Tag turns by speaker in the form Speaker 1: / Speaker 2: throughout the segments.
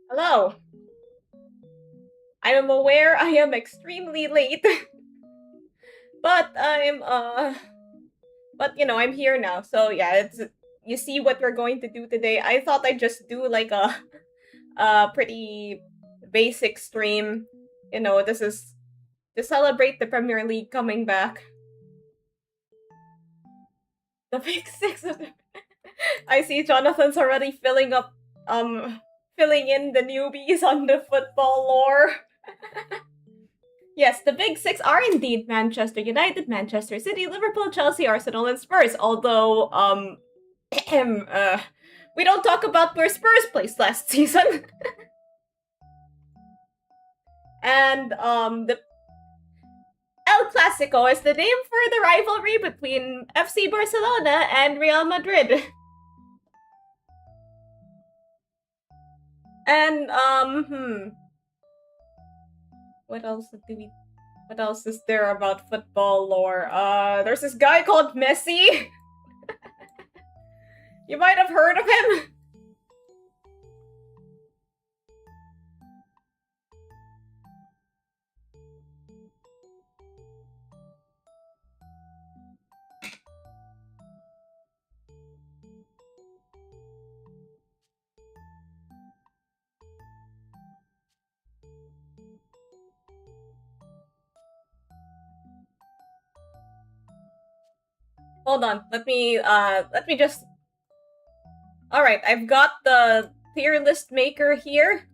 Speaker 1: Hello. I am aware I am extremely late. but I'm here now. So yeah, you see what we're going to do today. I thought I'd just do like a pretty basic stream. This is to celebrate the Premier League coming back. The big six of them. I see Jonathan's already filling in the newbies on the football lore. Yes, the big six are indeed Manchester United, Manchester City, Liverpool, Chelsea, Arsenal, and Spurs. Although, we don't talk about where Spurs placed last season. And, the El Clasico is the name for the rivalry between FC Barcelona and Real Madrid. And, what else is there about football lore? There's this guy called Messi. You might have heard of him. Hold on, let me just... Alright, I've got the tier list maker here,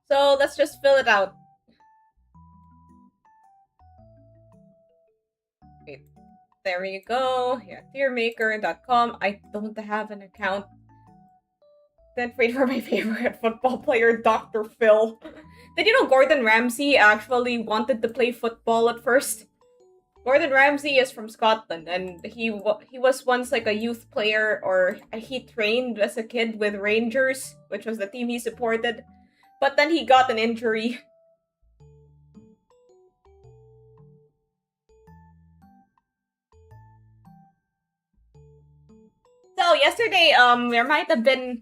Speaker 1: so let's just fill it out. Wait, there you go. Yeah, tiermaker.com. I don't have an account. Then wait for my favorite football player, Dr. Phil. Did you know Gordon Ramsay actually wanted to play football at first? Gordon Ramsay is from Scotland, and he was once like a youth player, or he trained as a kid with Rangers, which was the team he supported. But then he got an injury. So yesterday, there might have been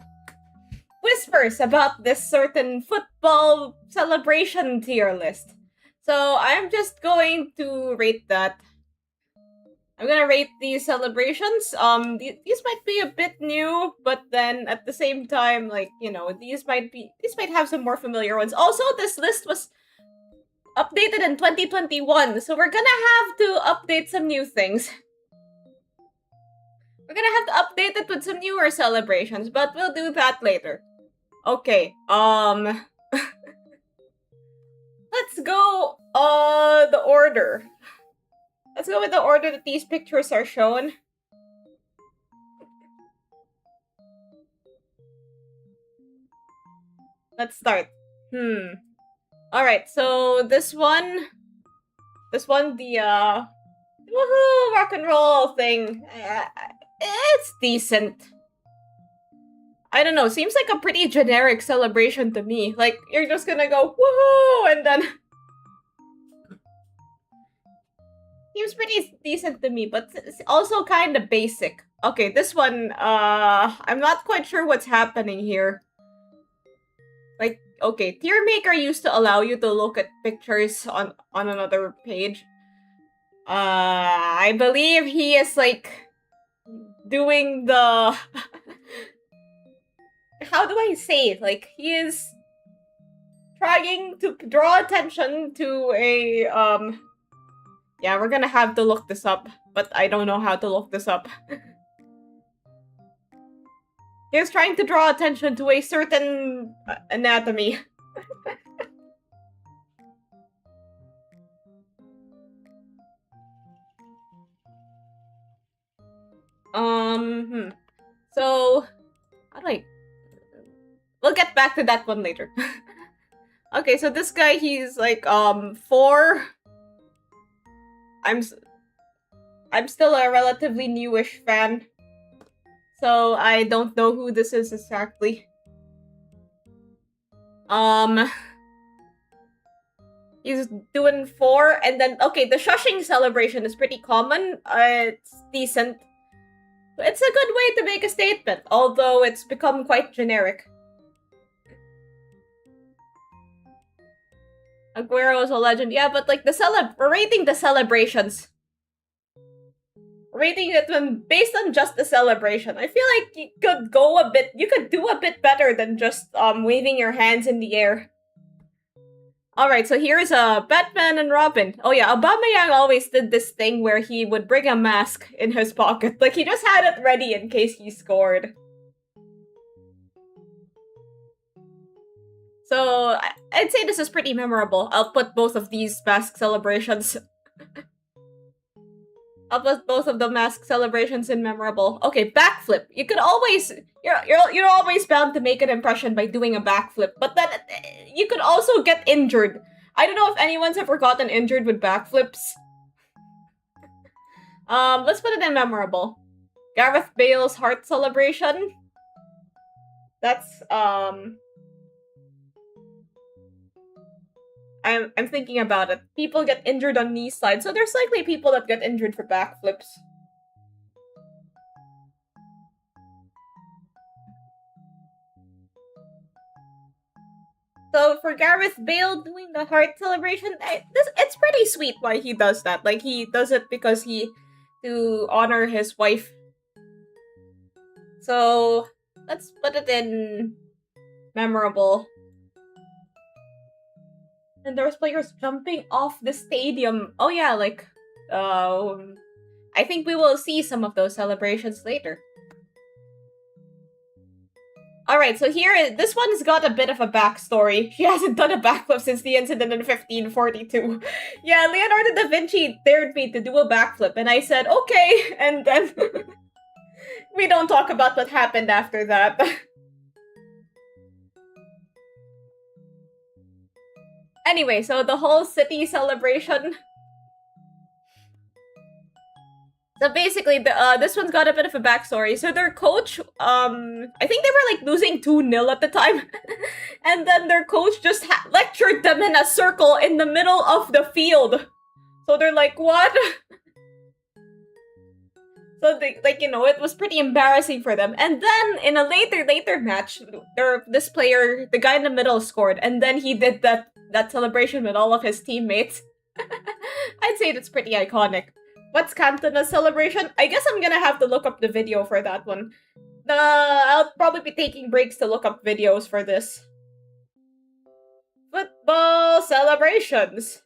Speaker 1: whispers about this certain football celebration tier list. So I'm just going to rate that. I'm gonna rate these celebrations. These might be a bit new, but then at the same time, like, these might have some more familiar ones. Also, this list was updated in 2021, so we're gonna have to update some new things. We're gonna have to update it with some newer celebrations, but we'll do that later. Okay, let's go, the order. Let's go with the order that these pictures are shown. Let's start. Alright, so this one, the, woohoo, rock and roll thing. It's decent. I don't know, seems like a pretty generic celebration to me. Like, you're just gonna go, woohoo, and then... Seems pretty decent to me, but it's also kind of basic. Okay, this one, I'm not quite sure what's happening here. Like, okay, Tier Maker used to allow you to look at pictures on another page. I believe he is, like, doing the... How do I say it? Like, he is trying to draw attention to a, Yeah, we're gonna have to look this up, but I don't know how to look this up. He was trying to draw attention to a certain anatomy. So, how do I... We'll get back to that one later. Okay, so this guy, he's like, 4. I'm still a relatively newish fan, so I don't know who this is exactly. He's doing 4, and then, okay, the shushing celebration is pretty common. It's decent. It's a good way to make a statement, although it's become quite generic. Aguero's a legend. Yeah, but like rating the celebrations. Rating it based on just the celebration. I feel like you could do a bit better than just waving your hands in the air. Alright, so here's Batman and Robin. Oh yeah, Aubameyang always did this thing where he would bring a mask in his pocket. Like, he just had it ready in case he scored. So, I'd say this is pretty memorable. I'll put both of these mask celebrations. I'll put both of the mask celebrations in memorable. Okay, backflip. You could always... You're always bound to make an impression by doing a backflip. But then, you could also get injured. I don't know if anyone's ever gotten injured with backflips. Let's put it in memorable. Gareth Bale's heart celebration. That's, I'm thinking about it. People get injured on knee slides, so there's likely people that get injured for backflips. So for Gareth Bale doing the heart celebration, it's pretty sweet why he does that. Like, he does it because to honor his wife. So let's put it in memorable. And there's players jumping off the stadium. Oh yeah, like, I think we will see some of those celebrations later. Alright, so this one's got a bit of a backstory. She hasn't done a backflip since the incident in 1542. Yeah, Leonardo da Vinci dared me to do a backflip, and I said, okay, and then we don't talk about what happened after that. Anyway, so the whole city celebration. So basically, this one's got a bit of a backstory. So their coach, I think they were like losing 2-0 at the time. And then their coach just lectured them in a circle in the middle of the field. So they're like, what? So they, it was pretty embarrassing for them. And then in a later match, this player, the guy in the middle, scored, and then he did that celebration with all of his teammates. I'd say that's pretty iconic. What's Cantona's celebration? I guess I'm gonna have to look up the video for that one. I'll probably be taking breaks to look up videos for this. Football celebrations.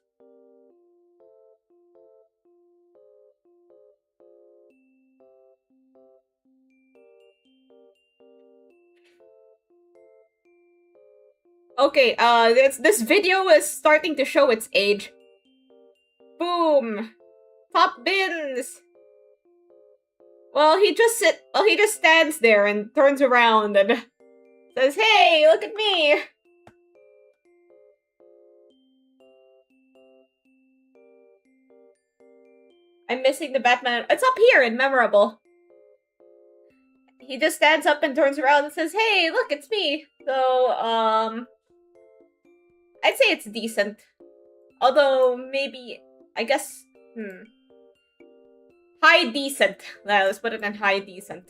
Speaker 1: Okay, this video is starting to show its age. Boom! Top bins! Well, he just stands there and turns around and says, hey, look at me! I'm missing the Batman. It's up here in memorable. He just stands up and turns around and says, hey, look, it's me. So, I'd say it's decent. Although, maybe, I guess, high decent. Let's put it in high decent.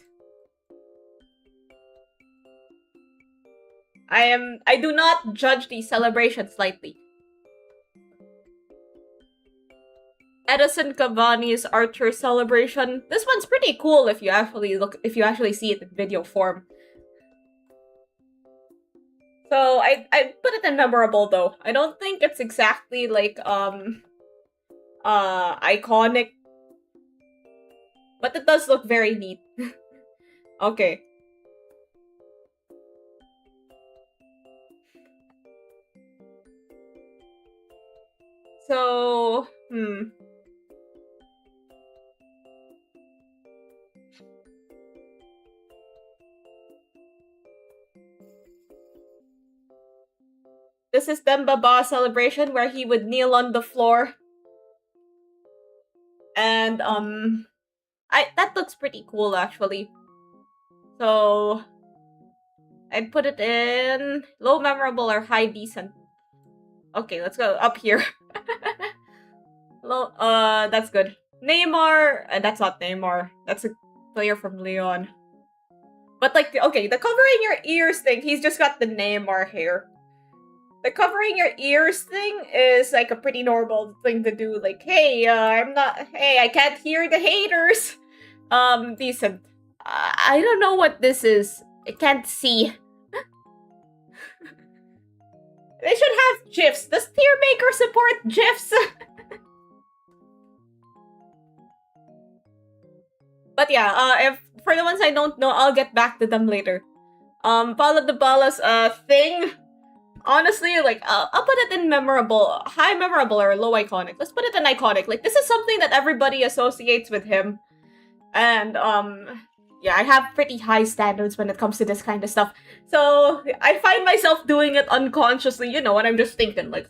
Speaker 1: I do not judge these celebrations lightly. Edison Cavani's Archer celebration. This one's pretty cool if you actually see it in video form. So I put it in memorable though. I don't think it's exactly like iconic, but it does look very neat. Okay. So, this is Demba Ba celebration where he would kneel on the floor. And, that looks pretty cool, actually. So, I'd put it in low memorable or high decent. Okay, let's go up here. Low, that's good. Neymar, that's not Neymar. That's a player from Leon. But like, okay, the covering your ears thing, he's just got the Neymar hair. the covering your ears thing is like a pretty normal thing to do. Like, hey, I can't hear the haters. Decent. I don't know what this is. I can't see. They should have GIFs. Does Tiermaker support GIFs? But yeah, if for the ones I don't know, I'll get back to them later. Bala de Balas thing. Honestly, like, I'll put it in memorable, high memorable or low iconic. Let's put it in iconic. Like, this is something that everybody associates with him. And, yeah, I have pretty high standards when it comes to this kind of stuff. So, I find myself doing it unconsciously, you know, and I'm just thinking, like,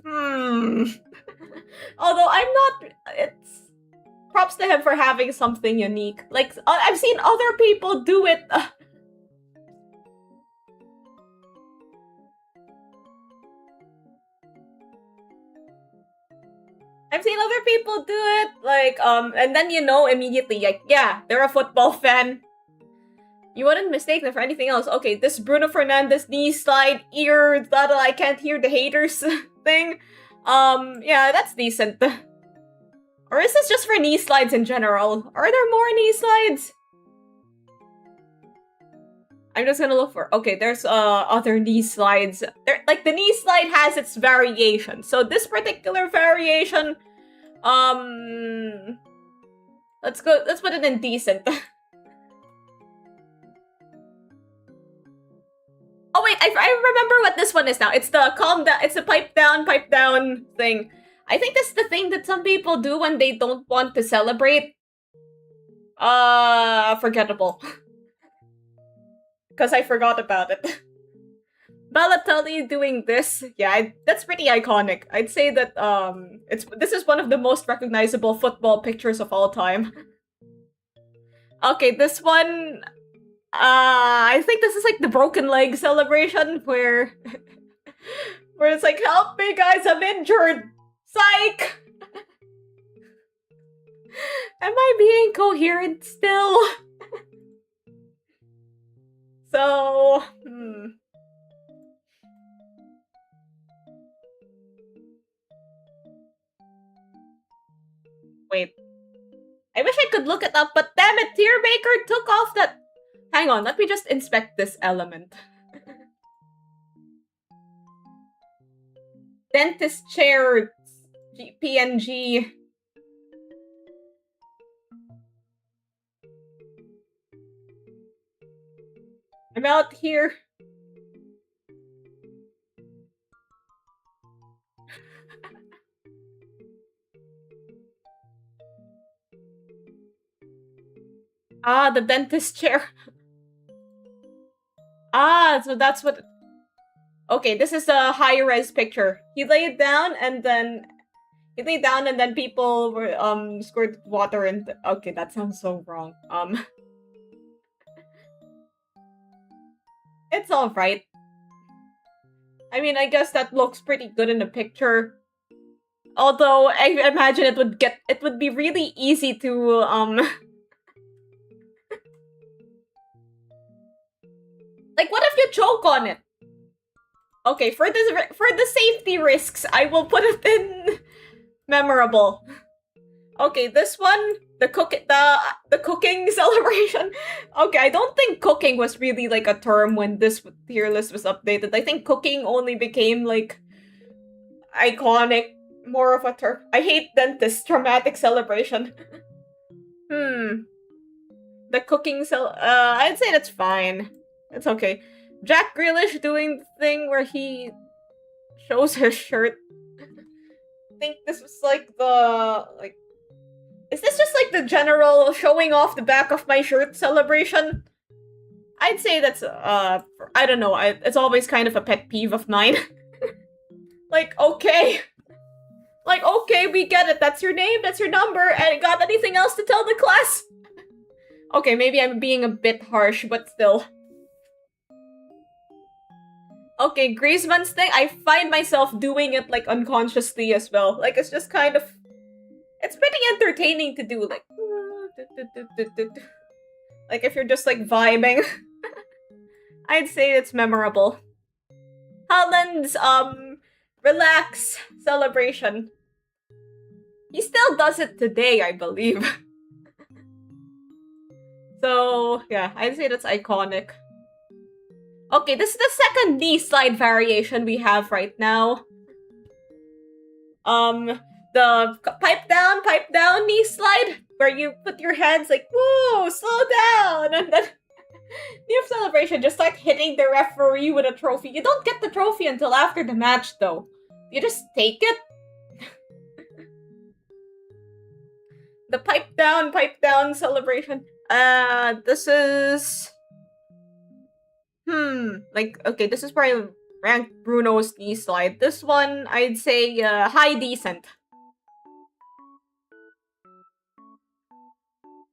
Speaker 1: Although I'm not, it's props to him for having something unique. Like, I've seen other people do it. I've seen other people do it, like, and then you know immediately, like, yeah, they're a football fan. You wouldn't mistake them for anything else. Okay, this Bruno Fernandes knee slide, ear, that I can't hear the haters thing. Yeah, that's decent. Or is this just for knee slides in general? Are there more knee slides? I'm just gonna look for... Okay, there's other knee slides. Like, the knee slide has its variation. So this particular variation... Let's put it in decent. Oh wait, I remember what this one is now. It's the calm down, it's the pipe down thing. I think that's the thing that some people do when they don't want to celebrate. Forgettable. Because I forgot about it. Balotelli doing this, yeah, that's pretty iconic. I'd say that, this is one of the most recognizable football pictures of all time. Okay, this one, I think this is like the broken leg celebration where, where it's like, help me guys, I'm injured! Psych! Am I being coherent still? So, Wait. I wish I could look it up, but damn it, Tiermaker took off that... Hang on, let me just inspect this element. Dentist chair, PNG. I'm out here. Ah, the dentist chair. Ah, so that's what... Okay, this is a high-res picture. He laid down and then... people were, squirted water and... Okay, that sounds so wrong. It's alright. I mean, I guess that looks pretty good in the picture. Although, I imagine it would be really easy to, like, what if you choke on it? Okay, for the safety risks, I will put it in memorable. Okay, this one, the cooking celebration. Okay, I don't think cooking was really like a term when this tier list was updated. I think cooking only became like iconic, more of a term. I hate dentist dramatic celebration. The cooking I'd say that's fine. It's okay. Jack Grealish doing the thing where he shows his shirt. I think this was like is this just like the general showing off the back of my shirt celebration? I'd say that's, I don't know, it's always kind of a pet peeve of mine. Like, okay. Like, okay, we get it, that's your name, that's your number, and got anything else to tell the class? Okay, maybe I'm being a bit harsh, but still. Okay, Griezmann's thing, I find myself doing it, like, unconsciously as well. Like, it's just kind of... It's pretty entertaining to do, like... Like, if you're just, like, vibing. I'd say it's memorable. Haaland's, relax celebration. He still does it today, I believe. So, yeah, I'd say that's iconic. Okay, this is the second knee slide variation we have right now. The pipe down knee slide, where you put your hands like, whoa, slow down, and then knee of celebration, just start hitting the referee with a trophy. You don't get the trophy until after the match, though. You just take it. The pipe down celebration. This is... like, okay, this is where I rank Bruno's knee slide. This one, I'd say, high decent.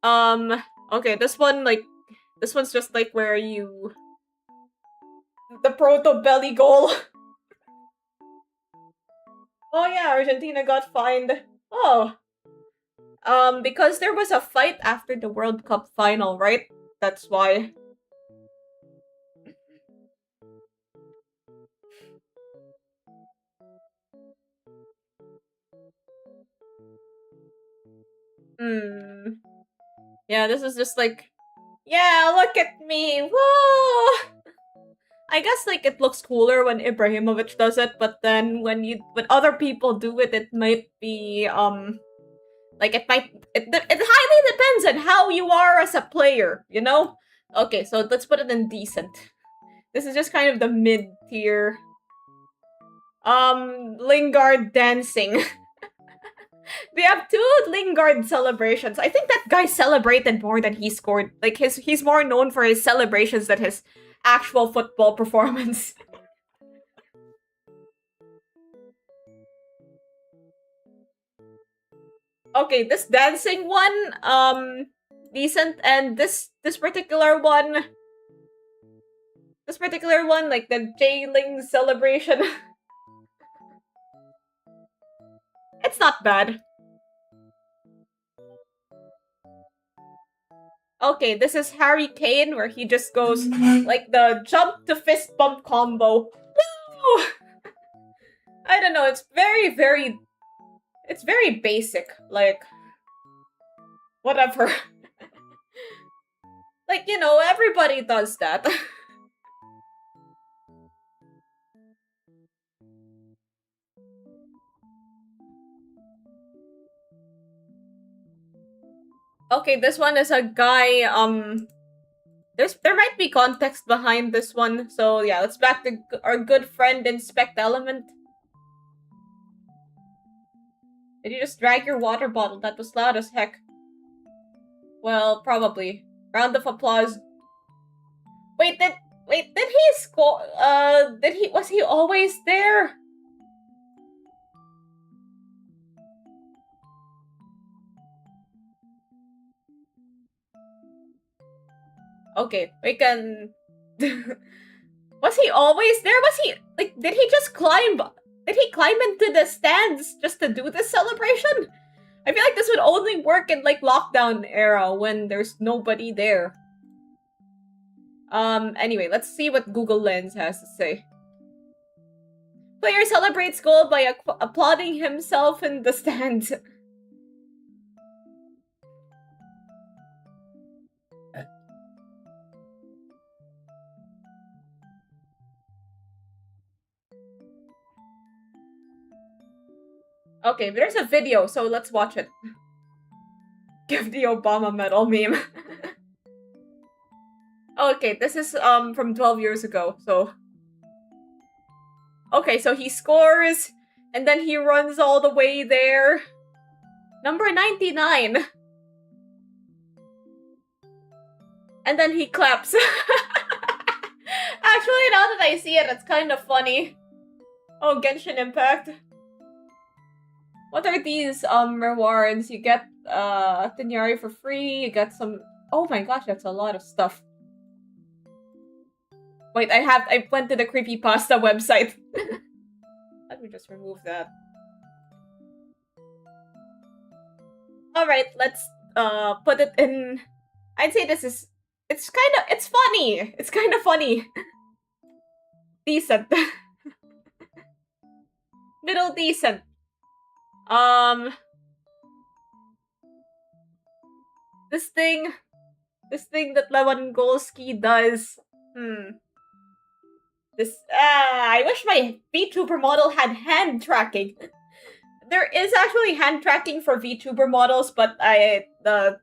Speaker 1: Okay, this one's just like where you... The proto belly goal. Oh yeah, Argentina got fined. Oh. Because there was a fight after the World Cup final, right? That's why. Yeah, this is just like, yeah, look at me, whoa! I guess, like, it looks cooler when Ibrahimovic does it, but then when other people do it, it might be, like, it highly depends on how you are as a player, you know? Okay, so let's put it in decent. This is just kind of the mid-tier. Lingard dancing. We have 2 Lingard celebrations. I think that guy celebrated more than he scored. Like, he's more known for his celebrations than his actual football performance. Okay, this dancing one, decent, and this particular one, like the J-Ling celebration, it's not bad. Okay, this is Harry Kane, where he just goes, like, the jump to fist bump combo. Woo! I don't know, it's very, it's very basic, like, whatever. Like, you know, everybody does that. Okay, this one is a guy, there might be context behind this one, so yeah, let's back to our good friend Inspect Element. Did you just drag your water bottle? That was loud as heck. Well, probably. Round of applause. Wait, did he score? Was he always there? Okay, we can... Was he always there? Was he... Like, did he just climb... Did he climb into the stands just to do this celebration? I feel like this would only work in, like, lockdown era when there's nobody there. Anyway, let's see what Google Lens has to say. Player celebrates goal by applauding himself in the stands. Okay, there's a video, so let's watch it. Give the Obama medal meme. Okay, this is from 12 years ago, so... Okay, so he scores, and then he runs all the way there. Number 99. And then he claps. Actually, now that I see it, it's kind of funny. Oh, Genshin Impact. What are these rewards? You get Tenyari for free, you get some... Oh my gosh, that's a lot of stuff. Wait, I went to the creepypasta website. Let me just remove that. Alright, let's put it in... I'd say this is... It's funny! It's kind of funny. Decent. Middle decent. Um, this thing that Lewandowski does. I wish my VTuber model had hand tracking. There is actually hand tracking for VTuber models, but hello,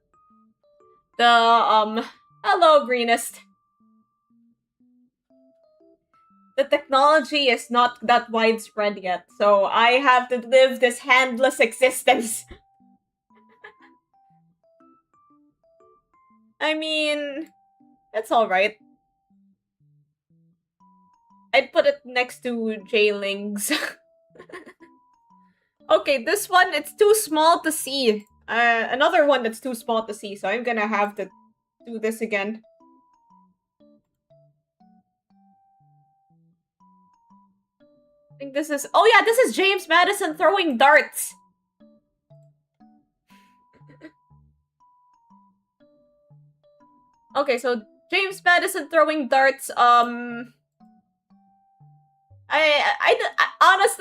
Speaker 1: Greenest. The technology is not that widespread yet, so I have to live this handless existence. I mean, it's alright. I'd put it next to Jailing's. Okay, this one, it's too small to see. Another one that's too small to see, so I'm gonna have to do this again. I think this is... Oh yeah, this is James Madison throwing darts! Okay, so James Madison throwing darts, honestly,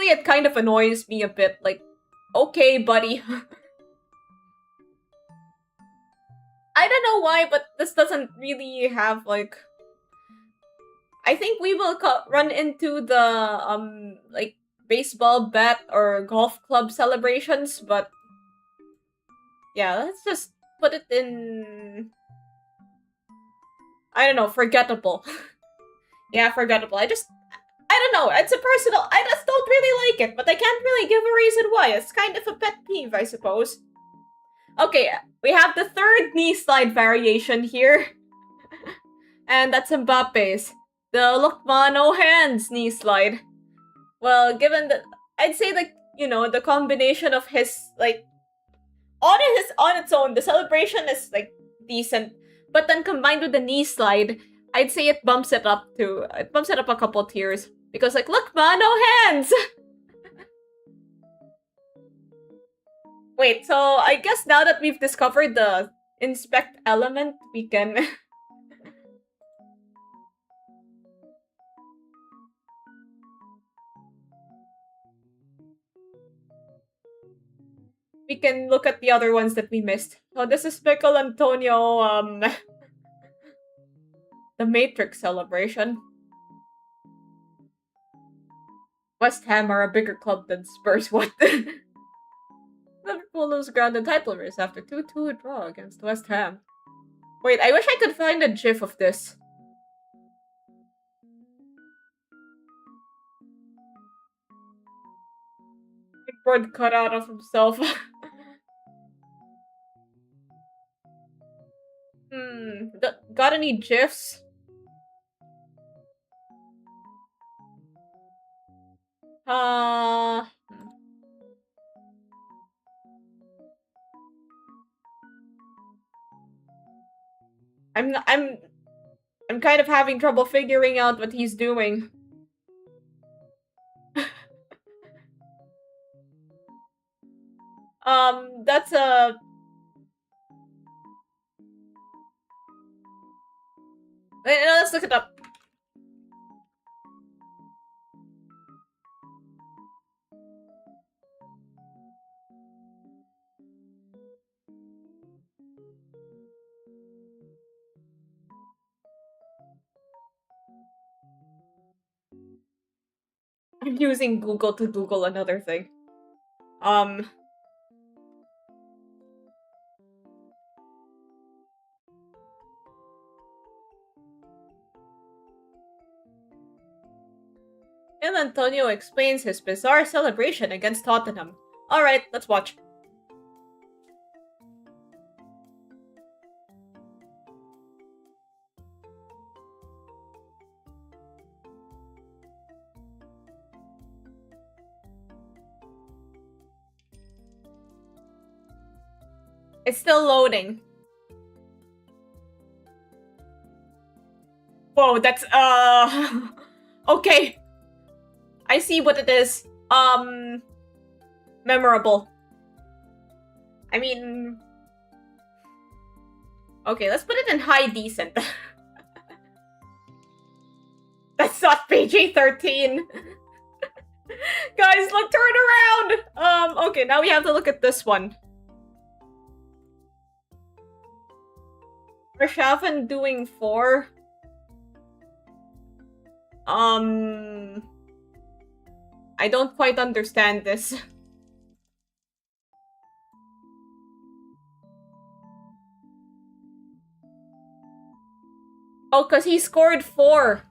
Speaker 1: it kind of annoys me a bit. Like, okay, buddy. I don't know why, but this doesn't really have, like... I think we will run into the, like, baseball bat or golf club celebrations, but... Yeah, let's just put it in... I don't know, forgettable. Yeah, forgettable. I don't know, it's a personal... I just don't really like it, but I can't really give a reason why. It's kind of a pet peeve, I suppose. Okay, we have the third knee slide variation here. And that's Mbappe's. The Lokmano hands knee slide. Well, given that... I'd say, like, you know, the combination of his, like... On its own, the celebration is, like, decent. But then combined with the knee slide, I'd say it bumps it up too. It bumps it up a couple tiers. Because, like, look, man, no hands! Wait, so I guess now that we've discovered the inspect element, we can... we can look at the other ones that we missed. So this is Pickle Antonio, the Matrix celebration. West Ham are a bigger club than Spurs. What? Liverpool lose ground in title race after 2-2 draw against West Ham. Wait, I wish I could find a gif of this. Big cut out of himself. Got any gifs? I'm kind of having trouble figuring out what he's doing. That's a... Let's look it up. I'm using Google to Google another thing. And Antonio explains his bizarre celebration against Tottenham. Alright, let's watch. It's still loading. Whoa, that's, okay. I see what it is. Memorable. I mean... Okay, let's put it in high decent. That's not PG-13. Guys, look, turn around! Okay, now we have to look at this one. Rashavan doing 4. I don't quite understand this. Oh, because he scored 4.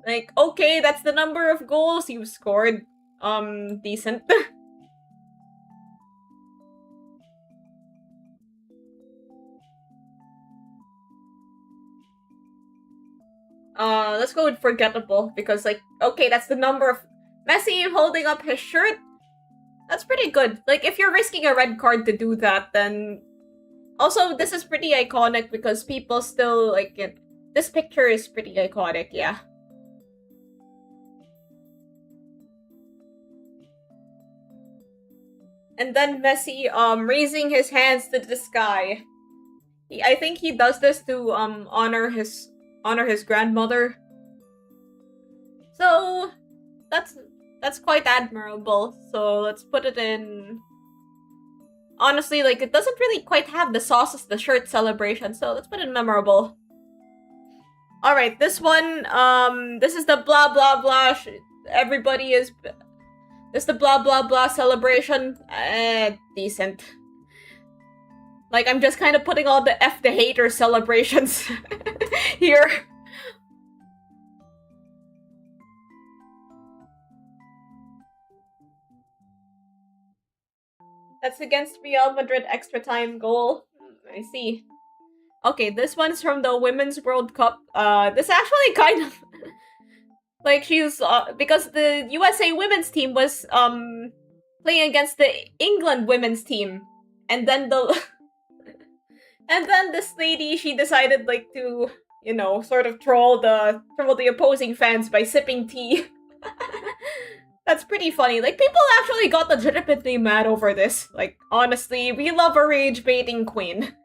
Speaker 1: Like, okay, that's the number of goals you scored. Decent. Let's go with forgettable, because, like, okay, that's the number of... Messi holding up his shirt? That's pretty good. Like, if you're risking a red card to do that, then... Also, this is pretty iconic because people still, like, it... This picture is pretty iconic, yeah. And then Messi, raising his hands to the sky. I think he does this to, honor his grandmother. So, that's quite admirable. So, let's put it in... Honestly, like, it doesn't really quite have the sauce as the shirt celebration, so let's put it in memorable. Alright, this one, this is the blah blah blah, everybody is... This is the blah blah blah celebration. Decent. Like, I'm just kind of putting all the F the hater celebrations here. That's against Real Madrid extra time goal. I see. Okay, this one's from the Women's World Cup. This actually kind of... like, she's, because the USA women's team was, playing against the England women's team. And then the... and then this lady, she decided, like, to, you know, sort of troll the opposing fans by sipping tea. That's pretty funny. Like, people actually got legitimately mad over this. Like, honestly, we love a rage-baiting queen.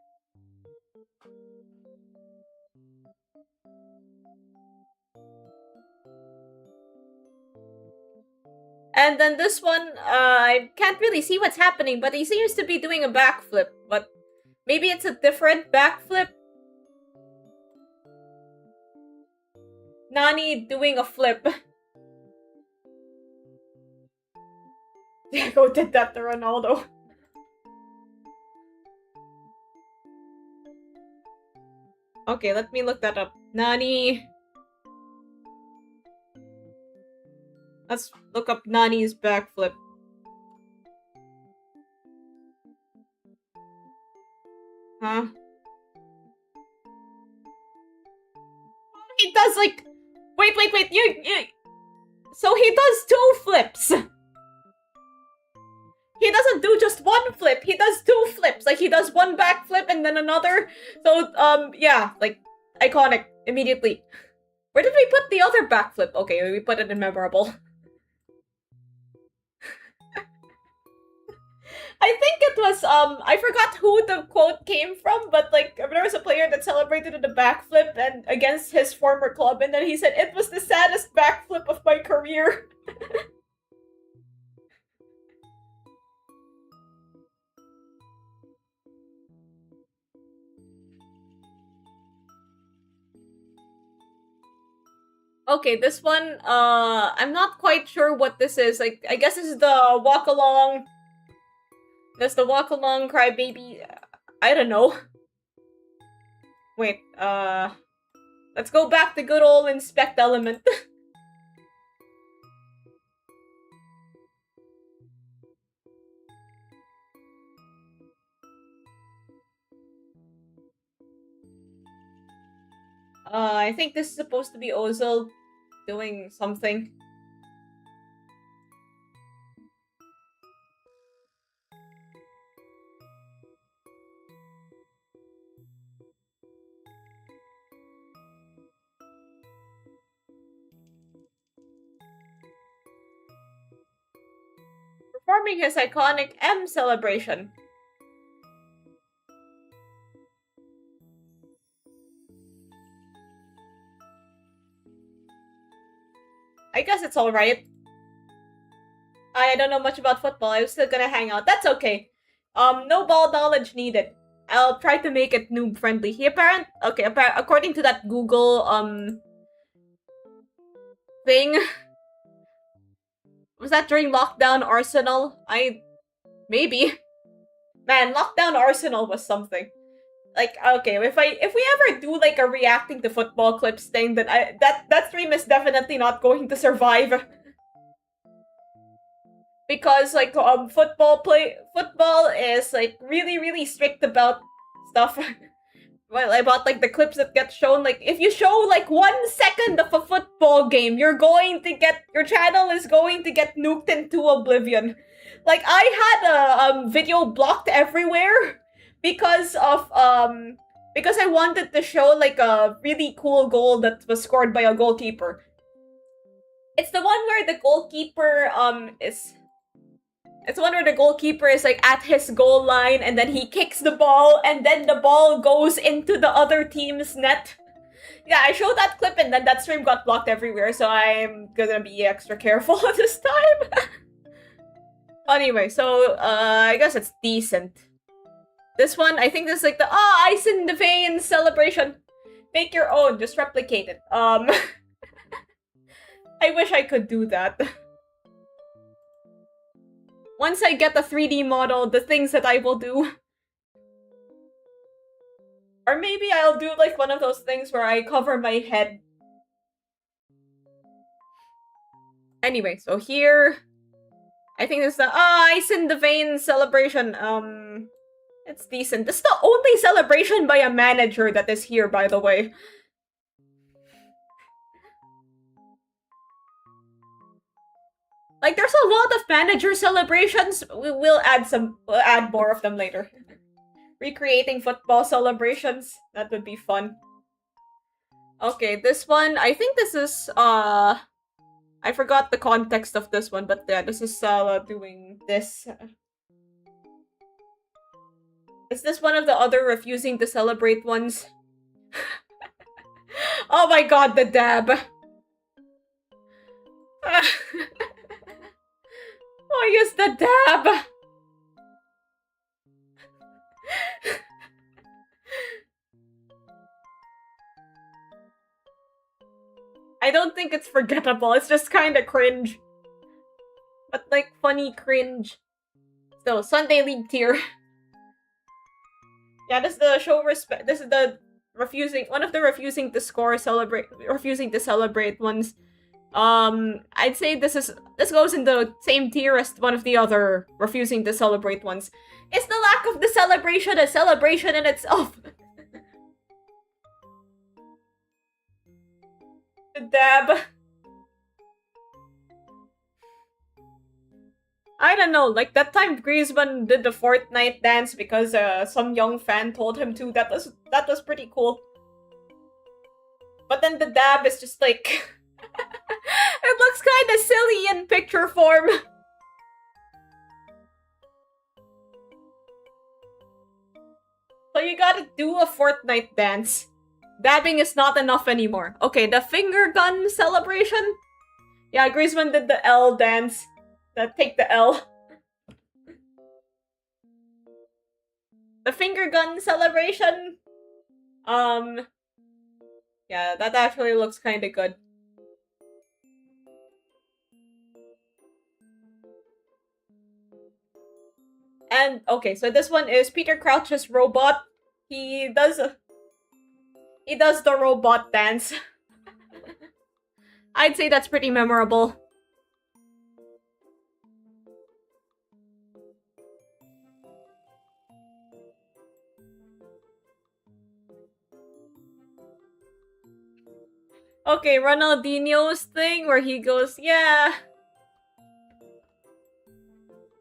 Speaker 1: And then this one, I can't really see what's happening, but he seems to be doing a backflip. But maybe it's a different backflip? Nani doing a flip. Diego did that to Ronaldo. Okay, let me look that up. Nani... Let's look up Nani's backflip. Huh? He does, like... Wait, you... So he does 2 flips! He doesn't do just 1 flip, he does 2 flips! Like, he does 1 backflip and then another. So, yeah, like, iconic, immediately. Where did we put the other backflip? Okay, we put it in memorable. I think it was, I forgot who the quote came from, but, like, there was a player that celebrated a backflip and against his former club, and then he said, "It was the saddest backflip of my career." Okay, this one, I'm not quite sure what this is. Like, I guess this is the walk along. That's the walk along crybaby. I don't know. Wait, let's go back to good old inspect element. I think this is supposed to be Ozil doing something. Performing his iconic M celebration. I guess it's alright. I don't know much about football. I was still gonna hang out. That's okay. No ball knowledge needed. I'll try to make it noob friendly. According to that Google thing, was that during lockdown Arsenal? Maybe. Man, lockdown Arsenal was something. Like, okay, if we ever do like a reacting to football clips thing, then that stream is definitely not going to survive. Because like football is like really strict about stuff. Well, about like the clips that get shown. Like if you show like 1 second of a football game, your channel is going to get nuked into oblivion. Like I had a video blocked everywhere because I wanted to show like a really cool goal that was scored by a goalkeeper. It's the one where the goalkeeper is like at his goal line and then he kicks the ball and then the ball goes into the other team's net. Yeah, I showed that clip and then that stream got blocked everywhere, so I'm gonna be extra careful this time. Anyway, so I guess it's decent. This one, I think this is like the ice in the veins celebration. Make your own, just replicate it. I wish I could do that. Once I get the 3D model, the things that I will do. Or maybe I'll do like one of those things where I cover my head. Anyway, so here, I think this is the ice in the veins celebration. It's decent. This is the only celebration by a manager that is here, by the way. Like, there's a lot of manager celebrations. We'll add more of them later. Recreating football celebrations. That would be fun. Okay, this one, I think this is, I forgot the context of this one, but yeah, this is doing this. Is this one of the other refusing to celebrate ones? Oh my god, the dab. Oh, use the dab. I don't think it's forgettable. It's just kind of cringe. But like funny cringe. So, Sunday League tier. Yeah, this is the show respect. This is the one of the refusing to celebrate ones. I'd say this goes in the same tier as one of the other refusing to celebrate ones. It's the lack of the celebration a celebration in itself. The dab. I don't know, like that time Griezmann did the Fortnite dance because some young fan told him to. That was pretty cool. But then the dab is just like it looks kind of silly in picture form. So you gotta do a Fortnite dance. Dabbing is not enough anymore. Okay, the finger gun celebration? Yeah, Griezmann did the L dance. Take the L. The finger gun celebration? Yeah, that actually looks kind of good. And, okay, so this one is Peter Crouch's robot. He does the robot dance. I'd say that's pretty memorable. Okay, Ronaldinho's thing where he goes, yeah.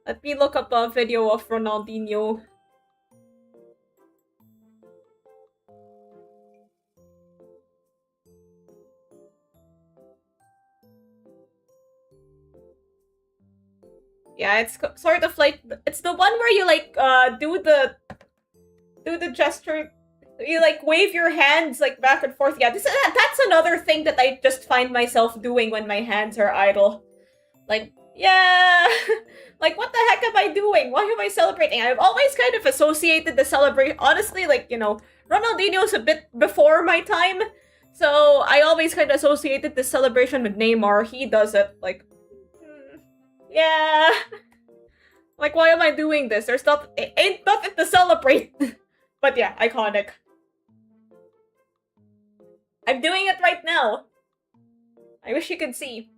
Speaker 1: Let me look up a video of Ronaldinho. Yeah, it's sort of like, it's the one where you like do the gesture You like wave your hands like back and forth. Yeah, that's another thing that I just find myself doing when my hands are idle. Like, yeah, like what the heck am I doing? Why am I celebrating? I've always kind of associated the celebration. Honestly, like, you know, Ronaldinho's a bit before my time, so I always kind of associated the celebration with Neymar. He does it like, yeah. Like, why am I doing this? There's not, ain't nothing to celebrate. But yeah, iconic. I'm doing it right now. I wish you could see.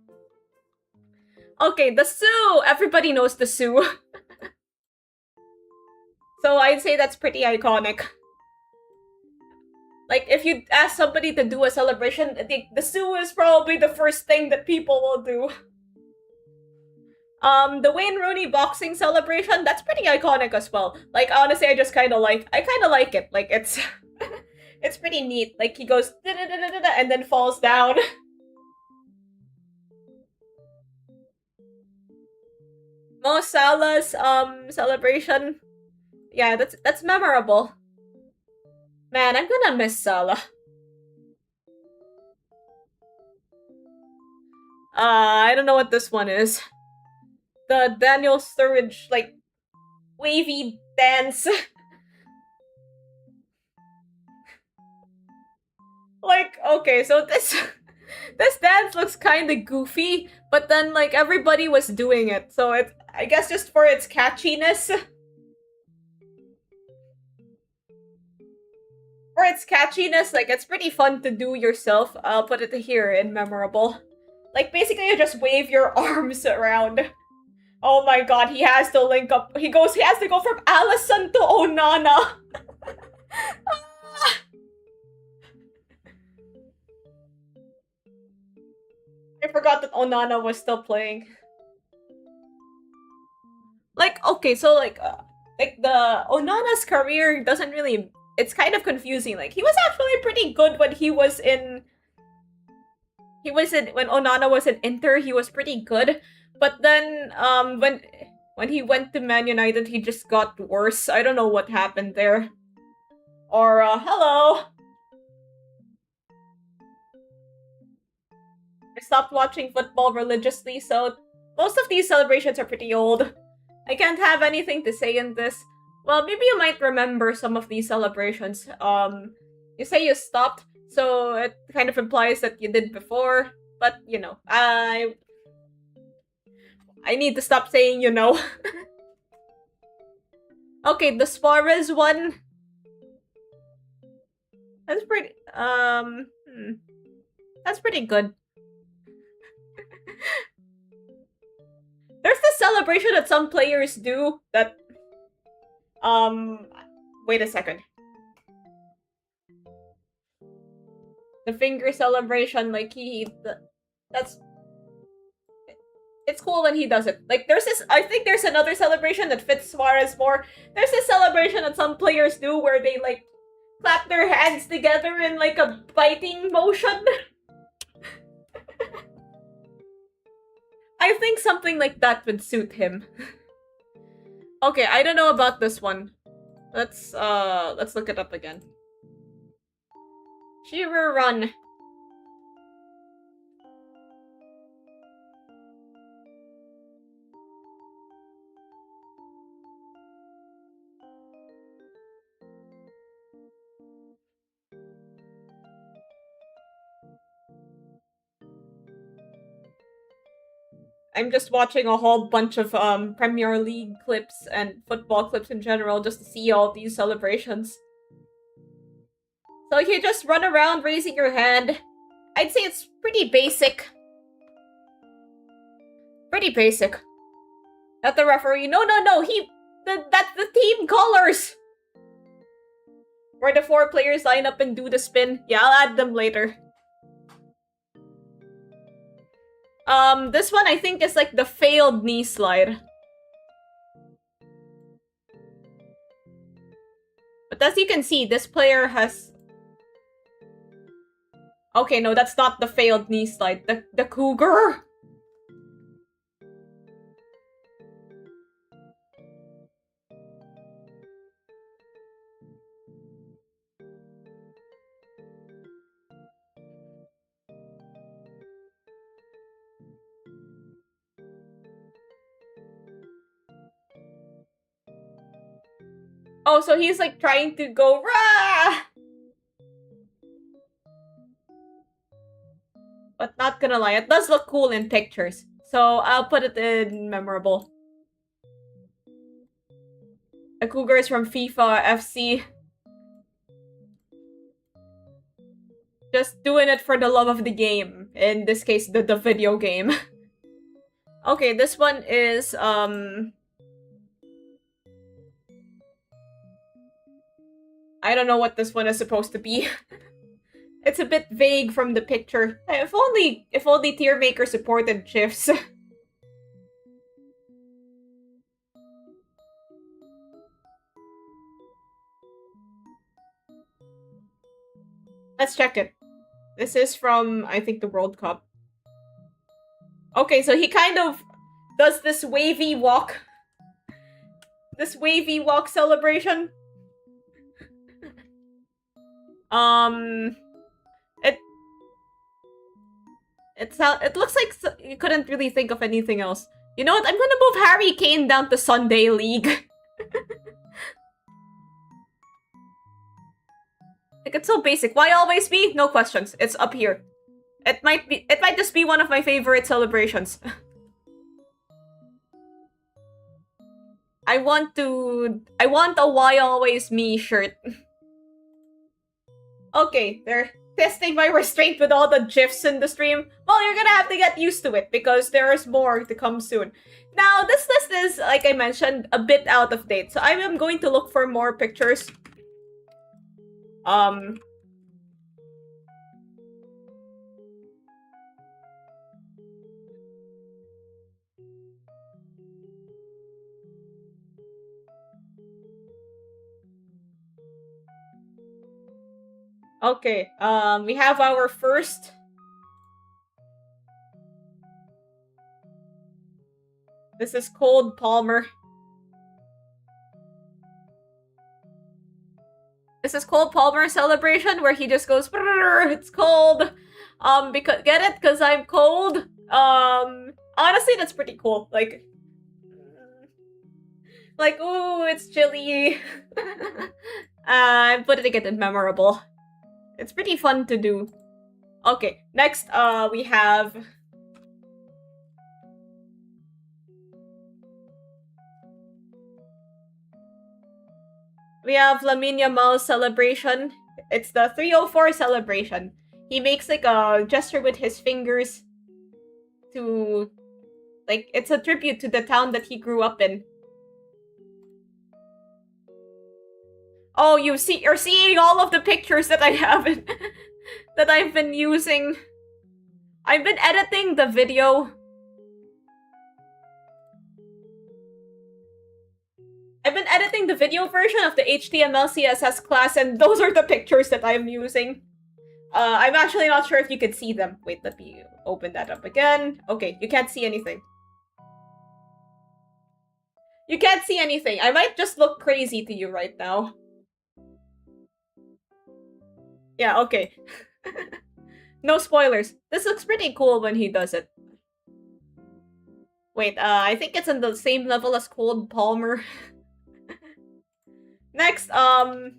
Speaker 1: Okay, the Sue! Everybody knows the Sue. So I'd say that's pretty iconic. Like, if you ask somebody to do a celebration, the Sue is probably the first thing that people will do. The Wayne Rooney boxing celebration, that's pretty iconic as well. Like, honestly, I kind of like it. Like, it's it's pretty neat. Like, he goes and then falls down. Mo Salah's celebration. Yeah, that's memorable. Man, I'm gonna miss Salah. I don't know what this one is. The Daniel Sturridge, like, wavy dance. Like, okay, so this this dance looks kind of goofy, but then like everybody was doing it, so it's, I guess, just for its catchiness. For its catchiness, like, it's pretty fun to do yourself. I'll put it here in memorable. Like, basically you just wave your arms around. Oh my god, he has to link up. He has to go from Allison to Onana. I forgot that Onana was still playing. Like, okay, so like the Onana's career doesn't really, it's kind of confusing. Like, he was actually pretty good when when Onana was in Inter, he was pretty good. But then when he went to Man United, he just got worse. I don't know what happened there. Or hello. I stopped watching football religiously, so most of these celebrations are pretty old. I can't have anything to say in this. Well, maybe you might remember some of these celebrations. You say you stopped, so it kind of implies that you did before. But, you know, I need to stop saying you know. Okay, the Suarez one. That's pretty, that's pretty good. There's this celebration that some players do that, wait a second. The finger celebration, like, that's, it's cool when he does it. Like, there's this, I think there's another celebration that fits Suarez more. There's this celebration that some players do where they, like, clap their hands together in, like, a biting motion. I think something like that would suit him. Okay, I don't know about this one. Let's look it up again. Shearer run. I'm just watching a whole bunch of Premier League clips and football clips in general just to see all these celebrations. So you just run around raising your hand. I'd say it's pretty basic. Pretty basic. At the referee, no, that's the team colors! Where the 4 players line up and do the spin. Yeah, I'll add them later. This one I think is like the failed knee slide. But as you can see, this player has... Okay, no, that's not the failed knee slide. The cougar? Oh, so he's like trying to go rah! But not gonna lie, it does look cool in pictures. So I'll put it in memorable. The Cougars from FIFA FC. Just doing it for the love of the game. In this case, the video game. Okay, this one is, I don't know what this one is supposed to be. It's a bit vague from the picture. If only Tier Maker supported GIFs. Let's check it. This is from, I think, the World Cup. Okay, so he kind of does this wavy walk. This wavy walk celebration. It looks like you couldn't really think of anything else. You know what? I'm gonna move Harry Kane down to Sunday League. Like, it's so basic. Why always me? No questions. It's up here. It might just be one of my favorite celebrations. I want a why always me shirt. Okay, they're testing my restraint with all the GIFs in the stream. Well, you're gonna have to get used to it because there's more to come soon. Now, this list is, like I mentioned, a bit out of date. So I am going to look for more pictures. Okay, we have our first. This is Cold Palmer. This is Cold Palmer celebration where he just goes, it's cold. Because get it? Because I'm cold. Honestly, that's pretty cool. Like, ooh, it's chilly. I'm putting it in memorable. It's pretty fun to do. Okay, next, we have. We have Lamine Yamal's celebration. It's the 304 celebration. He makes like a gesture with his fingers to, like, it's a tribute to the town that he grew up in. Oh, you're seeing all of the pictures that I haven't that I've been using. I've been editing the video. I've been editing the video version of the HTML CSS class, and those are the pictures that I'm using. I'm actually not sure if you can see them. Wait, let me open that up again. Okay, you can't see anything. You can't see anything. I might just look crazy to you right now. Yeah, okay. No spoilers. This looks pretty cool when he does it. Wait, I think it's in the same level as Cold Palmer. Next, the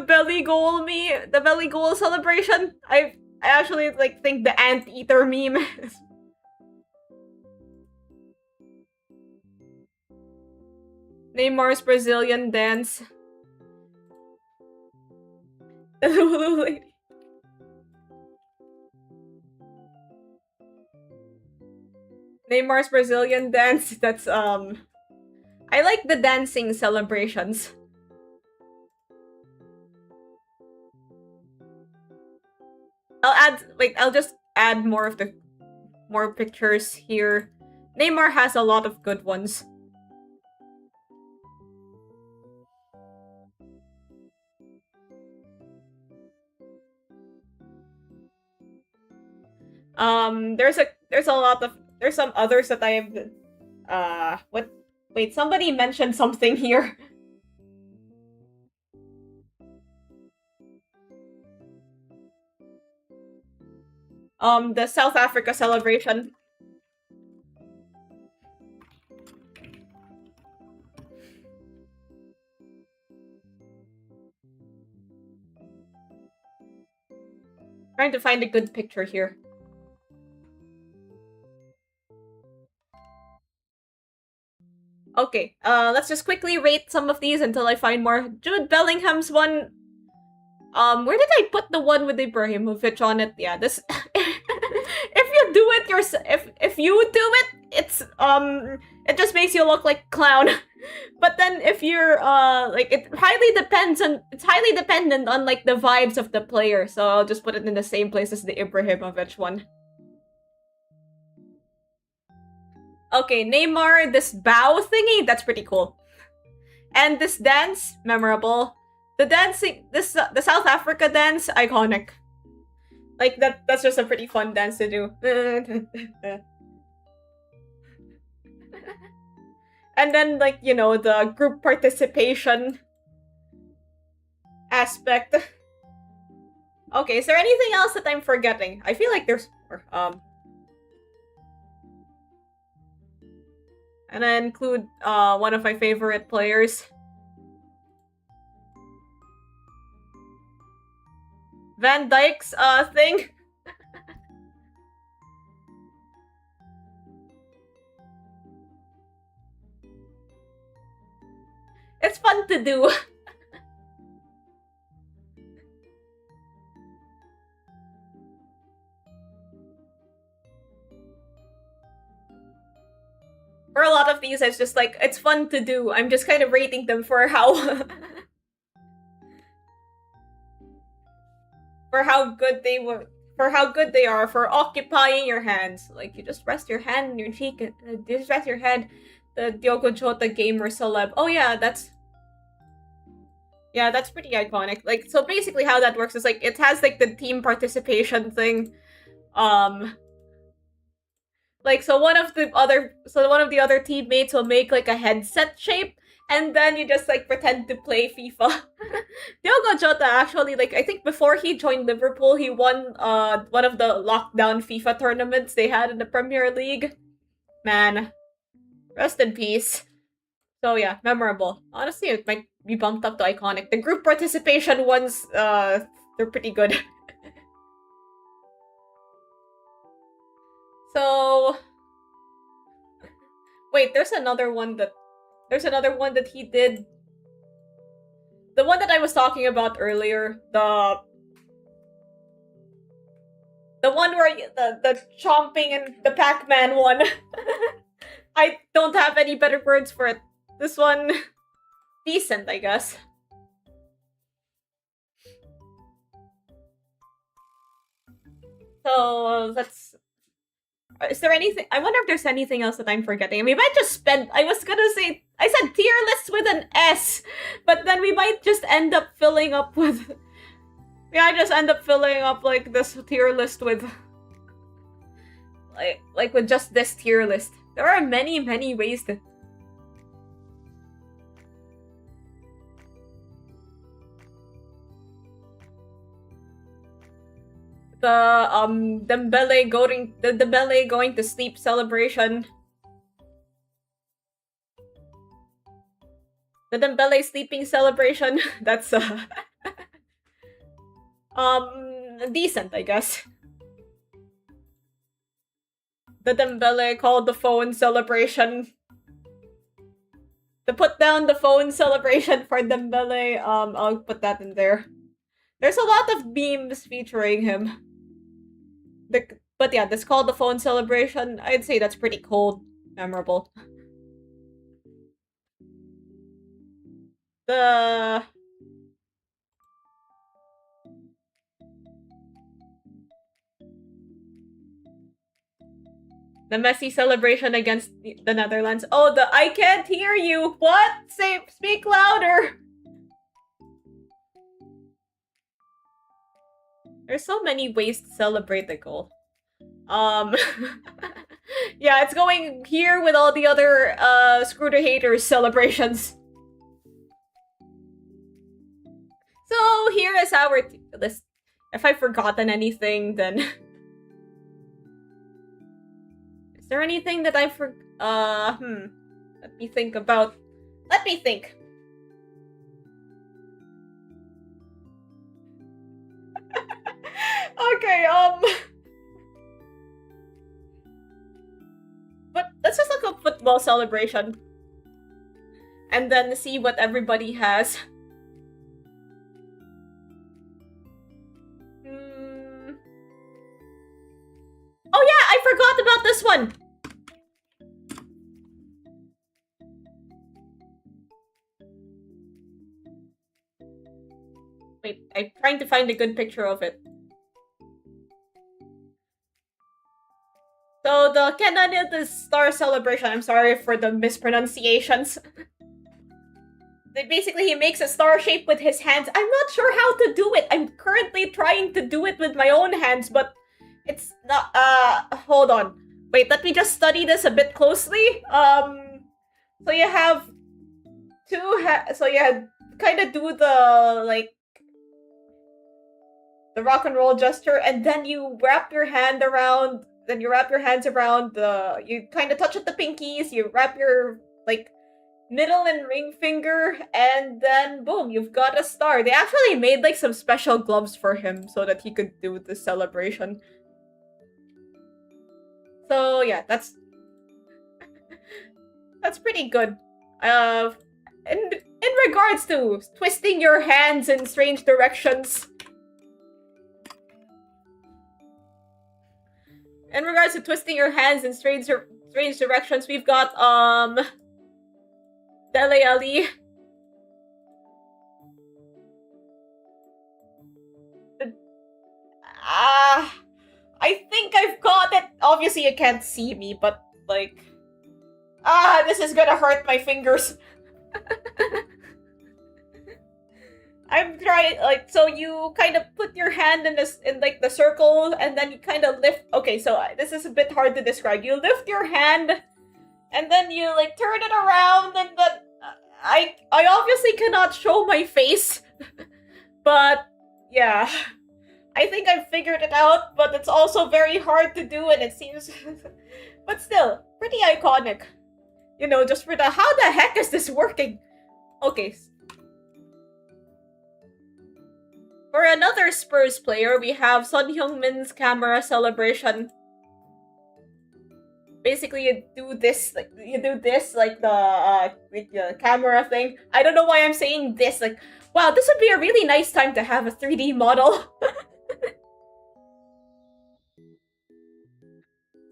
Speaker 1: belly goal celebration. I actually like think the anteater meme is. Neymar's Brazilian dance. The Lulu lady. Neymar's Brazilian dance. That's I like the dancing celebrations. I'll just add more pictures here. Neymar has a lot of good ones. There's some others that I have wait, somebody mentioned something here. The South Africa celebration. Trying to find a good picture here. Okay, let's just quickly rate some of these until I find more. Jude Bellingham's one. Where did I put the one with Ibrahimovic on it? Yeah, this. If you do it yourself, if you do it, it's it just makes you look like clown. But then if you're like it's highly dependent on like the vibes of the player. So I'll just put it in the same place as the Ibrahimovic one. Okay, Neymar, this bow thingy, that's pretty cool. And this dance, memorable. The dancing, the South Africa dance, iconic. Like that's just a pretty fun dance to do. And then like, you know, the group participation aspect. Okay, is there anything else that I'm forgetting? I feel like there's more. And I include one of my favorite players. Van Dyke's thing. It's fun to do. For a lot of these, it's just like, it's fun to do. I'm just kind of rating them for how... for how good they were, for how good they are for occupying your hands. Like, you just rest your hand in your cheek, just rest your head. The Diogo Jota gamer celeb. Oh yeah, that's pretty iconic. Like, so basically how that works is like, it has like the team participation thing. Like, so one of the other teammates will make like a headset shape, and then you just like pretend to play FIFA. Diogo Jota actually, like, I think before he joined Liverpool, he won one of the lockdown FIFA tournaments they had in the Premier League. Man, rest in peace. So yeah, memorable. Honestly, it might be bumped up to iconic. The group participation ones, they're pretty good. So, wait, there's another one that he did. The one that I was talking about earlier, the one where the chomping and the Pac-Man one. I don't have any better words for it. This one, decent, I guess. So let's. Is there anything? I wonder if there's anything else that I'm forgetting. We might just spend. I was gonna say. I said tier lists with an S, but then we might just end up filling up with. Yeah, I just end up filling up like this tier list with. Like with just this tier list. There are many ways to. The Dembele going to sleep celebration. The Dembele sleeping celebration. That's decent, I guess. The Dembele called the phone celebration. The put down the phone celebration for Dembele. I'll put that in there. There's a lot of memes featuring him. But yeah, this call the phone celebration, I'd say that's pretty cold, memorable. The Messi celebration against the Netherlands. Oh, the I can't hear you. What? Speak louder. There's so many ways to celebrate the goal. Yeah, it's going here with all the other Scooter haters celebrations. So here is our list. If I've forgotten anything, then is there anything that I let me think about. Let me think. Okay, but let's just look up football celebration. And then see what everybody has. Oh yeah, I forgot about this one! Wait, I'm trying to find a good picture of it. So the Canada Star Celebration, I'm sorry for the mispronunciations. Basically, he makes a star shape with his hands. I'm not sure how to do it. I'm currently trying to do it with my own hands, but it's not, hold on. Wait, let me just study this a bit closely. So you have so you kind of do the, like, the rock and roll gesture, and then you wrap your hand around, then you wrap your hands around the, you kind of touch at the pinkies, you wrap your, like, middle and ring finger, and then boom, you've got a star. They actually made, like, some special gloves for him so that he could do the celebration. So yeah, that's pretty good. In regards to twisting your hands in strange directions. In regards to twisting your hands in strange directions, we've got Dele Ali. I think I've got it. Obviously, you can't see me, but, like, this is gonna hurt my fingers. I'm trying, like, so you kind of put your hand in this, in, like, the circle, and then you kind of lift. Okay, so this is a bit hard to describe. You lift your hand, and then you, like, turn it around, and then I obviously cannot show my face, but yeah, I think I've figured it out. But it's also very hard to do, and it seems, but still pretty iconic. You know, just for the how the heck is this working? Okay. For another Spurs player, we have Son Heung-min's camera celebration. Basically, you do this, like the camera thing. I don't know why I'm saying this. Like, wow, this would be a really nice time to have a 3D model.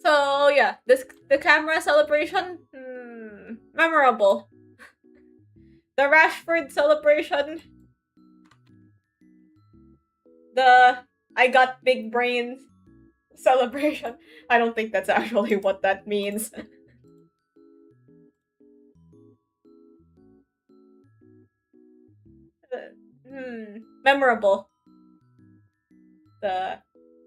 Speaker 1: So yeah, the camera celebration, memorable. The Rashford celebration. The I got big brains celebration. I don't think that's actually what that means. Memorable.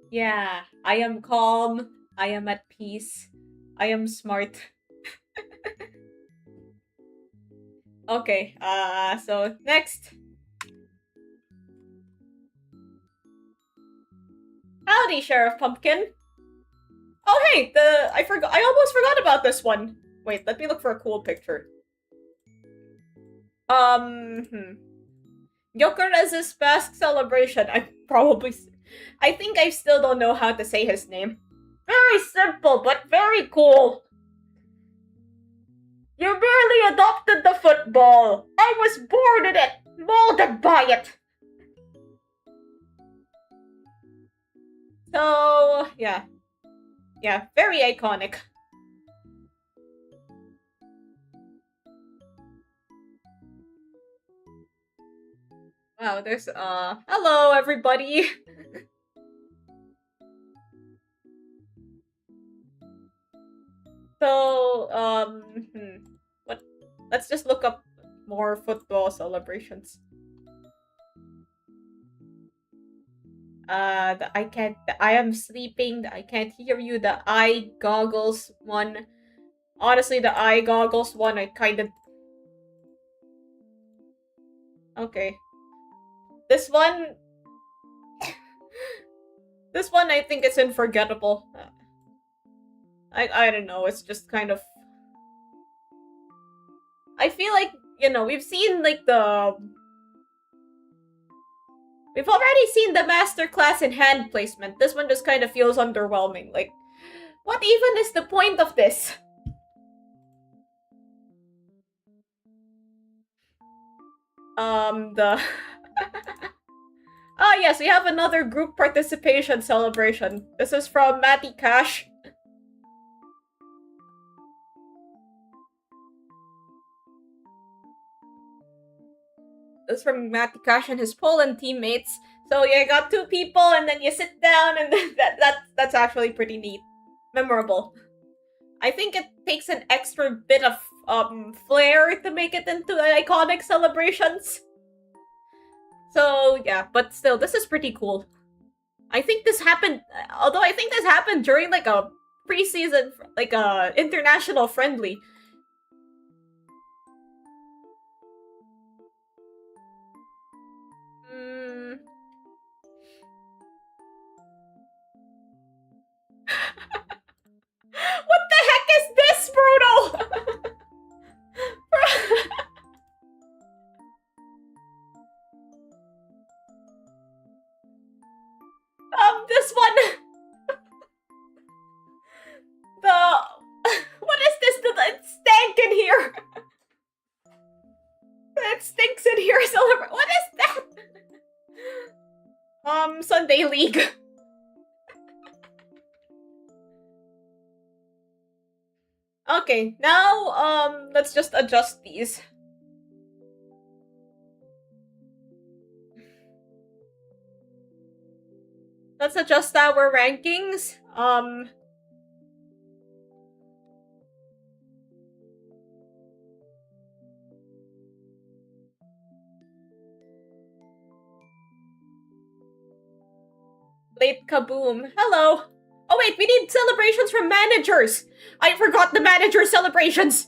Speaker 1: Yeah, I am calm, I am at peace, I am smart. Okay, so next. Howdy, Sheriff Pumpkin. Oh hey, I almost forgot about this one. Wait, let me look for a cool picture. Yokerez's Basque celebration. I think I still don't know how to say his name. Very simple, but very cool. You barely adopted the football. I was born in it, molded by it. So, yeah. Yeah, very iconic. Wow, there's, hello, everybody. So, let's just look up more football celebrations. I am sleeping, I can't hear you, the eye goggles one. Honestly, the eye goggles one, I kind of... Okay. This one... This one, I think it's unforgettable. I don't know, it's just kind of... I feel like, you know, we've seen, like, We've already seen the masterclass in hand placement. This one just kind of feels underwhelming. Like, what even is the point of this? The... Ah, yes, we have another group participation celebration. This is from Matty Cash. This is from Matty Cash and his Poland teammates. So you got two people, and then you sit down, and that's actually pretty neat, memorable. I think it takes an extra bit of flair to make it into iconic celebrations. So yeah, but still, this is pretty cool. I think this happened, although I think this happened during like a preseason, like a international friendly. What the heck is this, Bruno? This one. What is this? It stank in here. It stinks in here. What is that? Sunday League. Okay, now, let's just adjust these. Let's adjust our rankings. Late Kaboom. Hello. Oh wait, we need celebrations from managers. I forgot the manager celebrations.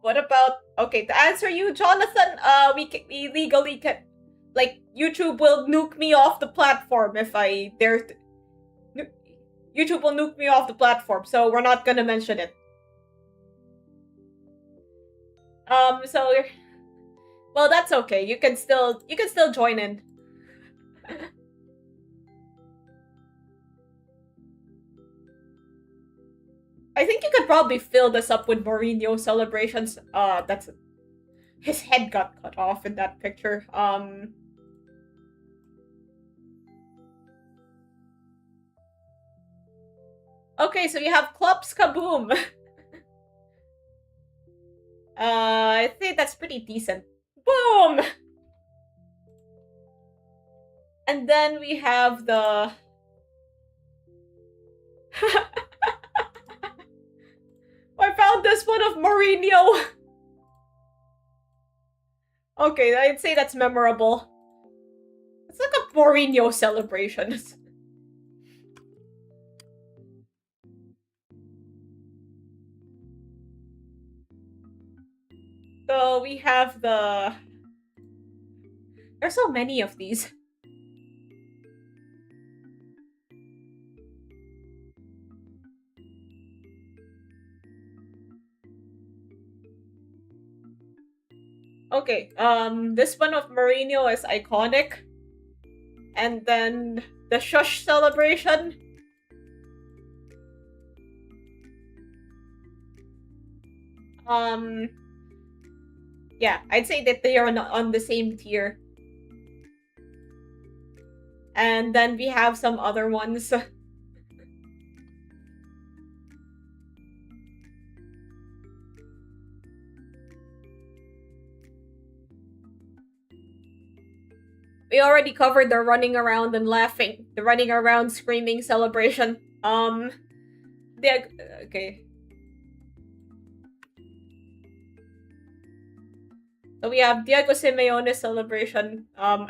Speaker 1: What about... Okay, to answer you, Jonathan, we legally can... Like, YouTube will nuke me off the platform if I dare to... YouTube will nuke me off the platform, so we're not gonna mention it. So... Well, that's okay. You can still join in. I think you could probably fill this up with Mourinho celebrations. That's... His head got cut off in that picture. Okay, so you have Klopp's Kaboom. I think that's pretty decent. Boom! And then we have the... I found this one of Mourinho. Okay, I'd say that's memorable. It's like a Mourinho celebration. So we have the... There's so many of these. Okay, this one of Mourinho is iconic. And then the shush celebration. Yeah, I'd say that they are on the same tier. And then we have some other ones. We already covered the running around and laughing, the running around screaming celebration. Okay. So we have Diego Simeone celebration. Wow,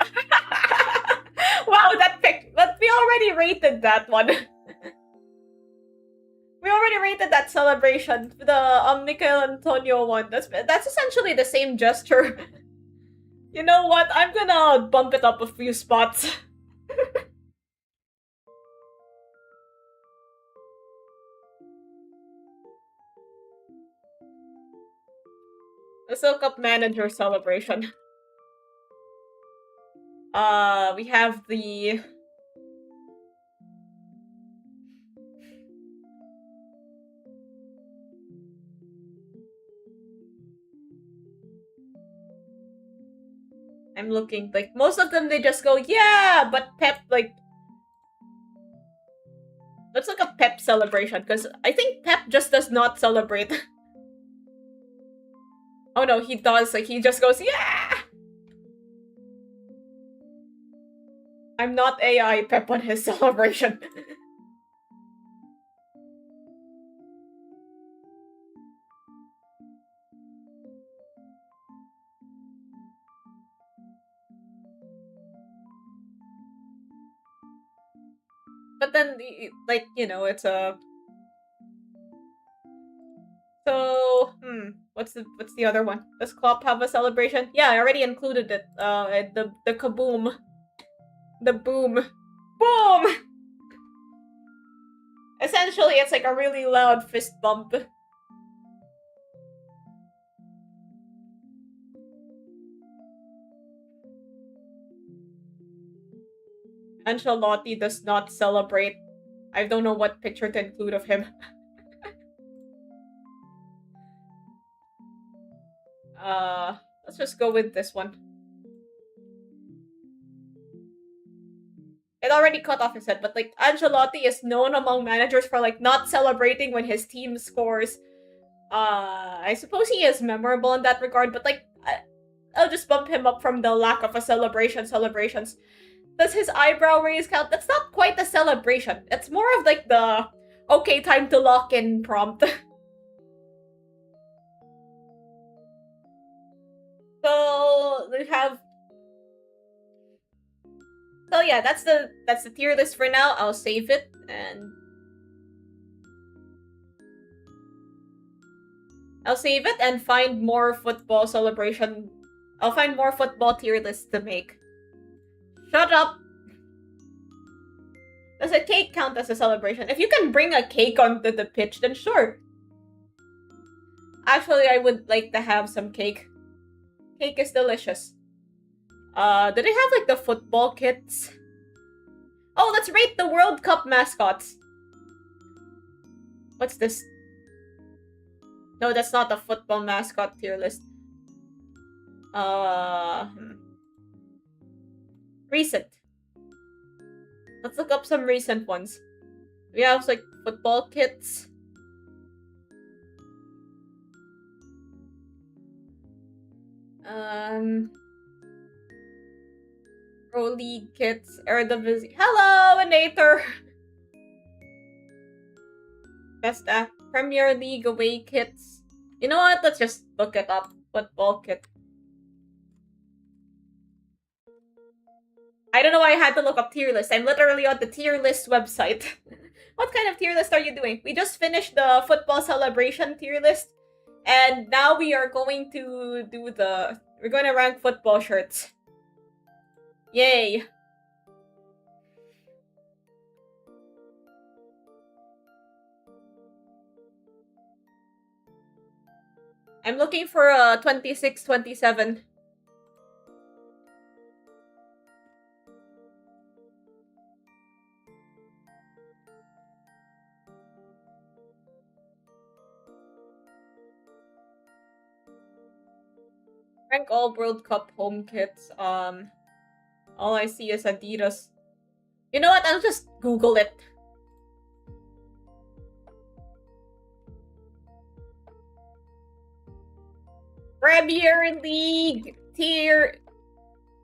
Speaker 1: that pic. But we already rated that one. We already rated that celebration. The Michael Antonio one. That's essentially the same gesture. You know what? I'm gonna bump it up a few spots. Let's look up manager celebration. We have the... I'm looking, like, most of them, they just go, yeah! But Pep, like... Let's look up Pep celebration, because I think Pep just does not celebrate. Oh no, he does, like, he just goes, yeah! I'm not AI Pep on his celebration. But then, like, you know, it's a... So, what's the other one? Does Klopp have a celebration? Yeah, I already included it. The kaboom. The boom. Boom! Essentially, it's like a really loud fist bump. Ancelotti does not celebrate. I don't know what picture to include of him. Let's just go with this one. It already cut off his head, but like Ancelotti is known among managers for like not celebrating when his team scores. I suppose he is memorable in that regard, but like I'll just bump him up from the lack of a celebrations. Does his eyebrow raise count? That's not quite a celebration. It's more of like the okay, time to lock in prompt. So we have... So yeah, that's the tier list for now. I'll save it and find more football celebration. I'll find more football tier lists to make. Shut up! Does a cake count as a celebration? If you can bring a cake onto the pitch, then sure. Actually, I would like to have some cake. Cake is delicious. Do they have like the football kits? Oh, let's rate the World Cup mascots. What's this? No, that's not a football mascot tier list. Recent. Let's look up some recent ones. We have like football kits. Pro League kits, Eredivisie. Hello, Inator! Best app. Premier League away kits. You know what? Let's just look it up. Football kit. I don't know why I had to look up tier list. I'm literally on the tier list website. What kind of tier list are you doing? We just finished the football celebration tier list. And now we are going to do the... We're going to rank football shirts. Yay. I'm looking for a 26, 27. Rank all World Cup home kits. All I see is Adidas. You know what? I'll just Google it. Premier League tier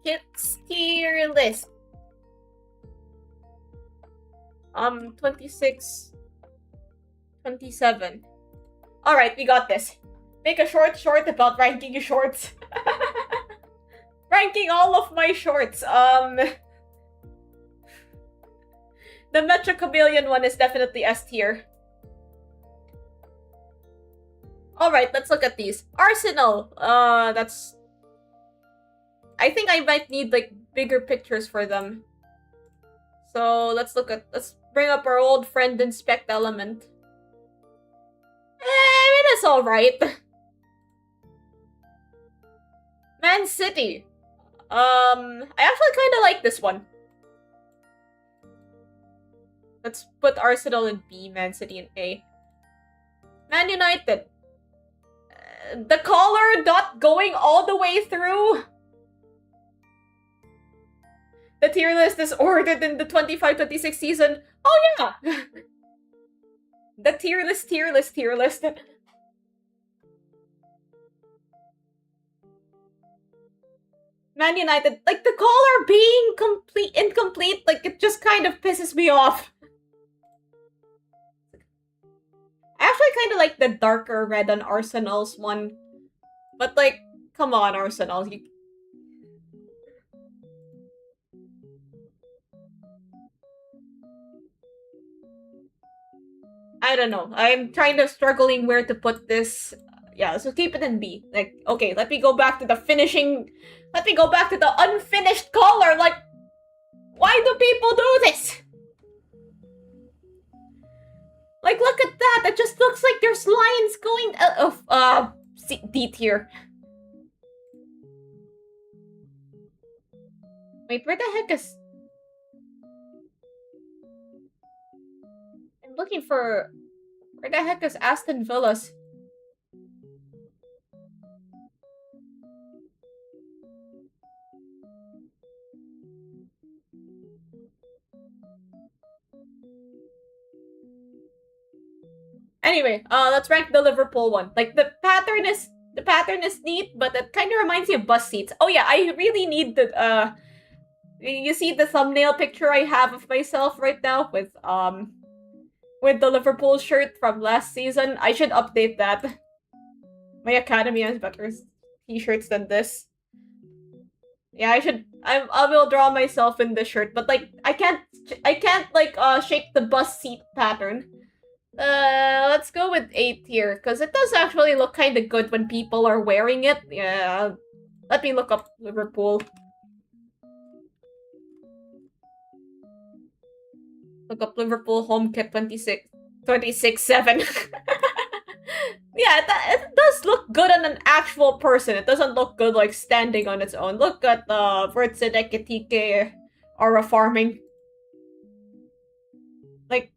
Speaker 1: kits tier list. 26, 27. Alright, we got this. Make a short about ranking shorts. Ranking all of my shorts. The Metro Chameleon one is definitely S tier. Alright, let's look at these. Arsenal. That's... I think I might need, like, bigger pictures for them. So, let's bring up our old friend Inspect Element. I mean, it's alright. Man City. I actually kind of like this one. Let's put Arsenal in B, Man City in A. Man United. The collar not going all the way through. The tier list is ordered in the 25-26 season. Oh yeah! The tier list. Man United, like the color being incomplete, like it just kind of pisses me off. I actually kind of like the darker red on Arsenal's one. But like, come on, Arsenal. I don't know. I'm kind of struggling where to put this. Yeah, so keep it in B. Like, okay, let me go back to the finishing. Let me go back to the unfinished color. Like, why do people do this? Like, look at that. It just looks like there's lines going of D tier. Wait, where the heck is... I'm looking for... Where the heck is Aston Villa's? Anyway, let's rank the Liverpool one. Like, the pattern is neat, but it kind of reminds me of bus seats. Oh yeah, I really need the, you see the thumbnail picture I have of myself right now with the Liverpool shirt from last season? I should update that. My academy has better t-shirts than this. Yeah, I will draw myself in this shirt, but like, I can't like, shake the bus seat pattern. Let's go with A tier, because it does actually look kind of good when people are wearing it. Yeah, let me look up Liverpool. Look up Liverpool home kit 26/7. Yeah, it does look good on an actual person. It doesn't look good like standing on its own. Look at Vertsid Ekitike Aura farming. Like,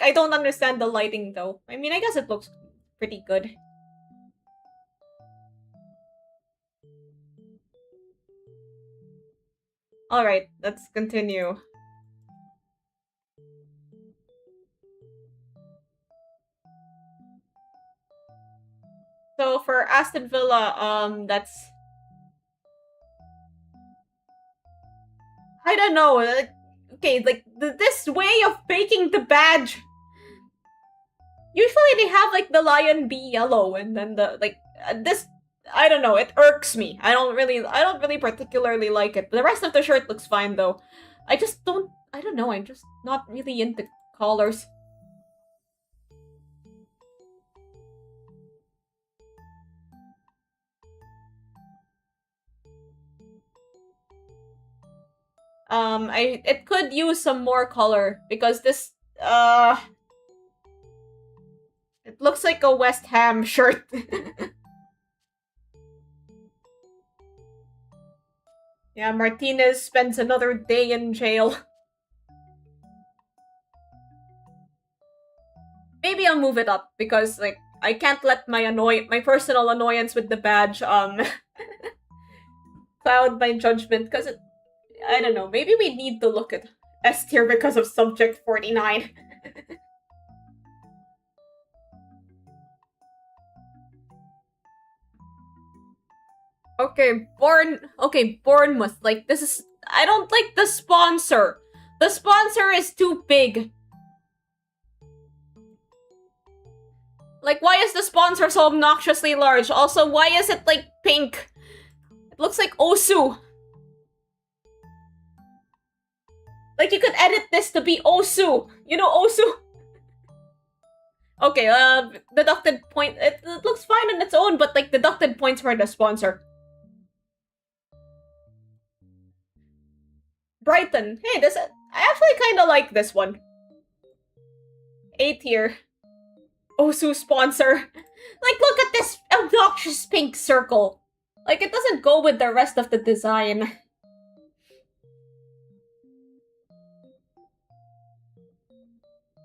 Speaker 1: I don't understand the lighting though. I mean, I guess it looks pretty good. Alright, let's continue. So for Aston Villa, that's... I don't know. Okay, like, this way of making the badge... Usually they have, like, the lion be yellow, and then the, like, this... I don't know, it irks me. I don't really particularly like it. The rest of the shirt looks fine, though. I don't know, I'm just not really into collars. It could use some more color, because this, it looks like a West Ham shirt. Yeah, Martinez spends another day in jail. Maybe I'll move it up, because, like, I can't let my personal annoyance with the badge, cloud my judgment, because I don't know, maybe we need to look at S tier because of Subject 49. Okay, Bournemouth. Like, this is... I don't like the sponsor. The sponsor is too big. Like, why is the sponsor so obnoxiously large? Also, why is it, like, pink? It looks like Osu. Like, you could edit this to be Osu. You know Osu? Okay, deducted point... It looks fine on its own, but, like, deducted points for the sponsor. Brighton. Hey, I actually kind of like this one. A tier. Osu sponsor. Like, look at this obnoxious pink circle. Like, it doesn't go with the rest of the design.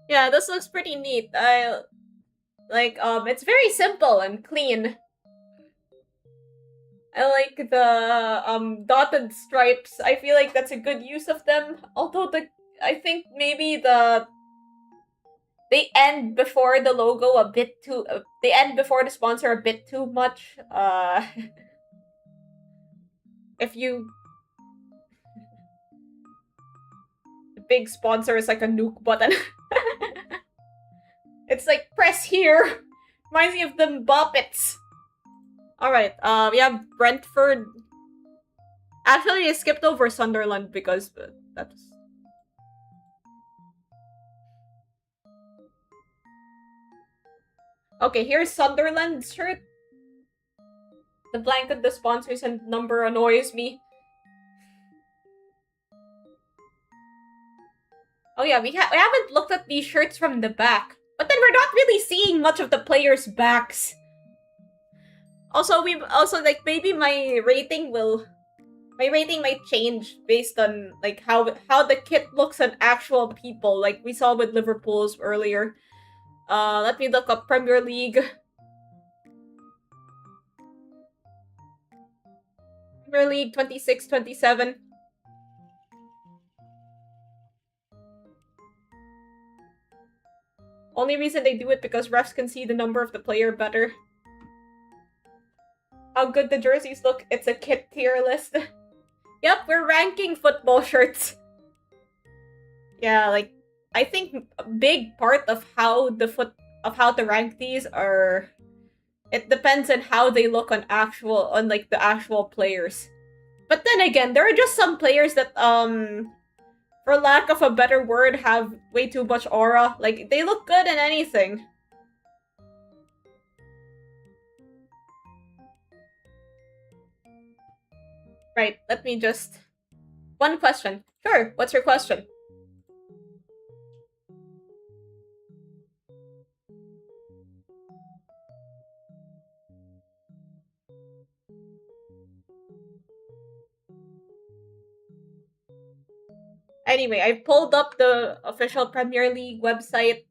Speaker 1: Yeah, this looks pretty neat. It's very simple and clean. I like the, dotted stripes. I feel like that's a good use of them. Although I think maybe they end before the logo a bit too, they end before the sponsor a bit too much. If you... The big sponsor is like a nuke button. It's like, press here! Reminds me of them Boppets. Alright, we have Brentford. Actually, I skipped over Sunderland because that's... Okay, here's Sunderland's shirt. The blanket, the sponsors, and number annoys me. Oh yeah, we haven't looked at these shirts from the back. But then we're not really seeing much of the players' backs. Also, maybe my rating might change based on like how the kit looks on actual people, like we saw with Liverpool's earlier. Let me look up Premier League. Premier League 26-27. Only reason they do it because refs can see the number of the player better. How good the jerseys look. It's a kit tier list. Yep, we're ranking football shirts. Yeah, like, I think a big part of how to rank these are... It depends on how they look on the actual players. But then again, there are just some players that, for lack of a better word, have way too much aura. Like, they look good in anything. Right, let me just... One question. Sure, what's your question? Anyway, I pulled up the official Premier League website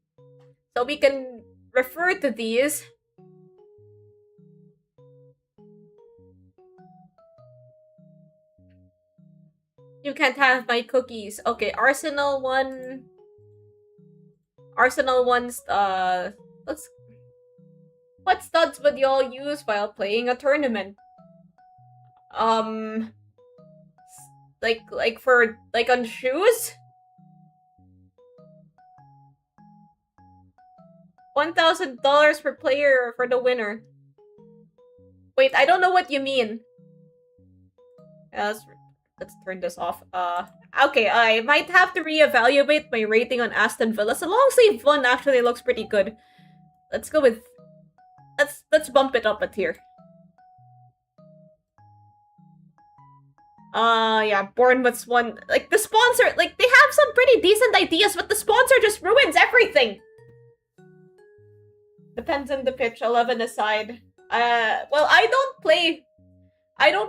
Speaker 1: so we can refer to these. You can't have my cookies. Okay, Arsenal one. Arsenal one's, let's... What studs would y'all use while playing a tournament? Like on shoes? $1,000 per player for the winner. Wait, I don't know what you mean. Let's turn this off. Okay, I might have to reevaluate my rating on Aston Villa. So long sleeve one actually looks pretty good. Let's go with... Let's bump it up a tier. Yeah, Bournemouth's one. Like, the sponsor, like, they have some pretty decent ideas, but the sponsor just ruins everything. Depends on the pitch, 11 aside. Well, I don't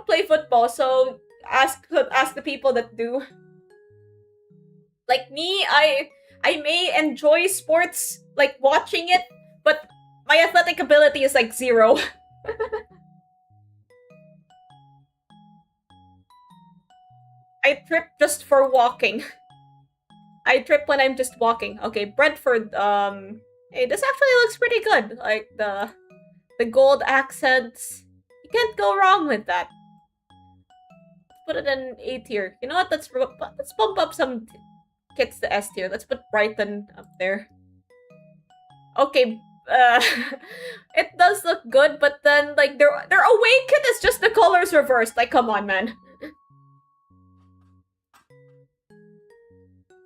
Speaker 1: play football, so ask the people that do. Like me, I may enjoy sports, like watching it, but my athletic ability is like 0. I trip just for walking. I trip when I'm just walking. Okay, Brentford, hey, this actually looks pretty good. Like, the gold accents. You can't go wrong with that. Let's put it in A tier. You know what? Let's bump up some kits to S tier. Let's put Brighton up there. Okay, it does look good, but then, like, their away kit is just the colors reversed. Like, come on, man.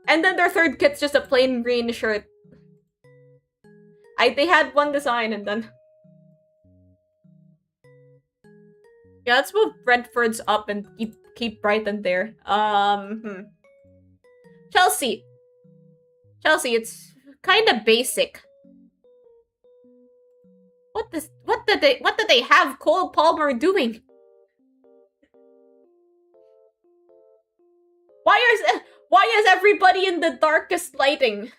Speaker 1: And then their third kit's just a plain green shirt. They had one design and then... Yeah, let's move Brentford's up and keep Brighton there. Chelsea. Chelsea, it's kind of basic. What did they have Cole Palmer doing? Why is everybody in the darkest lighting?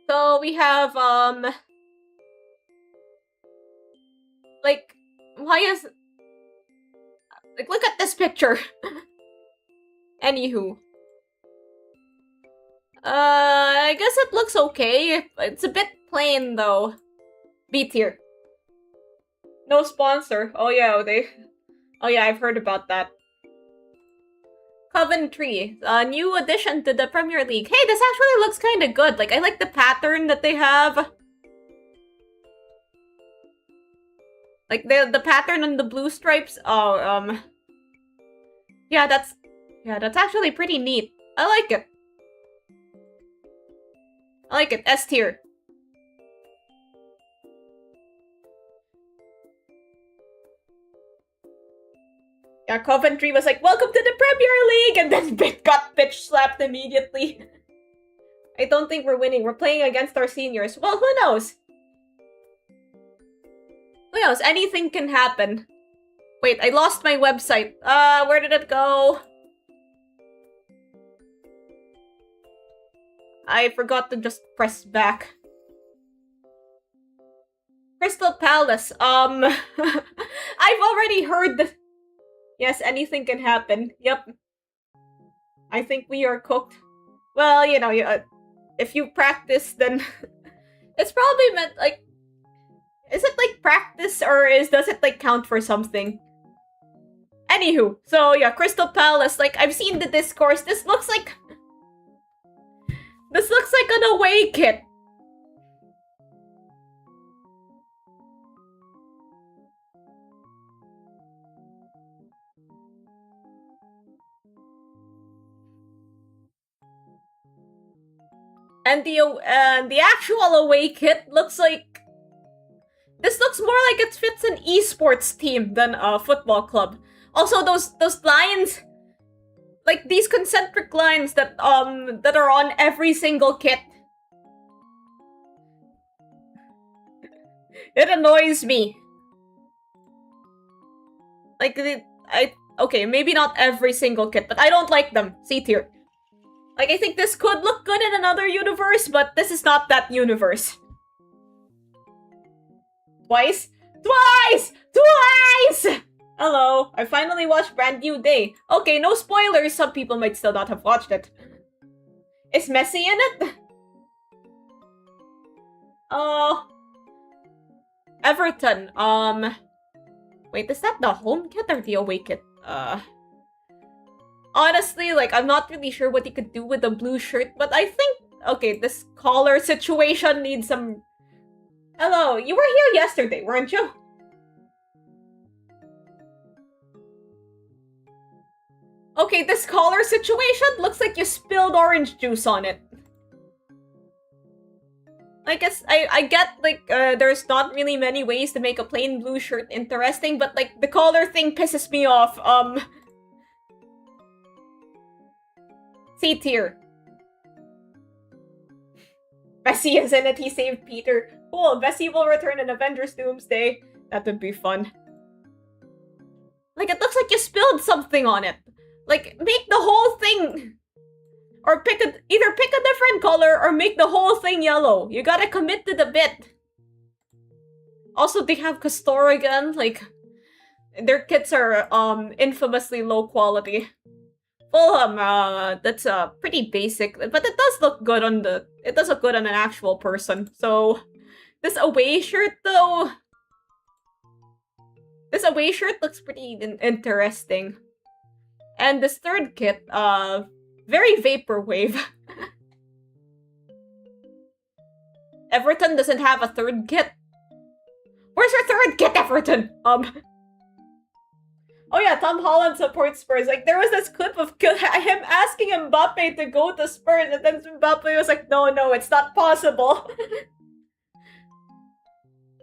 Speaker 1: So we have like, why is, like, look at this picture. Anywho. I guess it looks okay. It's a bit plain though. B tier. No sponsor. Oh yeah, I've heard about that. Coventry, a new addition to the Premier League. Hey, this actually looks kind of good. Like, I like the pattern that they have. Like, the pattern on the blue stripes. Oh, yeah, that's actually pretty neat. I like it. I like it. S tier. Yeah, Coventry was like, welcome to the Premier League! And then Bit got bitch slapped immediately. I don't think we're winning. We're playing against our seniors. Well, who knows? Who knows? Anything can happen. Wait, I lost my website. Where did it go? I forgot to just press back. Crystal Palace. I've already heard that. Yes, anything can happen. Yep. I think we are cooked. Well, you know, if you practice, then it's probably meant, like, is it like practice or does it like count for something? Anywho, so yeah, Crystal Palace, like, I've seen the discourse. This looks like an away kit. And the actual away kit looks like, this looks more like it fits an esports team than a football club. Also, those lines, like these concentric lines that are on every single kit. It annoys me. Like, okay, maybe not every single kit, but I don't like them. C tier. Like, I think this could look good in another universe, but this is not that universe. Twice? Twice! Twice! Hello, I finally watched Brand New Day. Okay, no spoilers, some people might still not have watched it. Is Messi in it? Oh. Everton, wait, is that the home kit or the away kit? Honestly, like, I'm not really sure what you could do with a blue shirt, but I think, okay, this collar situation needs some... Hello, you were here yesterday, weren't you? Okay, this collar situation looks like you spilled orange juice on it. I guess, I get, like, there's not really many ways to make a plain blue shirt interesting, but, like, the collar thing pisses me off, C tier. Messi is in it, he saved Peter. Cool, Messi will return in Avengers Doomsday. That would be fun. Like, it looks like you spilled something on it. Like, make the whole thing... Or either pick a different color or make the whole thing yellow. You gotta commit to the bit. Also, they have Castor again. Like, their kits are infamously low quality. Fulham, that's pretty basic, but it does look good on an actual person. So, this away shirt though, this away shirt looks pretty interesting. And this third kit, very vaporwave. Everton doesn't have a third kit. Where's your third kit, Everton? Oh yeah, Tom Holland supports Spurs. Like there was this clip of him asking Mbappe to go to Spurs, and then Mbappe was like, "No, it's not possible."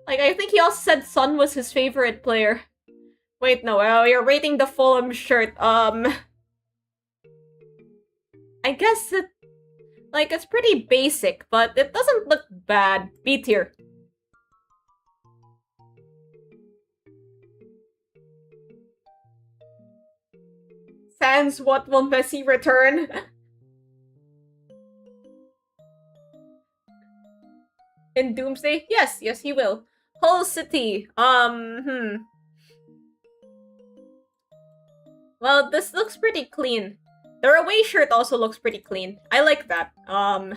Speaker 1: Like I think he also said Son was his favorite player. Wait, no, you're rating the Fulham shirt. I guess it's pretty basic, but it doesn't look bad. B tier. Sans, what will Messi return? In Doomsday? Yes, he will. Hull City. Well, this looks pretty clean. Their away shirt also looks pretty clean. I like that. I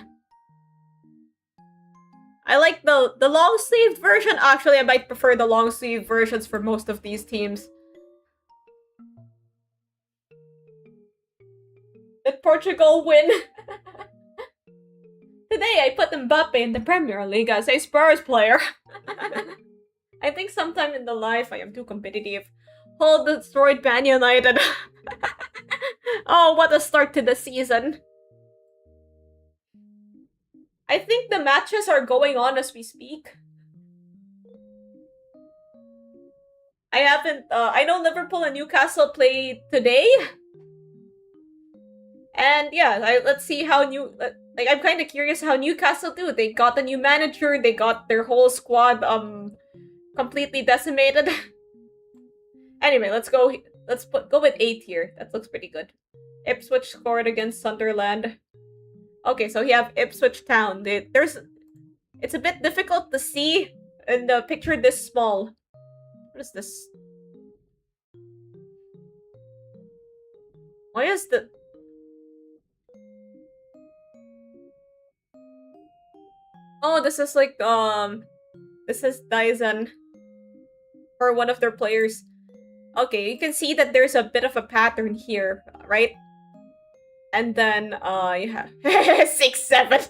Speaker 1: like the long sleeve version. Actually, I might prefer the long sleeve versions for most of these teams. Did Portugal win? Today I put Mbappe in the Premier League as a Spurs player. I think sometime in the life I am too competitive. Hull destroyed Man United. Oh, what a start to the season. I think the matches are going on as we speak. I know Liverpool and Newcastle play today. And yeah, let's see how I'm kind of curious how Newcastle do. They got a new manager, they got their whole squad completely decimated. Anyway, let's go with 8 here. That looks pretty good. Ipswich scored against Sunderland. Okay, so you have Ipswich Town. It's a bit difficult to see in the picture this small. What is this? Why is the... Oh, this is like, this is Dyson. For one of their players. Okay, you can see that there's a bit of a pattern here, right? And then, yeah. 6-7.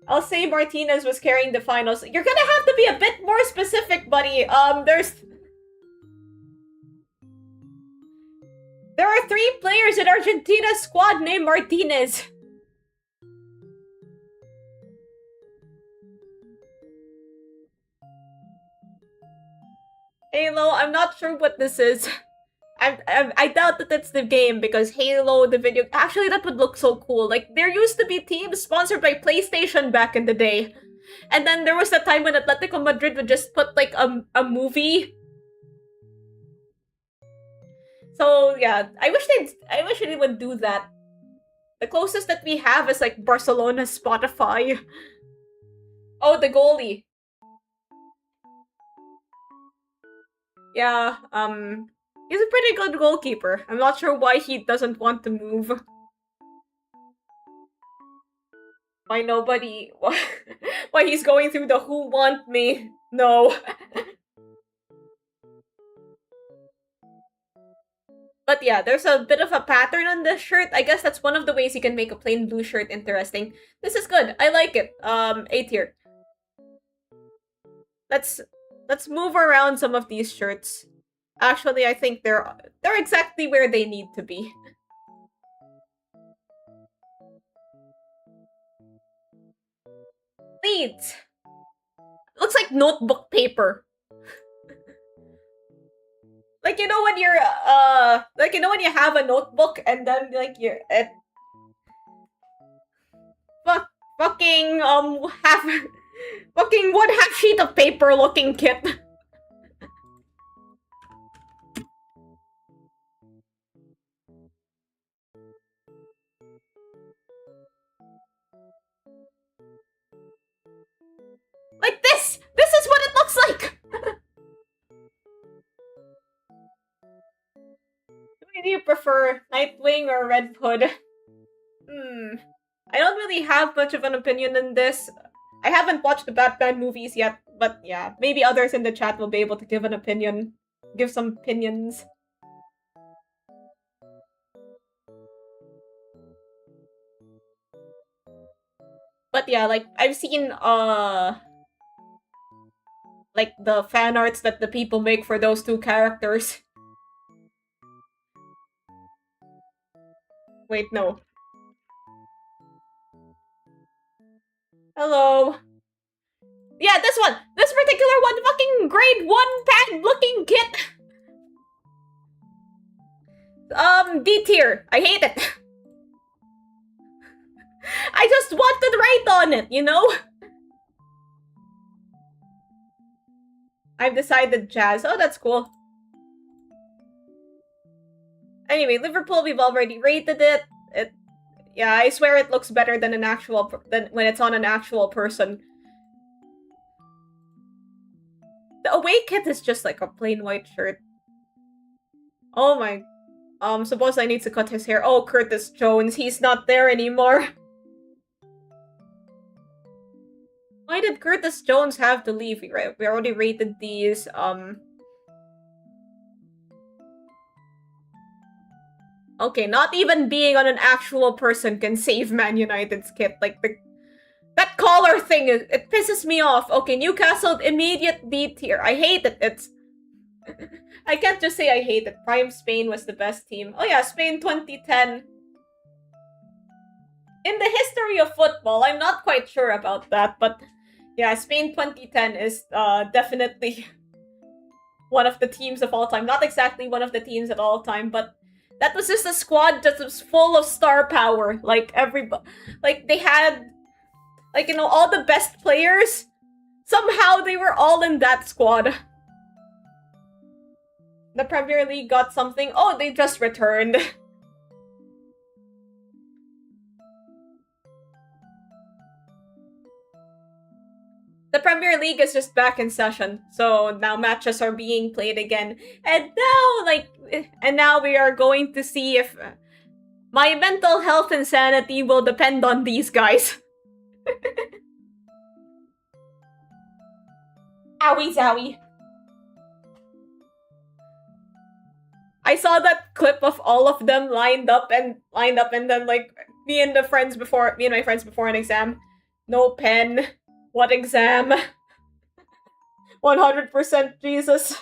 Speaker 1: I'll say Martinez was carrying the finals. You're gonna have to be a bit more specific, buddy. There are 3 players in Argentina's squad named Martinez. Halo, I'm not sure what this is. I doubt that it's the game because Halo, the video... Actually, that would look so cool. Like, there used to be teams sponsored by PlayStation back in the day. And then there was a time when Atletico Madrid would just put, like, a movie. So, yeah. I wish they would do that. The closest that we have is, like, Barcelona's Spotify. Oh, the goalie. Yeah, he's a pretty good goalkeeper. I'm not sure why he doesn't want to move. Why nobody... Why he's going through the who want me? No. But yeah, there's a bit of a pattern on this shirt. I guess that's one of the ways you can make a plain blue shirt interesting. This is good. I like it. A tier. Let's move around some of these shirts. Actually, I think they're exactly where they need to be. Leads. Looks like notebook paper. Like, you know when you're, like, you know when you have a notebook and then, like, you're, fucking, fucking one half sheet of paper looking kit. Like this! This is what it looks like! Do you prefer Nightwing or Red Hood? I don't really have much of an opinion on this. I haven't watched the Batman movies yet, but yeah, maybe others in the chat will be able to give an opinion. Give some opinions. But yeah, like, I've seen, like the fan arts that the people make for those two characters. Wait, no. Hello. Yeah, this one! This particular one, fucking grade 1 pad looking kit! D tier. I hate it. I just want to write on it, you know? I've decided jazz. Oh, that's cool. Anyway, Liverpool, we've already rated it. Yeah, I swear it looks better than than when it's on an actual person. The away kit is just like a plain white shirt. Oh my. Suppose I need to cut his hair. Oh, Curtis Jones, he's not there anymore. Why did Curtis Jones have to leave? We already rated these. Okay, not even being on an actual person can save Man United's kit. Like, that collar thing, it pisses me off. Okay, Newcastle, immediate D tier. I hate it. It's... I can't just say I hate it. Prime Spain was the best team. Oh yeah, Spain 2010. In the history of football, I'm not quite sure about that, but yeah, Spain 2010 is definitely one of the teams of all time. Not exactly one of the teams of all time, but that was just a squad that was full of star power. Like, like, they had, like, you know, all the best players. Somehow they were all in that squad. The Premier League got something. Oh, they just returned. The Premier League is just back in session, so now matches are being played again. And now we are going to see if my mental health and sanity will depend on these guys. Owie zowie. I saw that clip of all of them lined up and then like me and my friends before an exam. No pen. What exam? 100% Jesus.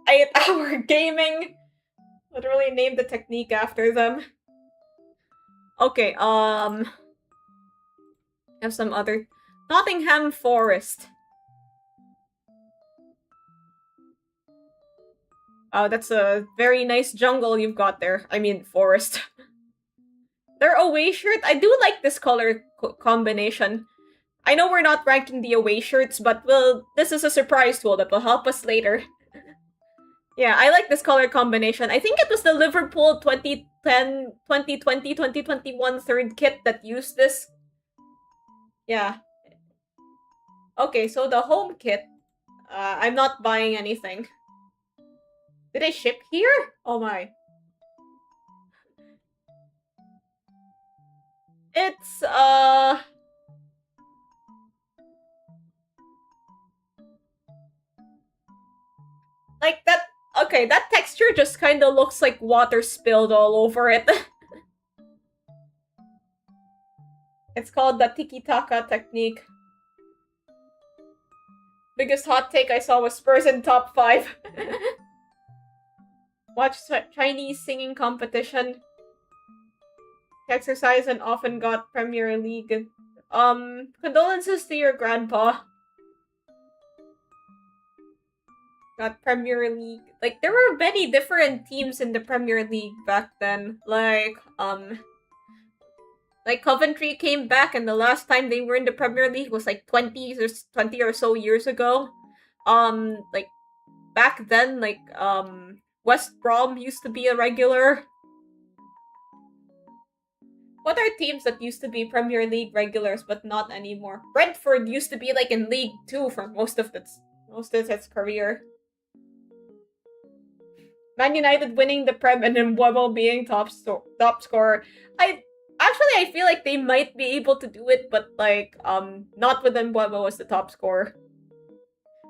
Speaker 1: 8-hour gaming. Literally named the technique after them. Okay, have some other... Nottingham Forest. Oh, that's a very nice jungle you've got there. I mean, forest. Their away shirt? I do like this color combination. I know we're not ranking the away shirts, but this is a surprise tool that will help us later. Yeah, I like this color combination. I think it was the Liverpool 2010, 2020, 2021 third kit that used this. Yeah. Okay, so the home kit. I'm not buying anything. Did they ship here? Oh my. It's, like that... Okay, that texture just kind of looks like water spilled all over it. It's called the tiki-taka technique. Biggest hot take I saw was Spurs in top 5. Watch Chinese singing competition. Exercise and often got Premier League. Condolences to your grandpa. Got Premier League. Like, there were many different teams in the Premier League back then. Like Coventry came back, and the last time they were in the Premier League was like 20 or so years ago. Like, back then, like, West Brom used to be a regular. What are teams that used to be Premier League regulars but not anymore? Brentford used to be like in League 2 for most of its career. Man United winning the Prem and Mbeumo being top scorer. I feel like they might be able to do it, but like not with Mbeumo as the top scorer.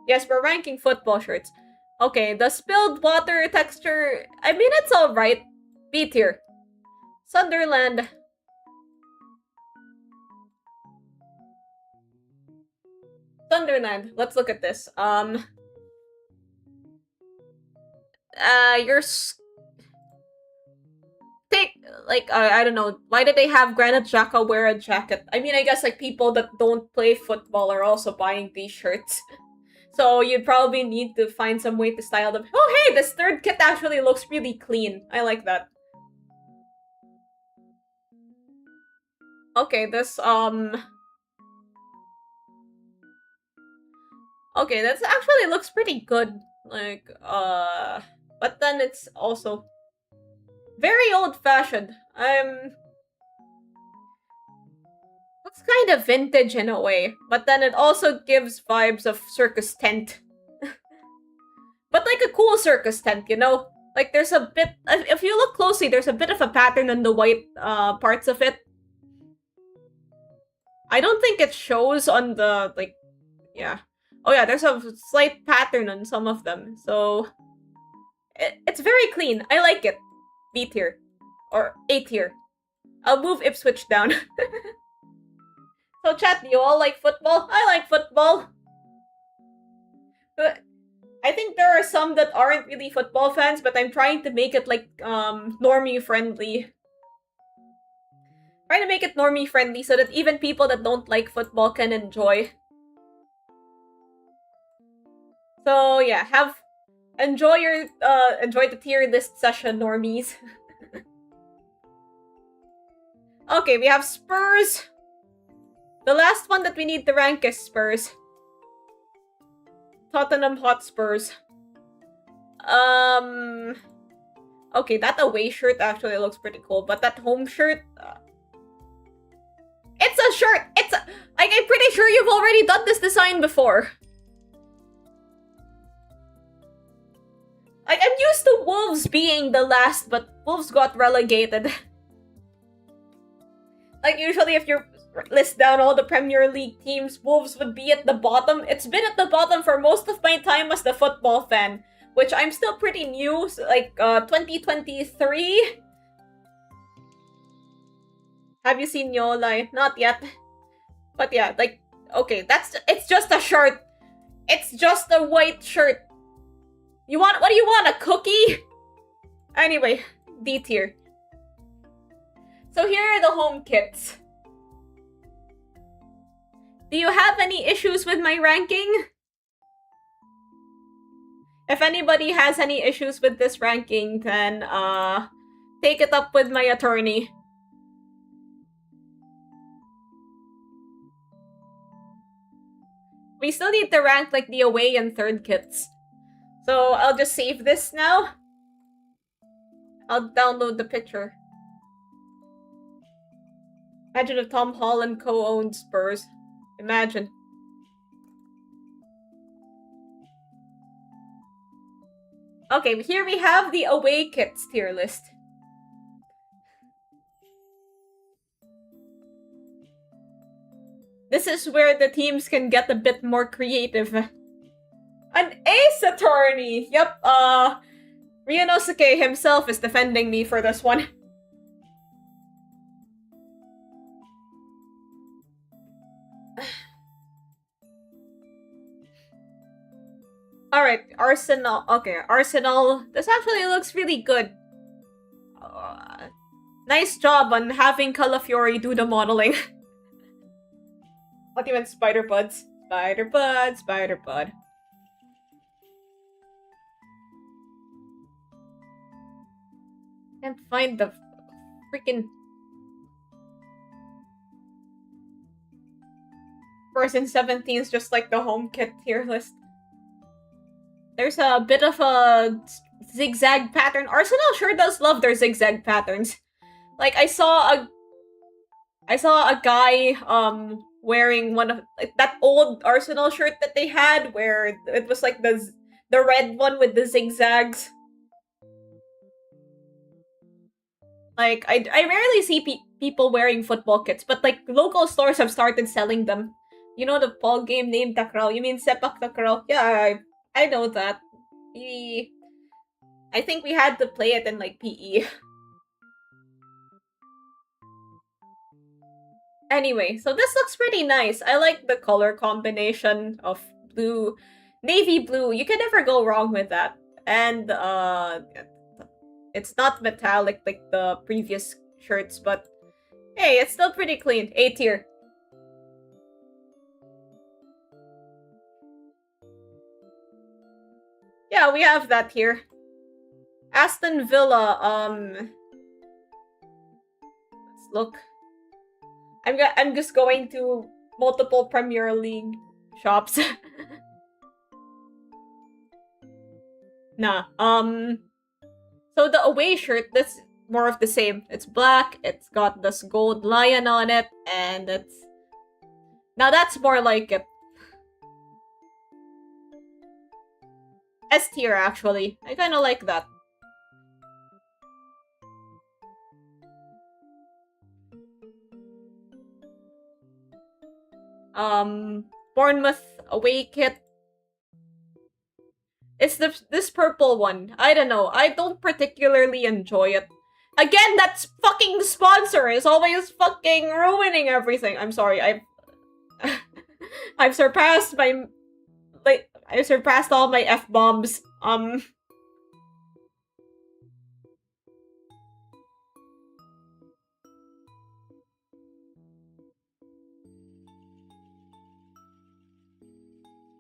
Speaker 1: Yes, we're ranking football shirts. Okay, the spilled water texture. I mean, it's alright. B tier. Sunderland. Sunderland. Let's look at this. Your take like I don't know, why did they have Granite Xhaka wear a jacket? I mean, I guess like people that don't play football are also buying these shirts. So you'd probably need to find some way to style them. Oh hey, this third kit actually looks really clean. I like that. Okay, this okay, that actually looks pretty good. Like but then it's also very old-fashioned. Looks kind of vintage in a way, but then it also gives vibes of circus tent. But like a cool circus tent, you know? Like there's a bit, if you look closely, there's a bit of a pattern on the white parts of it. I don't think it shows on the, like, yeah. Oh yeah, there's a slight pattern on some of them, so it's very clean. I like it. B tier. Or A tier. I'll move Ipswich down. So chat, do you all like football? I like football. I think there are some that aren't really football fans, but I'm trying to make it like normie friendly. Trying to make it normie friendly so that even people that don't like football can enjoy. So yeah, enjoy the tier list session, normies. Okay, we have Spurs. The last one that we need to rank is Spurs. Tottenham Hotspurs. Okay, that away shirt actually looks pretty cool, but that home shirt... It's a shirt! It's a... Like, I'm pretty sure you've already done this design before. Like, I'm used to Wolves being the last, but Wolves got relegated. Like, usually if you list down all the Premier League teams, Wolves would be at the bottom. It's been at the bottom for most of my time as the football fan, which I'm still pretty new, so like 2023. Have you seen Yola? Not yet. But yeah, like, okay, it's just a shirt. It's just a white shirt. What do you want, a cookie? Anyway, D tier. So here are the home kits. Do you have any issues with my ranking? If anybody has any issues with this ranking, then take it up with my attorney. We still need to rank like the away and third kits. So I'll just save this now. I'll download the picture. Imagine if Tom Holland co-owned Spurs. Imagine. Okay, here we have the away kits tier list. This is where the teams can get a bit more creative. An ace attorney! Yep, Ryunosuke himself is defending me for this one. Alright, Arsenal. Okay, Arsenal. This actually looks really good. Nice job on having Calafiori do the modeling. What even Spider Buds? Spider Bud, Spider Bud. Can't find the freaking first and 17s, just like the home kit tier list. There's a bit of a zigzag pattern. Arsenal sure does love their zigzag patterns. Like I saw a guy wearing one of like that old Arsenal shirt that they had where it was like the red one with the zigzags. Like I rarely see people wearing football kits, but like local stores have started selling them. You know the ball game named Takraw? You mean Sepak Takraw? Yeah, I know that. I think we had to play it in like PE. Anyway, so this looks pretty nice. I like the color combination of blue, navy blue. You can never go wrong with that. And it's not metallic like the previous shirts, but hey, it's still pretty clean. A tier. Yeah, we have that here. Aston Villa, let's look. I'm just going to multiple Premier League shops. Nah. So the away shirt, that's more of the same. It's black, it's got this gold lion on it, and it's... Now that's more like it. S tier, actually. I kinda like that. Bournemouth away kit. It's this purple one. I don't know. I don't particularly enjoy it. Again, that fucking sponsor is always fucking ruining everything. I'm sorry. I've surpassed my... Like, I surpassed all my F-bombs.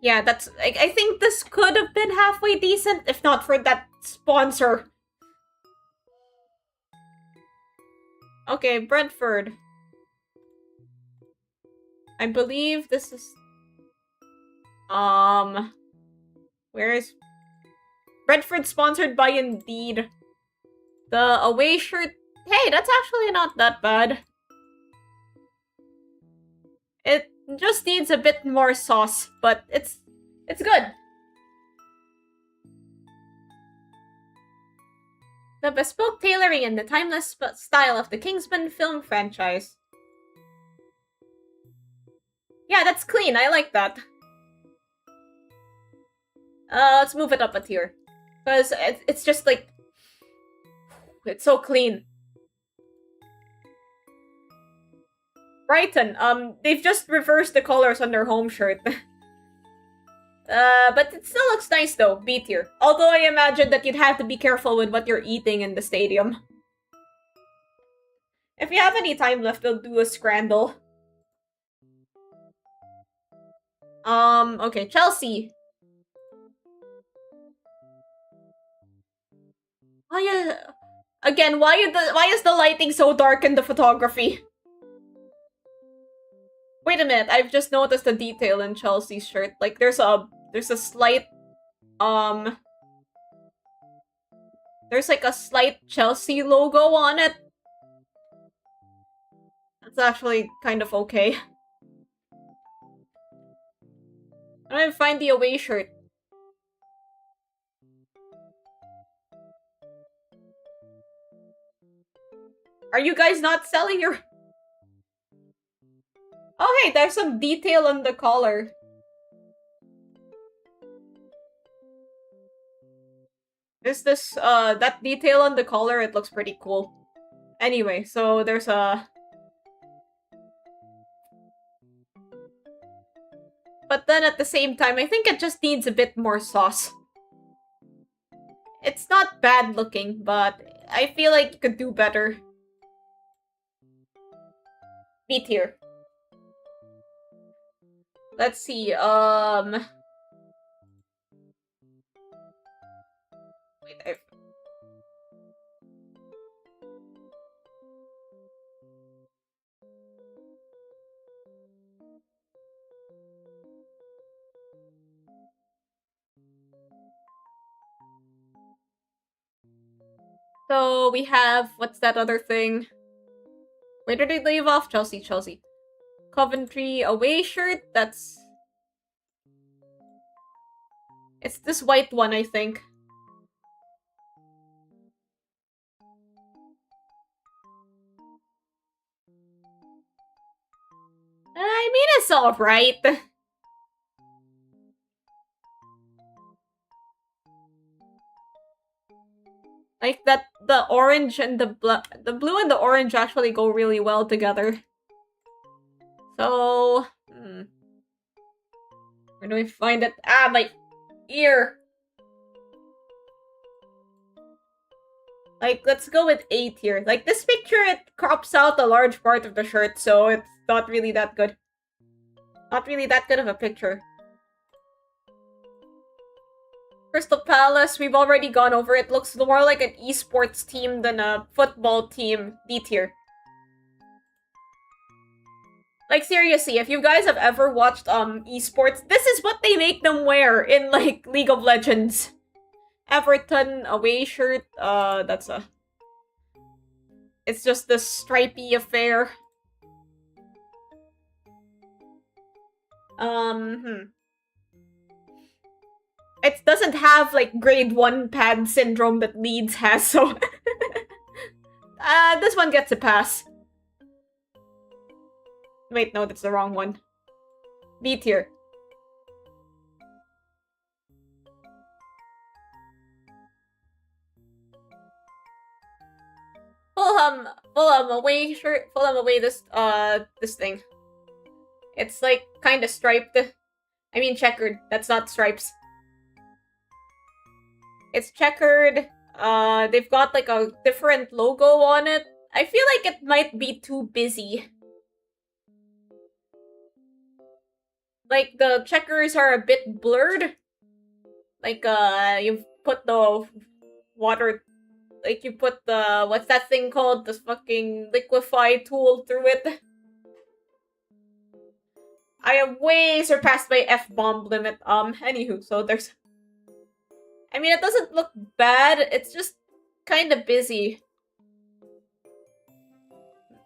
Speaker 1: Yeah, that's... I think this could have been halfway decent, if not for that sponsor. Okay, Brentford. I believe this is... Where is... Brentford sponsored by Indeed. The away shirt... Hey, that's actually not that bad. It just needs a bit more sauce, but it's good. The bespoke tailoring and the timeless style of the Kingsman film franchise. Yeah, that's clean. I like that. Let's move it up a tier. Because it's just like... It's so clean. Brighton, they've just reversed the colors on their home shirt. But it still looks nice though, B tier. Although I imagine that you'd have to be careful with what you're eating in the stadium. If you have any time left, we'll do a scrandle. Okay, Chelsea. Oh yeah. Again, why is the lighting so dark in the photography? Wait a minute, I've just noticed a detail in Chelsea's shirt. Like there's a slight there's like a slight Chelsea logo on it. That's actually kind of okay. I'm gonna find the away shirt. Are you guys not selling your... Oh hey, there's some detail on the collar. There's this, that detail on the collar, it looks pretty cool. Anyway, so there's a... But then at the same time, I think it just needs a bit more sauce. It's not bad looking, but I feel like you could do better. B tier. Let's see, wait, So we have... What's that other thing? Where did I leave off? Chelsea. Coventry away shirt, that's... It's this white one, I think. I mean, it's alright. Like that, the orange and the blue and the orange actually go really well together. So, where do I find it? Ah, my ear. Like, let's go with A tier. Like, this picture, it crops out a large part of the shirt, so it's not really that good. Not really that good of a picture. Crystal Palace, we've already gone over it. Looks more like an esports team than a football team. D tier. Like, seriously, if you guys have ever watched esports, this is what they make them wear in, like, League of Legends. Everton away shirt, that's a... It's just this stripy affair. It doesn't have, like, grade 1 pad syndrome that Leeds has, so... this one gets a pass. Wait, no, that's the wrong one. B tier. Fulham away shirt. Fulham away this thing. It's like kind of striped. I mean checkered. That's not stripes. It's checkered. They've got like a different logo on it. I feel like it might be too busy. Like the checkers are a bit blurred. Like you've put the water, like you put the, what's that thing called? The fucking liquefy tool through it. I have way surpassed my F-bomb limit. Anywho, so there's... I mean, it doesn't look bad. It's just kind of busy.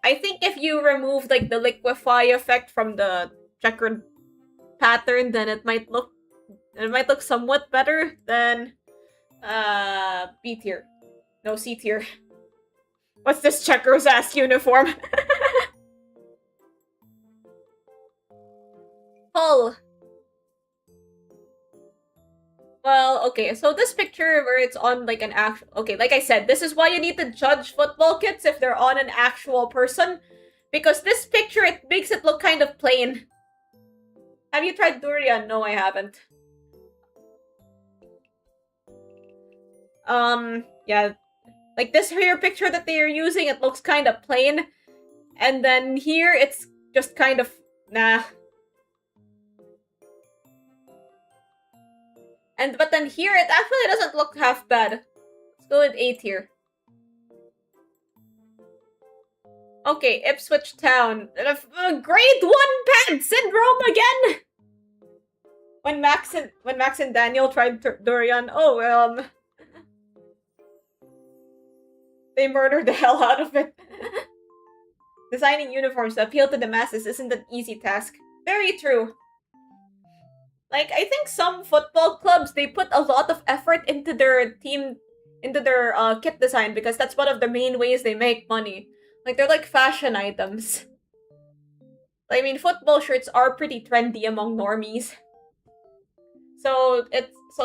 Speaker 1: I think if you remove, like, the liquefy effect from the checkered pattern, then it might look somewhat better than B tier. No, C tier. What's this checkers ass uniform? Hull. Well, okay, so this picture where it's on like an actual... Okay, like I said, this is why you need to judge football kits if they're on an actual person. Because this picture, it makes it look kind of plain. Have you tried durian? No, I haven't. Yeah. Like this here picture that they are using, it looks kind of plain. And then here, it's just kind of... Nah. But then here, it actually doesn't look half bad. Let's go with A tier. Okay, Ipswich Town. Grade 1 pad syndrome again! When Max and Daniel tried durian, they murdered the hell out of it. Designing uniforms to appeal to the masses isn't an easy task. Very true. Like, I think some football clubs, they put a lot of effort into their kit design because that's one of the main ways they make money. Like, they're like fashion items. I mean, football shirts are pretty trendy among normies. So,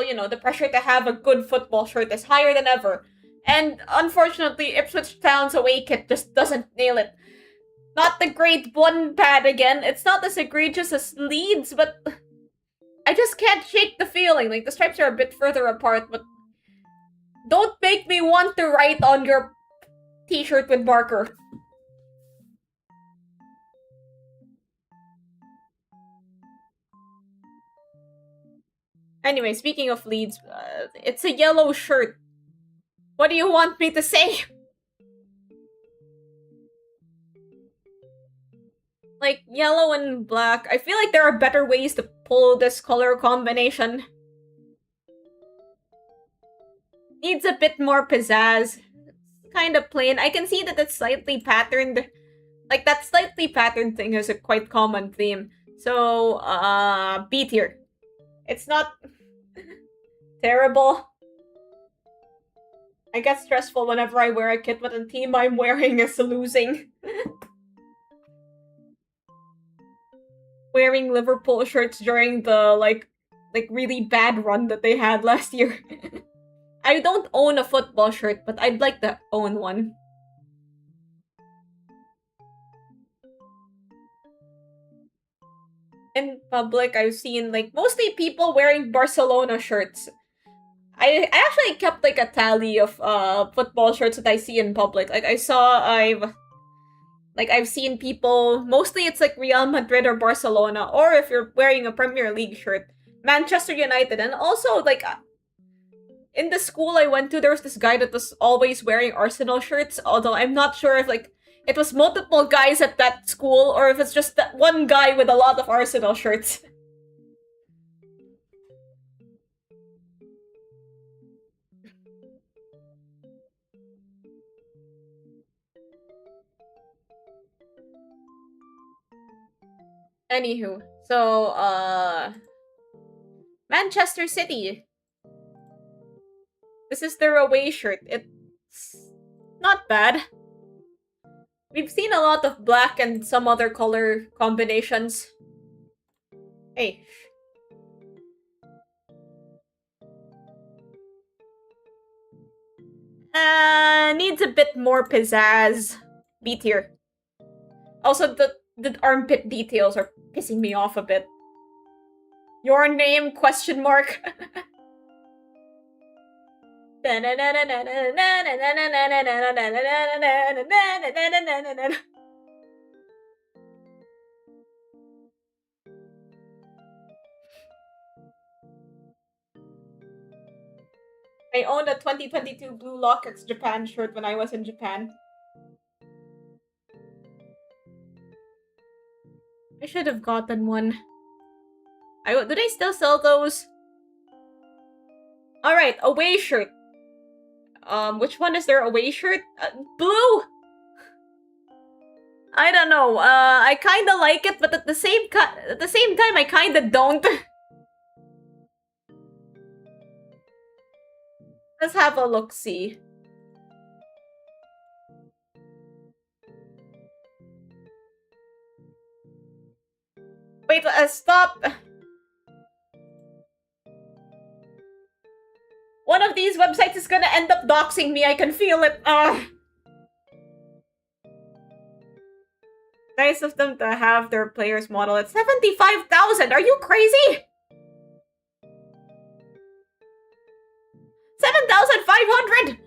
Speaker 1: you know, the pressure to have a good football shirt is higher than ever. And, unfortunately, Ipswich Town's away kit just doesn't nail it. Not the grade 1 pad again. It's not as egregious as Leeds, but... I just can't shake the feeling. Like, the stripes are a bit further apart, but... Don't make me want to write on your t-shirt with marker. Anyway, speaking of Leeds, it's a yellow shirt. What do you want me to say? Like, yellow and black. I feel like there are better ways to pull this color combination. Needs a bit more pizzazz. It's kind of plain. I can see that it's slightly patterned. Like, that slightly patterned thing is a quite common theme. So, B tier. It's not terrible. I get stressful whenever I wear a kit, but the team I'm wearing is losing. Wearing Liverpool shirts during the, like really bad run that they had last year. I don't own a football shirt, but I'd like to own one. in public, I've seen like mostly people wearing Barcelona shirts. I actually kept like a tally of football shirts that I see in public. Like I've seen people, mostly it's like Real Madrid or Barcelona, or if you're wearing a Premier League shirt, Manchester United. And also like in the school I went to, there was this guy that was always wearing Arsenal shirts, although I'm not sure if like it was multiple guys at that school or if it's just that one guy with a lot of Arsenal shirts. Anywho, so Manchester City. This is their away shirt. It's not bad. We've seen a lot of black and some other color combinations. Hey. Needs a bit more pizzazz. B tier. Also, the armpit details are pissing me off a bit. Your name, question mark. I owned a 2022 Blue Lockets Japan shirt when I was in Japan. I should have gotten one. Do they still sell those? Alright, away shirt. Which one is their away shirt? Blue! I don't know. I kinda like it, but at the same time, I kinda don't. Let's have a look-see. Wait, stop. One of these websites is gonna end up doxing me. I can feel it. Nice of them to have their players model at 75,000. Are you crazy? 7,500.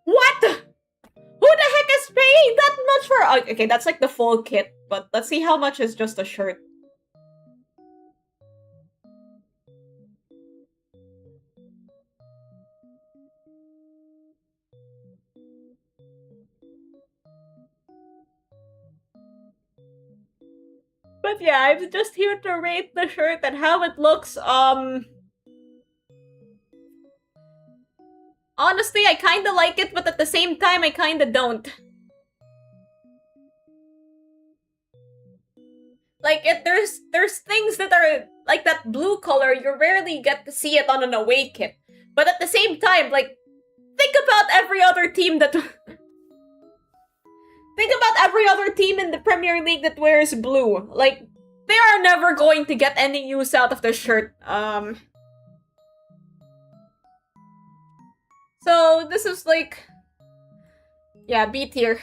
Speaker 1: What? Who the heck is paying that much for? Okay, that's like the full kit. But let's see how much is just a shirt. But yeah, I'm just here to rate the shirt and how it looks. Honestly, I kinda like it, but at the same time, I kinda don't. Like, there's things that are like that blue color, you rarely get to see it on an away kit. But at the same time, like, think about every other team that... Think about every other team in the Premier League that wears blue. Like, they are never going to get any use out of the shirt. So, this is like... Yeah, B tier.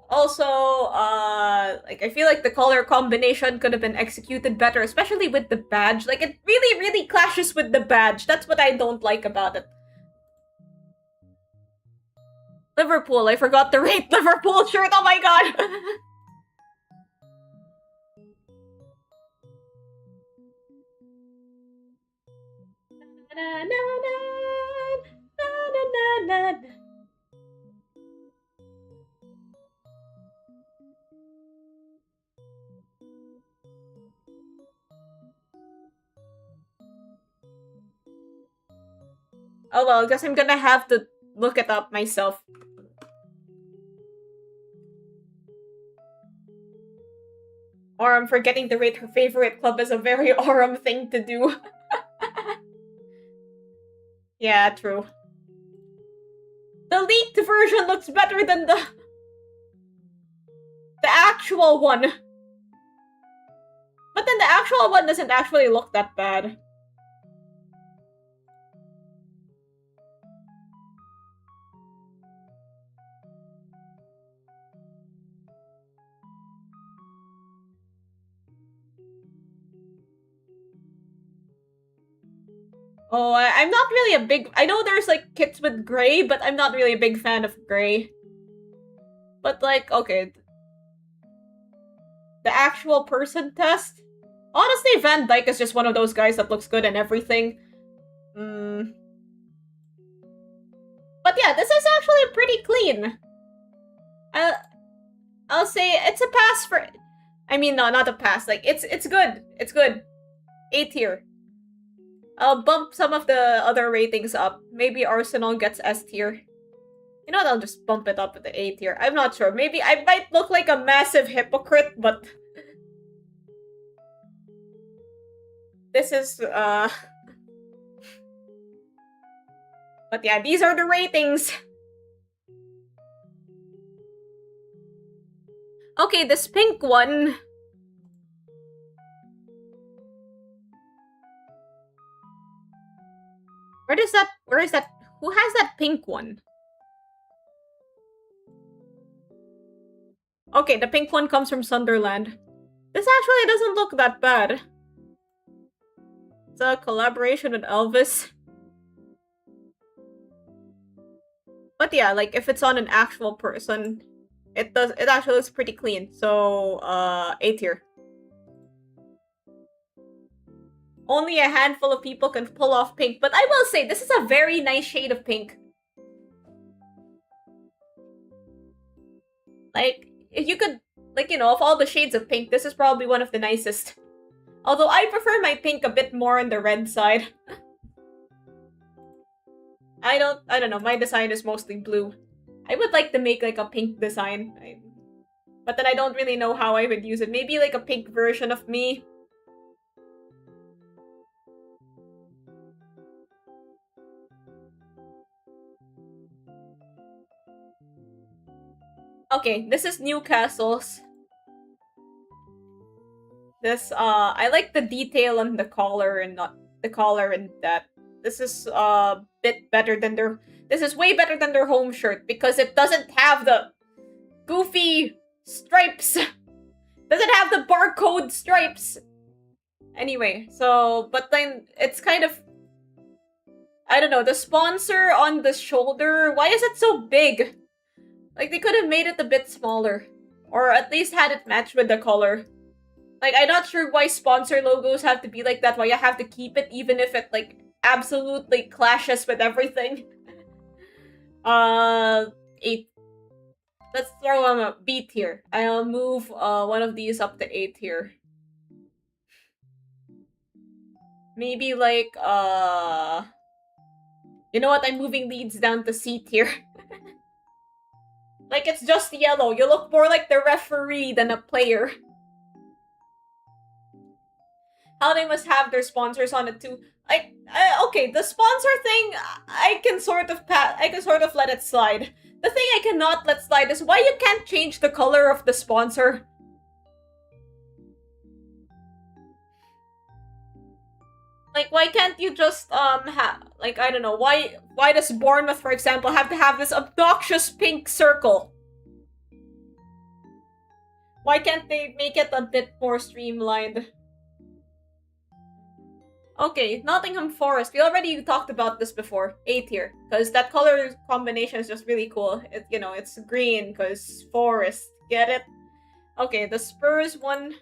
Speaker 1: Also, like, I feel like the color combination could have been executed better, especially with the badge. Like, it really, really clashes with the badge. That's what I don't like about it. Liverpool, I forgot to rate Liverpool shirt, oh my god! Oh well, I guess I'm gonna have to look it up myself. Or I'm forgetting to rate her favorite club as a very Aurum thing to do. Yeah, true. The leaked version looks better than the actual one. But then the actual one doesn't actually look that bad. Oh, I'm not really a big... I know there's, like, kits with gray, but I'm not really a big fan of gray. But, like, okay. The actual person test? Honestly, Van Dyke is just one of those guys that looks good and everything. Mm. But yeah, this is actually pretty clean. I'll say it's a pass for... I mean, no, not a pass. Like, it's good. It's good. A tier. I'll bump some of the other ratings up. Maybe Arsenal gets S tier. You know what, I'll just bump it up with the A tier. I'm not sure. Maybe I might look like a massive hypocrite, but... This is, But yeah, these are the ratings. Okay, this pink one... Where is that? Who has that pink one? Okay, the pink one comes from Sunderland. This actually doesn't look that bad. It's a collaboration with Elvis. But yeah, like, if it's on an actual person, it actually looks pretty clean. So, A tier. Only a handful of people can pull off pink, but I will say, this is a very nice shade of pink. Like, if you could, like, you know, of all the shades of pink, this is probably one of the nicest. Although I prefer my pink a bit more on the red side. I don't know, my design is mostly blue. I would like to make, like, a pink design. But then I don't really know how I would use it. Maybe, like, a pink version of me. Okay, this is Newcastle's. This, I like the detail on the collar and not the collar and that. This is a bit better than their... This is way better than their home shirt because it doesn't have the goofy stripes. Doesn't have the barcode stripes. Anyway, so, but then it's kind of... I don't know, the sponsor on the shoulder, why is it so big? Like, they could have made it a bit smaller. Or at least had it match with the color. Like, I'm not sure why sponsor logos have to be like that, why you have to keep it even if it, like, absolutely clashes with everything. 8. Let's throw on a B tier. I'll move one of these up to A tier. Maybe, like, you know what? I'm moving leads down to C tier. Like, it's just yellow. You look more like the referee than a player. How they must have their sponsors on it too. Okay, the sponsor thing, I can sort of let it slide. The thing I cannot let slide is why you can't change the color of the sponsor. Like, why can't you just, have, like, I don't know, why does Bournemouth, for example, have to have this obnoxious pink circle? Why can't they make it a bit more streamlined? Okay, Nottingham Forest. We already talked about this before. A tier. Because that color combination is just really cool. You know, it's green because forest. Get it? Okay, the Spurs one.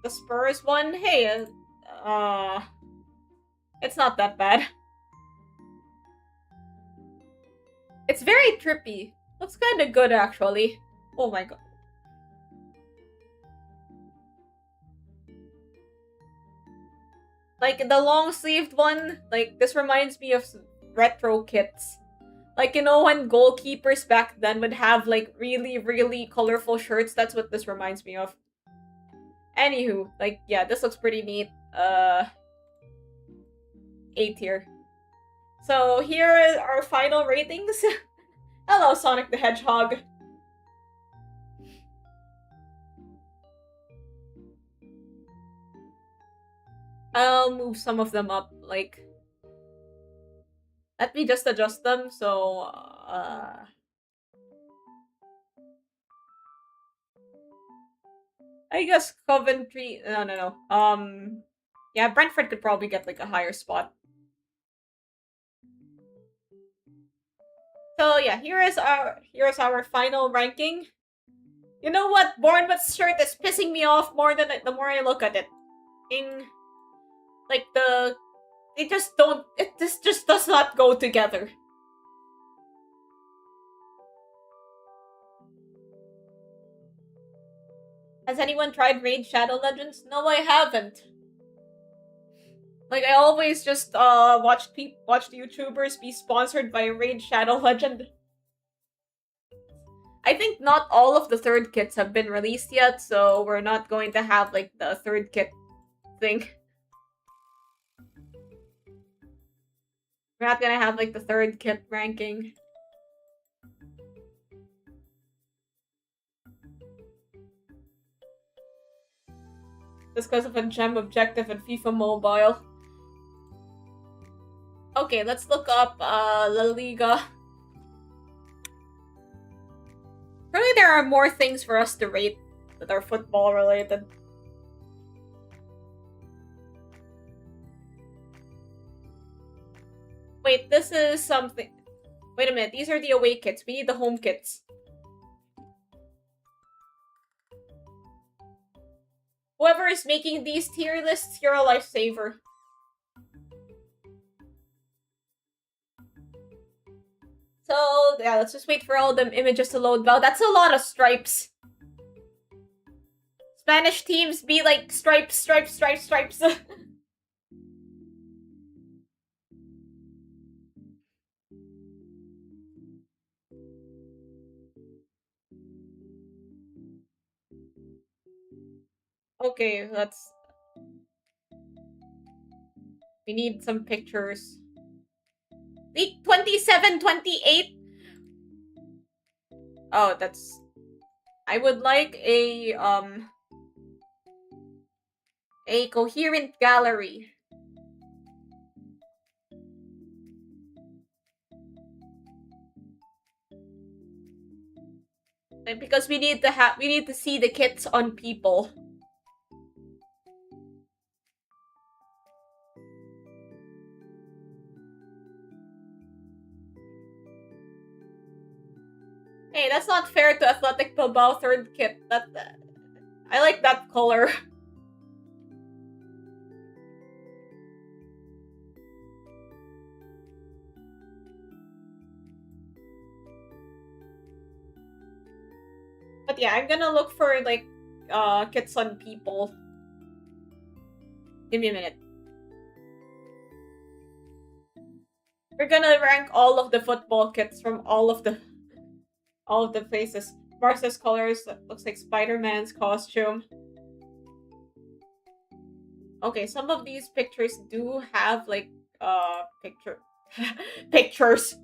Speaker 1: The Spurs one, hey, it's not that bad. It's very trippy. Looks kind of good, actually. Oh my god. Like, the long-sleeved one, like, this reminds me of retro kits. Like, you know, when goalkeepers back then would have, like, really, really colorful shirts? That's what this reminds me of. Anywho, like, yeah, this looks pretty neat. A tier. So, here are our final ratings. Hello, Sonic the Hedgehog. I'll move some of them up, like... Let me just adjust them, so... I guess Coventry... No. Yeah, Brentford could probably get like a higher spot. So yeah, here's our final ranking. You know what? Bournemouth's shirt is pissing me off more than the more I look at it. In like they just don't. This just does not go together. Has anyone tried Raid Shadow Legends? No, I haven't. Like I always just watch YouTubers be sponsored by Raid Shadow Legend. I think not all of the third kits have been released yet, so we're not going to have like the third kit thing. We're not gonna have like the third kit ranking. Just because of a gem objective in FIFA Mobile. Okay, let's look up La Liga. Surely there are more things for us to rate that are football related. Wait, this is something. Wait a minute, these are the away kits. We need the home kits. Whoever is making these tier lists, you're a lifesaver. So, yeah, let's just wait for all them images to load. Wow, that's a lot of stripes. Spanish teams be like stripes, stripes, stripes, stripes. Okay, let's... We need some pictures. Week 27, 28? Oh, that's... I would like a coherent gallery. Because we need to see the kits on people. Hey, that's not fair to Athletic Bilbao third kit. I like that color. But yeah, I'm gonna look for like kits on people. Give me a minute. We're gonna rank all of the football kits from all of the places. Barca's colors, that looks like Spider-Man's costume. Okay, some of these pictures do have like pictures.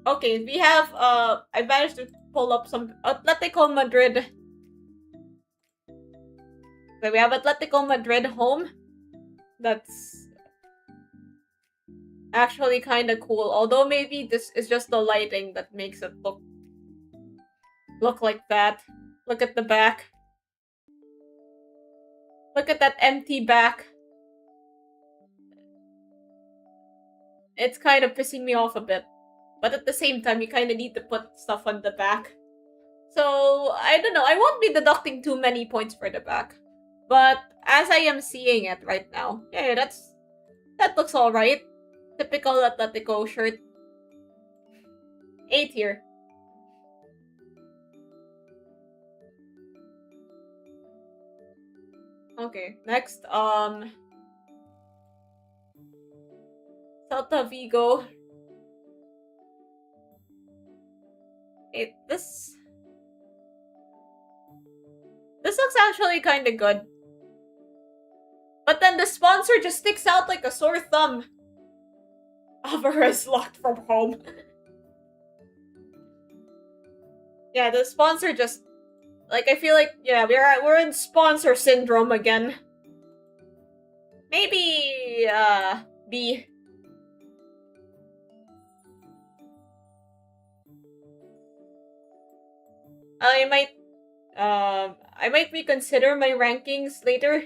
Speaker 1: Okay, we have I managed to pull up some Atletico Madrid. So we have Atletico Madrid home. That's actually kind of cool. Although maybe this is just the lighting that makes it look like that. Look at the back. Look at that empty back. It's kind of pissing me off a bit. But at the same time, you kind of need to put stuff on the back. So, I don't know. I won't be deducting too many points for the back. But as I am seeing it right now, yeah, that looks alright. Typical Atletico shirt. 8 here. Okay, next, Celta Vigo. This looks actually kind of good. But then the sponsor just sticks out like a sore thumb. Alvarez locked from home. Yeah, the sponsor just... Like, I feel like, yeah, we're in sponsor syndrome again. Maybe, B. I might reconsider my rankings later.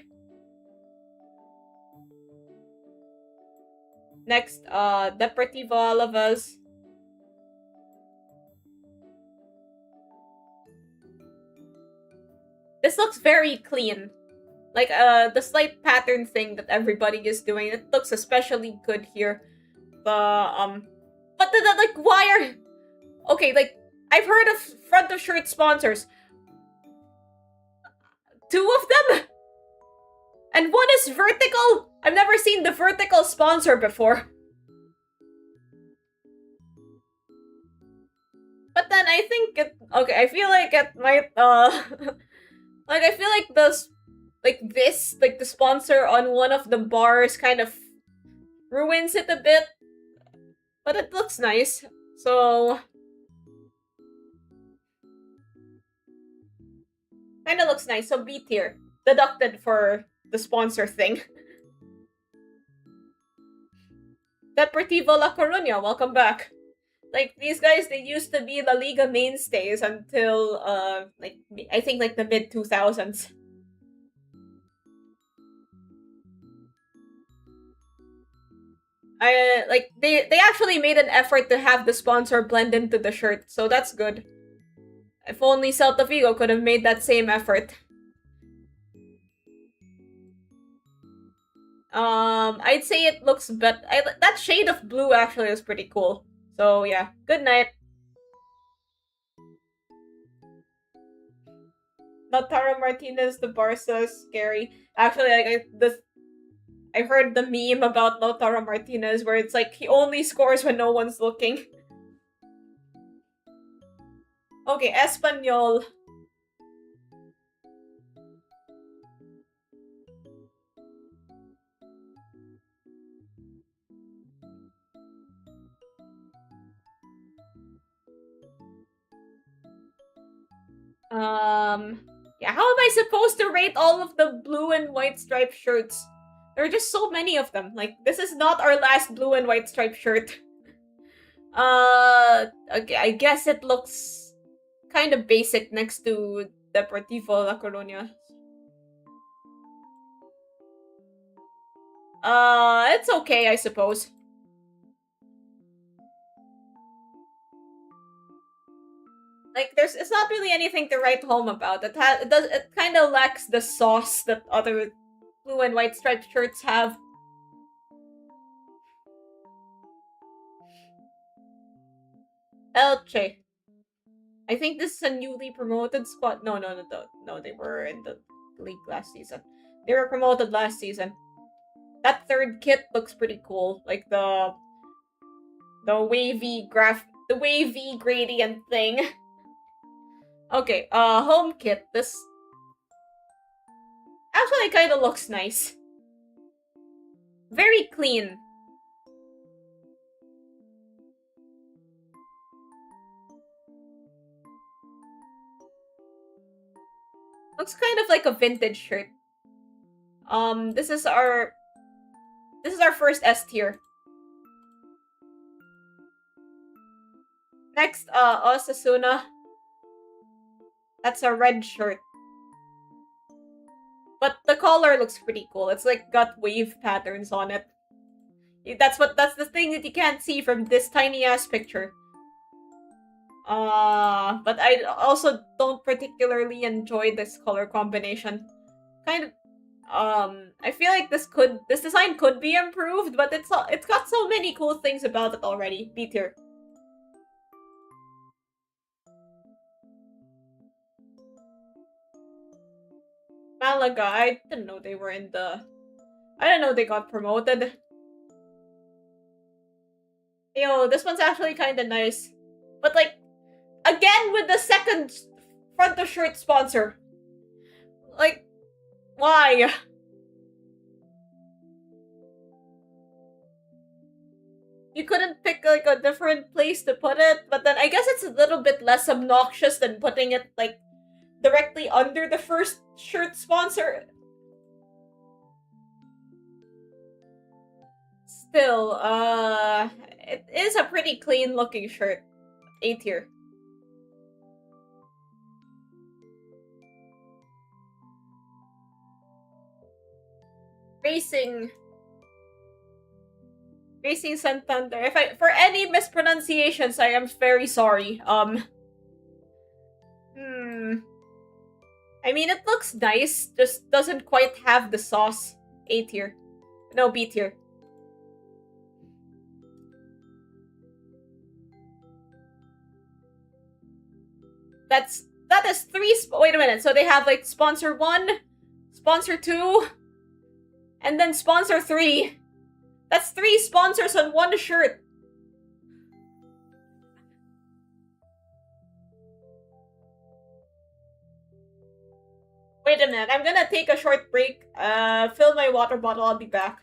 Speaker 1: Next, Deportivo Alavas. This looks very clean. Like, the slight pattern thing that everybody is doing, it looks especially good here. But like, why are... Okay, like, I've heard of front of shirt sponsors. 2 of them? And one is vertical? I've never seen the vertical sponsor before. But then I think it... Okay, I feel like it might, like, I feel like like the sponsor on one of the bars kind of ruins it a bit. But it looks nice. So... Kinda looks nice. So B tier. Deducted for the sponsor thing. Deportivo La Coruña, welcome back. Like, these guys, they used to be La Liga mainstays until, like, I think, like, the mid-2000s. Like, they actually made an effort to have the sponsor blend into the shirt, so that's good. If only Celta Vigo could have made that same effort. I'd say it looks better. That shade of blue actually is pretty cool. So, yeah. Good night. Lautaro Martinez, the Barca is scary. Actually, I heard the meme about Lautaro Martinez where it's like he only scores when no one's looking. Okay, Espanyol. Yeah, how am I supposed to rate all of the blue and white striped shirts? There are just so many of them. Like, this is not our last blue and white striped shirt. Okay, I guess it looks kind of basic next to Deportivo La Coruña. It's okay, I suppose. Like, it's not really anything to write home about. It kind of lacks the sauce that other blue and white striped shirts have. Elche. I think this is a newly promoted squad. No, they were in the league last season. They were promoted last season. That third kit looks pretty cool. Like the wavy gradient thing. Okay, home kit. This actually kind of looks nice. Very clean. Looks kind of like a vintage shirt. This is our first S tier. Next, Osasuna. That's a red shirt. But the collar looks pretty cool. It's like got wave patterns on it. That's the thing that you can't see from this tiny ass picture. But I also don't particularly enjoy this color combination. Kind of, I feel like this design could be improved, but it's got so many cool things about it already. B tier. Malaga, I didn't know they were in the... I didn't know they got promoted. Yo, this one's actually kind of nice. But, like, again with the second front of shirt sponsor. Like, why? You couldn't pick, like, a different place to put it, but then I guess it's a little bit less obnoxious than putting it, like, directly under the first shirt sponsor. Still, it is a pretty clean looking shirt. A tier. Racing. Racing Santander. If I for any mispronunciations, I am very sorry. Hmm. I mean, it looks nice, just doesn't quite have the sauce. A tier. No, B tier. That is three. Wait a minute. So they have like sponsor 1, sponsor 2, and then sponsor 3. That's 3 sponsors on one shirt. Wait a minute. I'm gonna take a short break. Fill my water bottle. I'll be back.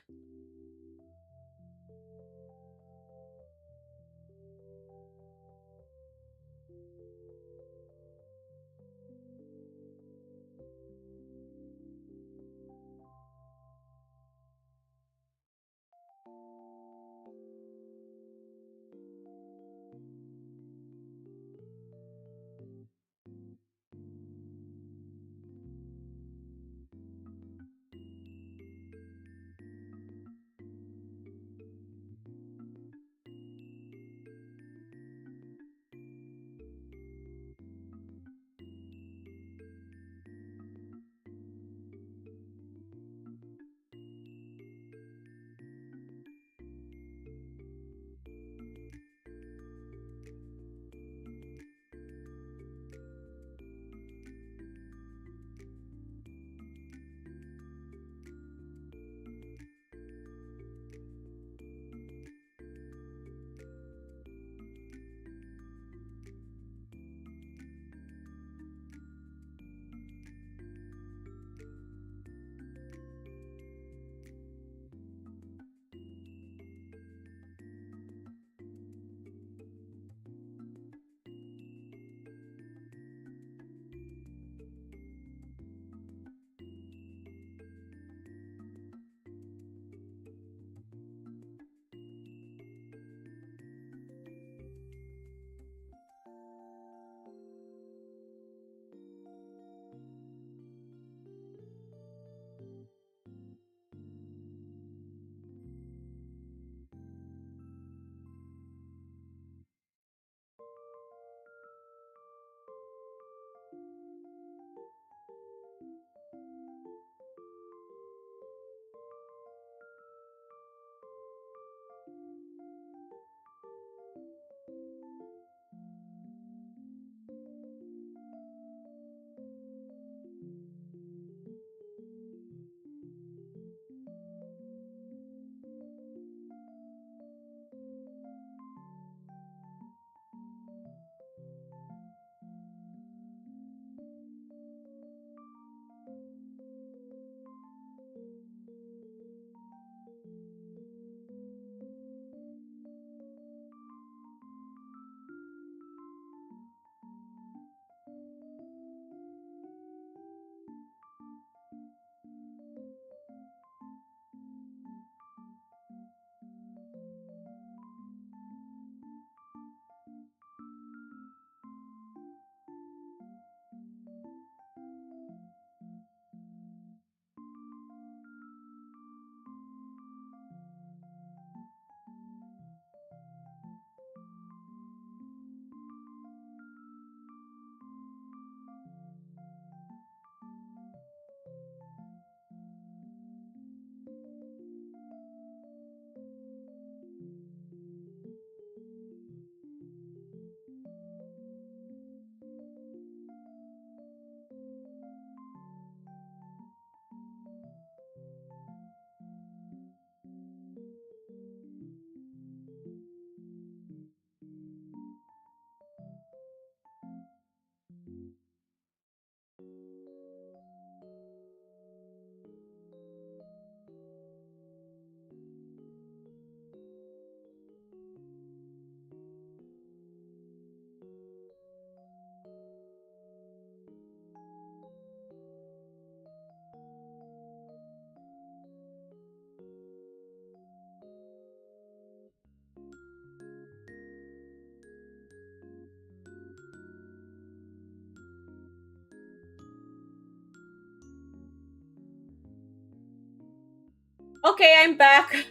Speaker 1: Okay, I'm back.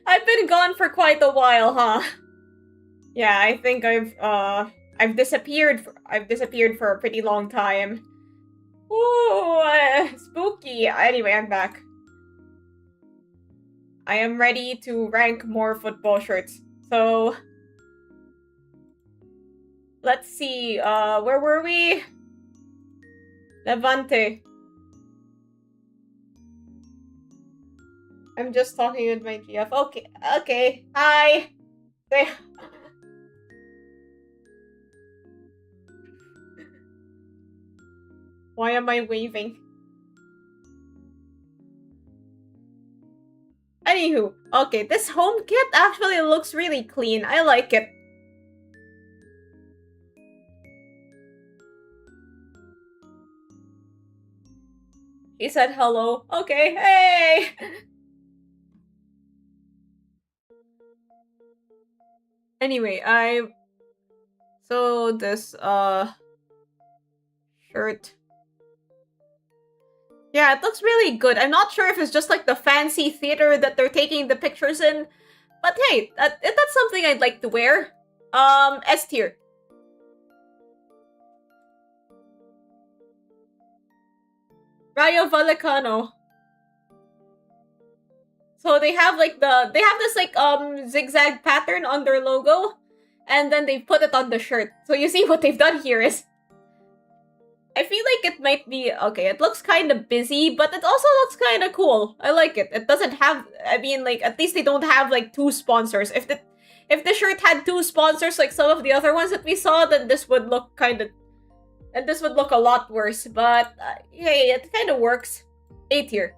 Speaker 1: I've been gone for quite a while, huh? Yeah, I think I've disappeared for a pretty long time. Ooh, spooky. Anyway, I'm back. I am ready to rank more football shirts. So let's see. Where were we? Levante. I'm just talking with my GF. Okay, okay. Hi. Why am I waving? Anywho, okay, this home kit actually looks really clean. I like it. He said hello. Okay, hey! Anyway, so this, shirt. Yeah, it looks really good. I'm not sure if it's just like the fancy theater that they're taking the pictures in, but hey, that's something I'd like to wear. S tier. Rayo Vallecano. So they have this like zigzag pattern on their logo, and then they put it on the shirt. So you see what they've done here is, I feel like it might be okay. It looks kind of busy, but it also looks kind of cool. I like it. It doesn't have. I mean, like at least they don't have like two sponsors. If the shirt had two sponsors like some of the other ones that we saw, then this would look this would look a lot worse. But hey, it kind of works. A tier.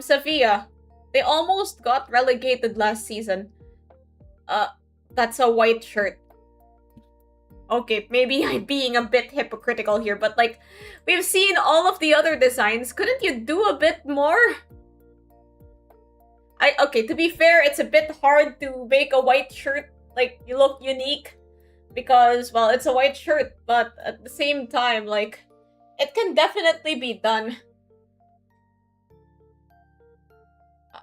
Speaker 1: Sevilla. They almost got relegated last season. That's a white shirt. Okay, maybe I'm being a bit hypocritical here, but like, we've seen all of the other designs. Couldn't you do a bit more? Okay, to be fair, it's a bit hard to make a white shirt, like, you look unique. Because, well, it's a white shirt, but at the same time, like, it can definitely be done.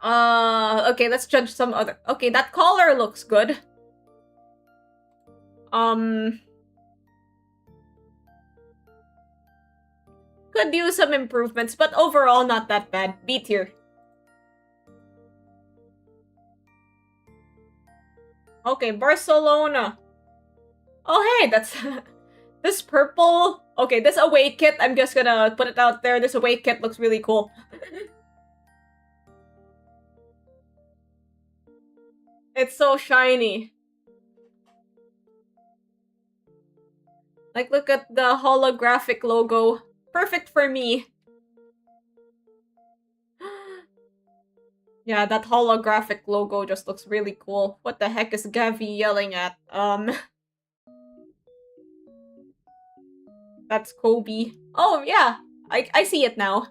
Speaker 1: Okay, let's judge some other. Okay, that collar looks good. Could use some improvements, but overall not that bad. B tier. Okay, Barcelona. Oh, hey, that's... this purple... Okay, this away kit, I'm just gonna put it out there. This away kit looks really cool. It's so shiny. Like, look at the holographic logo. Perfect for me. Yeah, that holographic logo just looks really cool. What the heck is Gavi yelling at? That's Kobe. Oh, yeah. I see it now.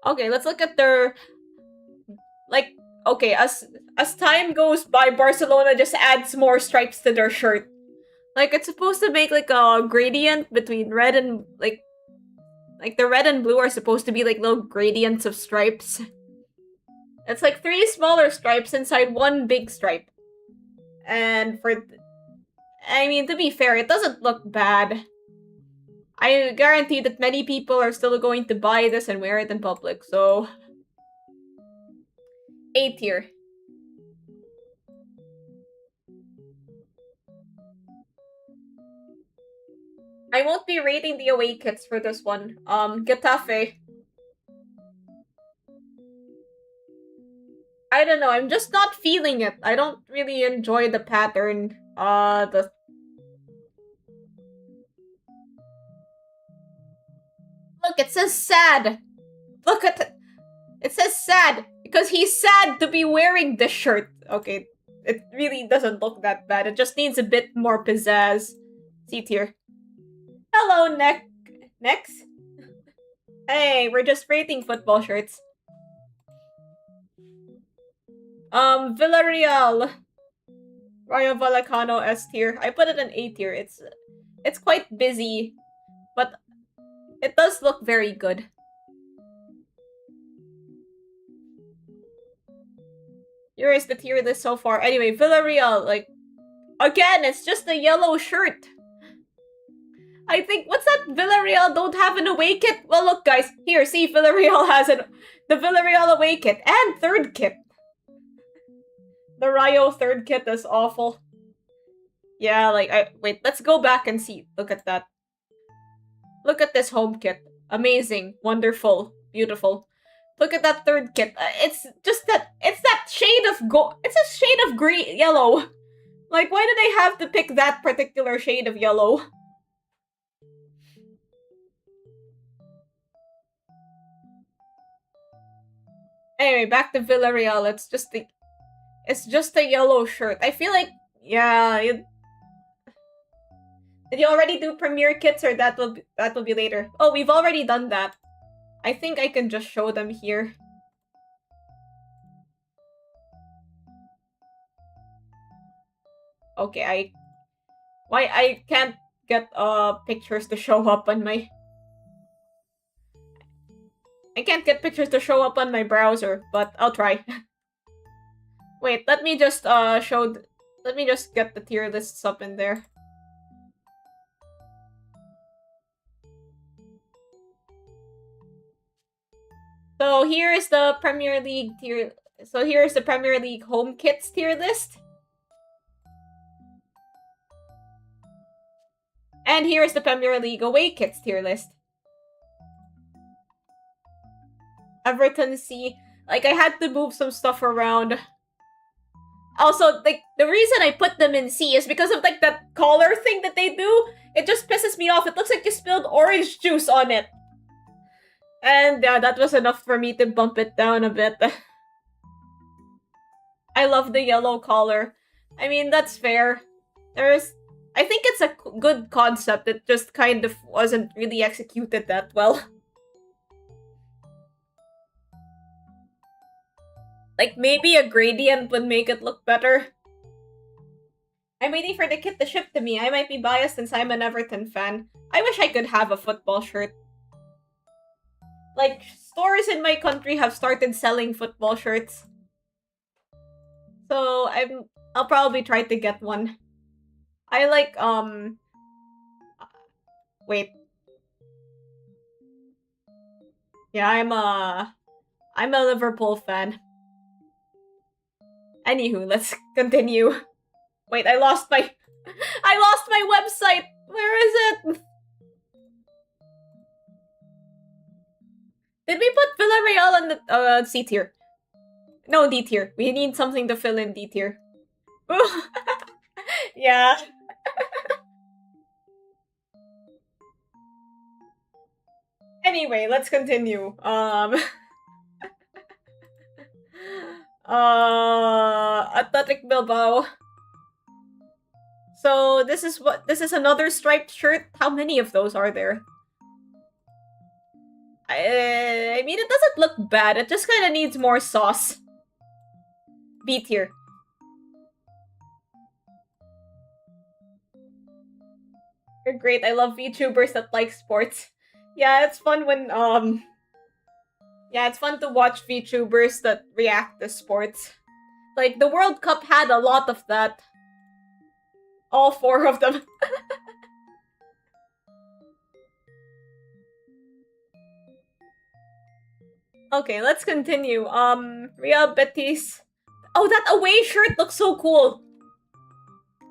Speaker 1: Okay, let's look at their... Like, okay, as time goes by, Barcelona just adds more stripes to their shirt. Like, it's supposed to make, like, a gradient between red and, like, the red and blue are supposed to be, like, little gradients of stripes. It's like 3 smaller stripes inside 1 big stripe. And I mean, to be fair, it doesn't look bad. I guarantee that many people are still going to buy this and wear it in public, so... A tier. I won't be rating the away kits for this one. Getafe. I don't know, I'm just not feeling it. I don't really enjoy the pattern. Look, it says sad. Look at it. It says sad because he's sad to be wearing this shirt. Okay, it really doesn't look that bad. It just needs a bit more pizzazz. C tier. Hello, Next. Hey, we're just rating football shirts. Villarreal. Rayo Vallecano S tier. I put it in A tier. It's quite busy. but it does look very good. Here is the tier list so far. Anyway, Villarreal, like, again, it's just a yellow shirt. I think, what's that? Villarreal don't have an away kit? Well, look, guys. Here, see, Villarreal has the Villarreal away kit and third kit. The Rayo third kit is awful. Yeah, like, wait, let's go back and see. Look at that. Look at this home kit. Amazing, wonderful, beautiful. Look at that third kit. It's just that, it's that shade of it's a shade of green, yellow. Like, why do they have to pick that particular shade of yellow? Anyway, back to Villarreal. It's just a yellow shirt. I feel like, yeah. Did you already do premiere kits, or that will be later? Oh, we've already done that. I think I can just show them here. Okay, why I can't get pictures to show up on my... I can't get pictures to show up on my browser, but I'll try. Wait, let me just let me just get the tier lists up in there. So here is the Premier League tier. So here is the Premier League home kits tier list. And here is the Premier League away kits tier list. Everton C. Like, I had to move some stuff around. Also, like, the reason I put them in C is because of, like, that collar thing that they do. It just pisses me off. It looks like you spilled orange juice on it. And yeah, that was enough for me to bump it down a bit. I love the yellow collar. I mean, that's fair. I think it's a good concept. It just kind of wasn't really executed that well. Like, maybe a gradient would make it look better. I'm waiting for the kit to ship to me. I might be biased since I'm an Everton fan. I wish I could have a football shirt. Like, stores in my country have started selling football shirts. So, I'll probably try to get one. I like, wait. Yeah, I'm a Liverpool fan. Anywho, let's continue. Wait, I lost my website! Where is it? Did we put Villarreal on the C tier? No, D tier. We need something to fill in D tier. Yeah. Anyway, let's continue. Athletic Bilbao. So this is another striped shirt. How many of those are there? I mean, it doesn't look bad. It just kind of needs more sauce. B tier. You're great. I love VTubers that like sports. Yeah, it's fun when yeah, it's fun to watch VTubers that react to sports. Like, the World Cup had a lot of that. All 4 of them. Okay, let's continue. Real Betis. Oh, that away shirt looks so cool.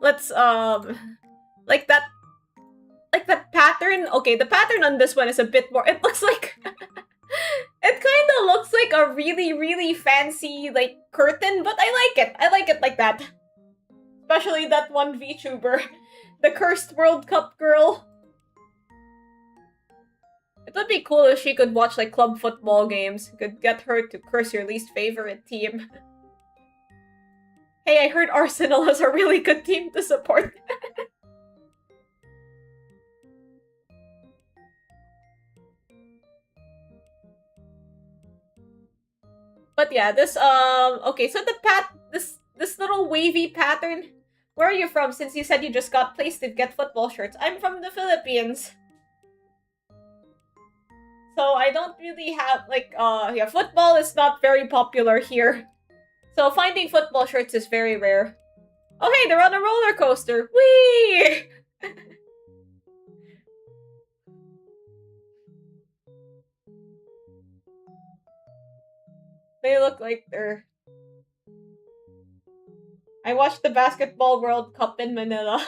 Speaker 1: Let's, like that pattern. Okay, the pattern on this one is a bit more, it looks like, it kind of looks like a really, really fancy, like, curtain, but I like it. I like it like that. Especially that one VTuber. The cursed World Cup girl. It would be cool if she could watch, like, club football games. You could get her to curse your least favorite team. Hey, I heard Arsenal is a really good team to support. But yeah, this, okay, so this little wavy pattern. Where are you from? Since you said you just got placed to get football shirts. I'm from the Philippines. So I don't really have yeah, football is not very popular here. So finding football shirts is very rare. Oh hey, they're on a roller coaster. Whee! They look like they're... I watched the Basketball World Cup in Manila.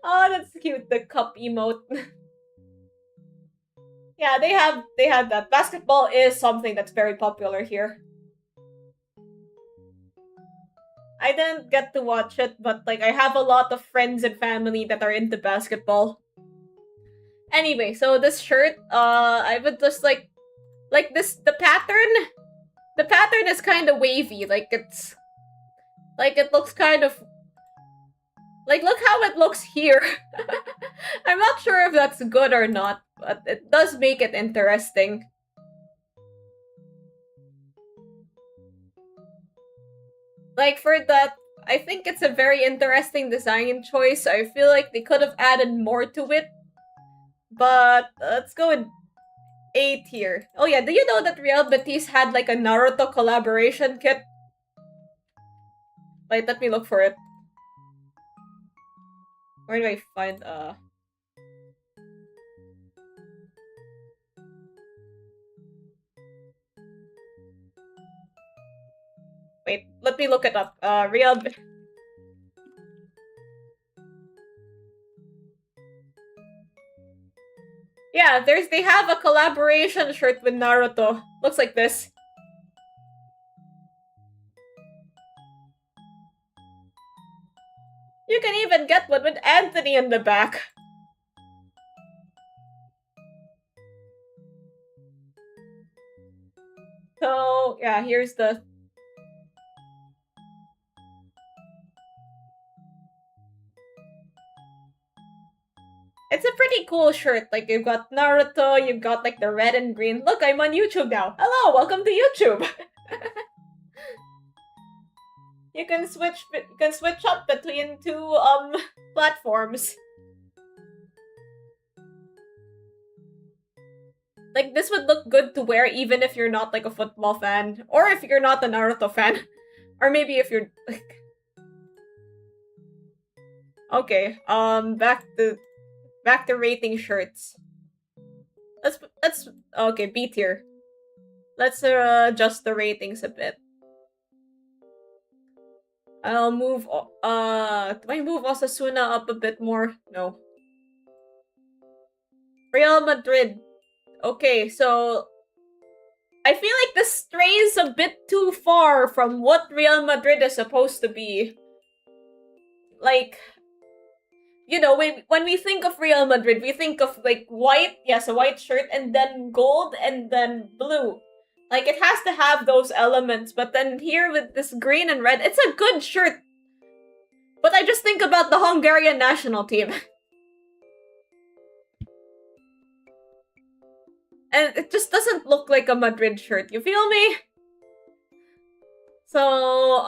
Speaker 1: Oh, that's cute, the cup emote. Yeah, they had that. Basketball is something that's very popular here. I didn't get to watch it, but like I have a lot of friends and family that are into basketball. Anyway, so this shirt, I would just like this the pattern is kind of wavy. Like it's like it looks kind of like look how it looks here. I'm not sure if that's good or not, but it does make it interesting. Like for that, I think it's a very interesting design choice. I feel like they could have added more to it. But let's go with A tier. Oh yeah, do you know that Real Betis had like a Naruto collaboration kit? Wait, let me look for it. Where do I find Wait, let me look it up. Real Yeah, they have a collaboration shirt with Naruto. Looks like this. You can even get one with Anthony in the back. So, yeah, here's the... It's a pretty cool shirt. Like, you've got Naruto, you've got, like, the red and green. Look, I'm on YouTube now. Hello, welcome to YouTube. You can switch up between two, platforms. Like, this would look good to wear even if you're not, like, a football fan. Or if you're not a Naruto fan. Or maybe if you're, like... Okay, back to rating shirts. Let's okay, B tier. Let's adjust the ratings a bit. I'll move do I move Osasuna up a bit more? No. Real Madrid. Okay, so I feel like this strays a bit too far from what Real Madrid is supposed to be. Like, you know, when we think of Real Madrid, we think of like white, yes, a white shirt, and then gold, and then blue. Like, it has to have those elements, but then here with this green and red, it's a good shirt. But I just think about the Hungarian national team. And it just doesn't look like a Madrid shirt, you feel me? So,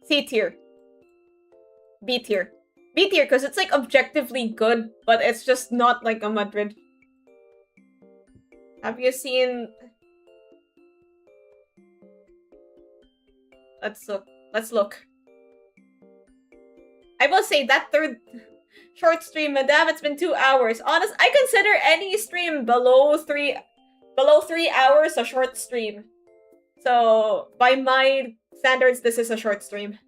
Speaker 1: C tier. B tier. B tier, because it's like objectively good, but it's just not like a Madrid. Have you seen... Let's look. I will say that third short stream, madam, it's been 2 hours. Honest, I consider any stream below 3 hours a short stream. So, by my standards, this is a short stream.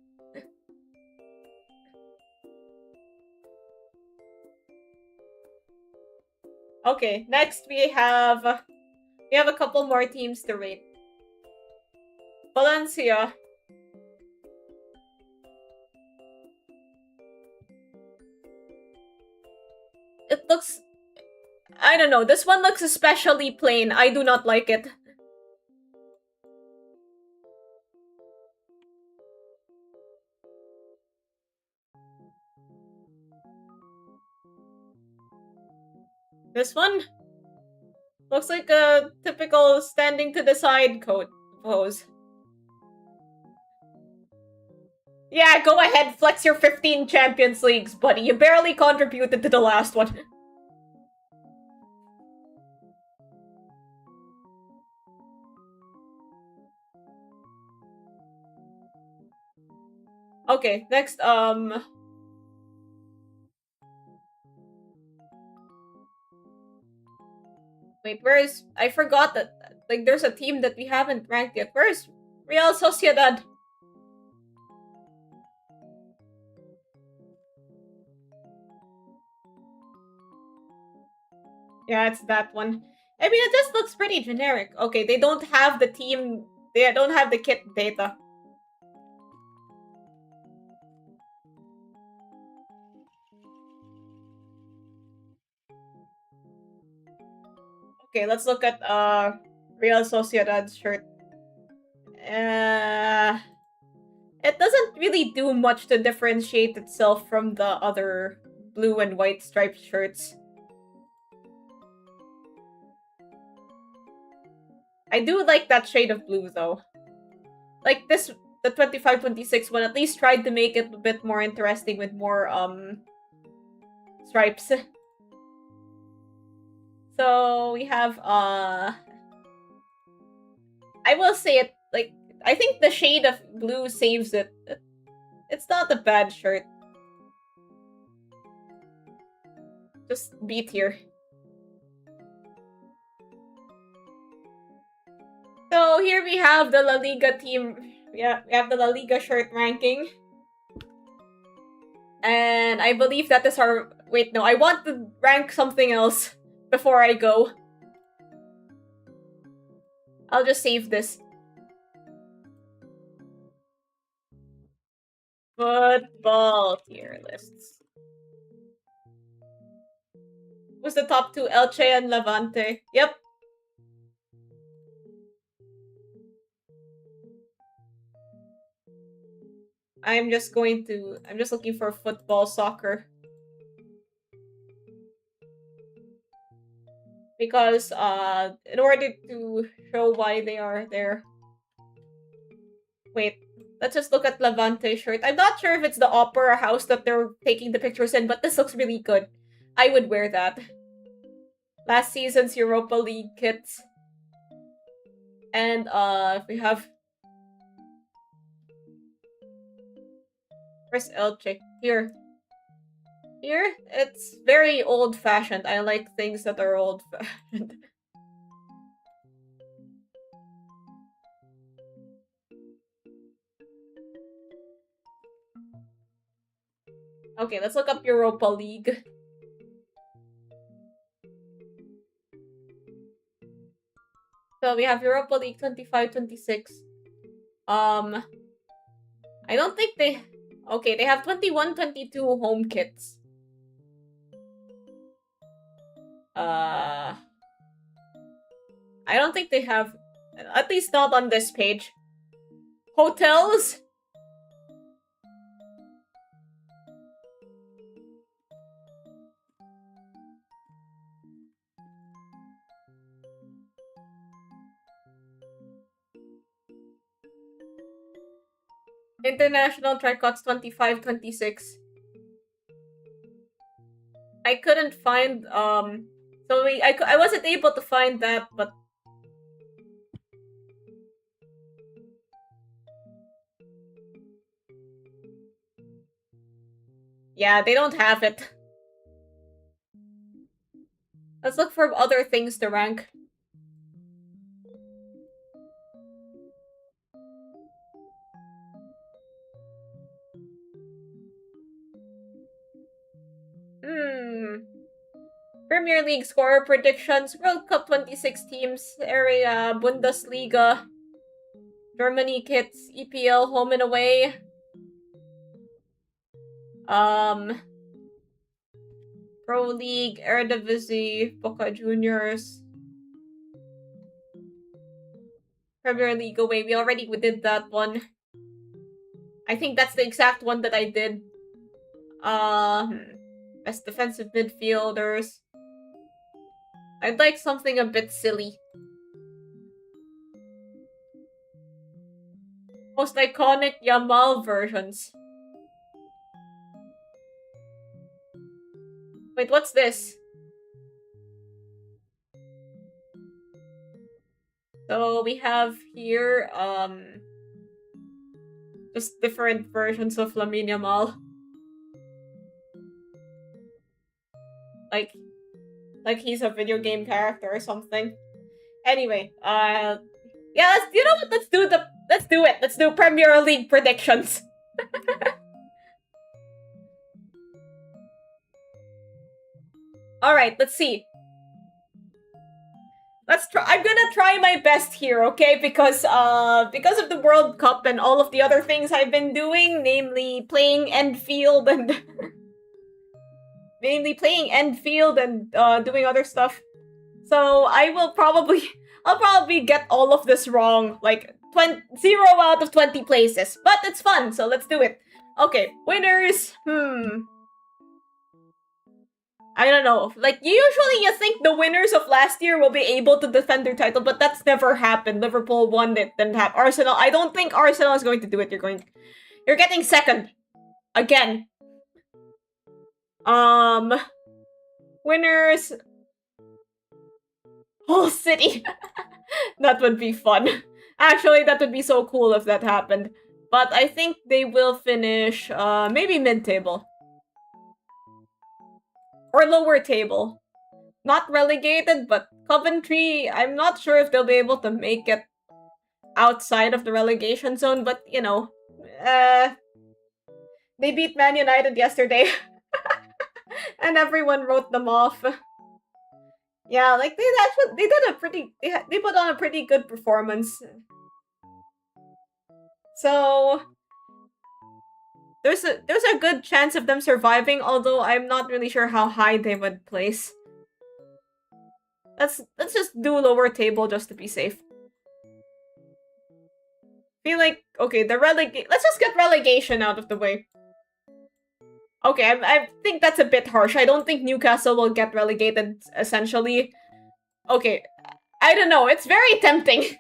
Speaker 1: Okay, next we have a couple more teams to rate. Valencia. It looks... I don't know, this one looks especially plain. I do not like it. This one? Looks like a typical standing to the side pose. Yeah, go ahead, flex your 15 Champions Leagues, buddy. You barely contributed to the last one. Okay, next, wait, where's... I forgot that, like, there's a team that we haven't ranked yet. Where's Real Sociedad? Yeah, it's that one. I mean, it just looks pretty generic. Okay, they don't have the team... They don't have the kit data. Okay, let's look at Real Sociedad's shirt. It doesn't really do much to differentiate itself from the other blue and white striped shirts. I do like that shade of blue though. Like this, the 25-26 one at least tried to make it a bit more interesting with more stripes. So we have I will say it, like, I think the shade of blue saves it. It's not a bad shirt. Just B tier. So here we have the La Liga team. Yeah, we have the La Liga shirt ranking. And I believe that is our... Wait, no, I want to rank something else before I go. I'll just save this. Football tier lists. Who's the top two? Elche and Levante. Yep. I'm just looking for football soccer. Because in order to show why they are there. Wait, let's just look at Levante shirt. I'm not sure if it's the opera house that they're taking the pictures in, but this looks really good. I would wear that. Last season's Europa League kits. And we have... Where's Elche? Here. Here, it's very old-fashioned. I like things that are old-fashioned. Okay, let's look up Europa League. So we have Europa League 25-26. I don't think they... Okay, they have 21-22 home kits. I don't think they have... At least not on this page. Hotels? International Tricots 25-26. I couldn't find, so I wasn't able to find that, but... Yeah, they don't have it. Let's look for other things to rank. Premier League scorer predictions, World Cup 26 teams, area, Bundesliga, Germany kits, EPL home and away. Pro League, Eredivisie, Boca Juniors. Premier League away, we already did that one. I think that's the exact one that I did. Best defensive midfielders. I'd like something a bit silly. Most iconic Yamal versions. Wait, what's this? So we have here, Just different versions of Lamine Yamal. Like he's a video game character or something. Anyway, yeah, you know what? Let's do it. Let's do Premier League predictions. All right, let's see. Let's try. I'm gonna try my best here, okay? Because of the World Cup and all of the other things I've been doing, namely playing Enfield and doing other stuff. So I'll probably get all of this wrong, like 0 out of 20 places. But it's fun, so let's do it. Okay, winners. I don't know. Like, usually you think the winners of last year will be able to defend their title, but that's never happened. Liverpool won it, then have Arsenal. I don't think Arsenal is going to do it. You're getting second. Again. Winners. Hull City. That would be fun. Actually, that would be so cool if that happened. But I think they will finish, maybe mid-table. Or lower table. Not relegated, but Coventry, I'm not sure if they'll be able to make it outside of the relegation zone, but, you know, they beat Man United yesterday. And everyone wrote them off. Yeah, like, they put on a pretty good performance. So there's a good chance of them surviving, although I'm not really sure how high they would place. Let's just do lower table just to be safe. Feel like, okay, let's just get relegation out of the way. Okay, I think that's a bit harsh. I don't think Newcastle will get relegated, essentially. Okay, I don't know. It's very tempting.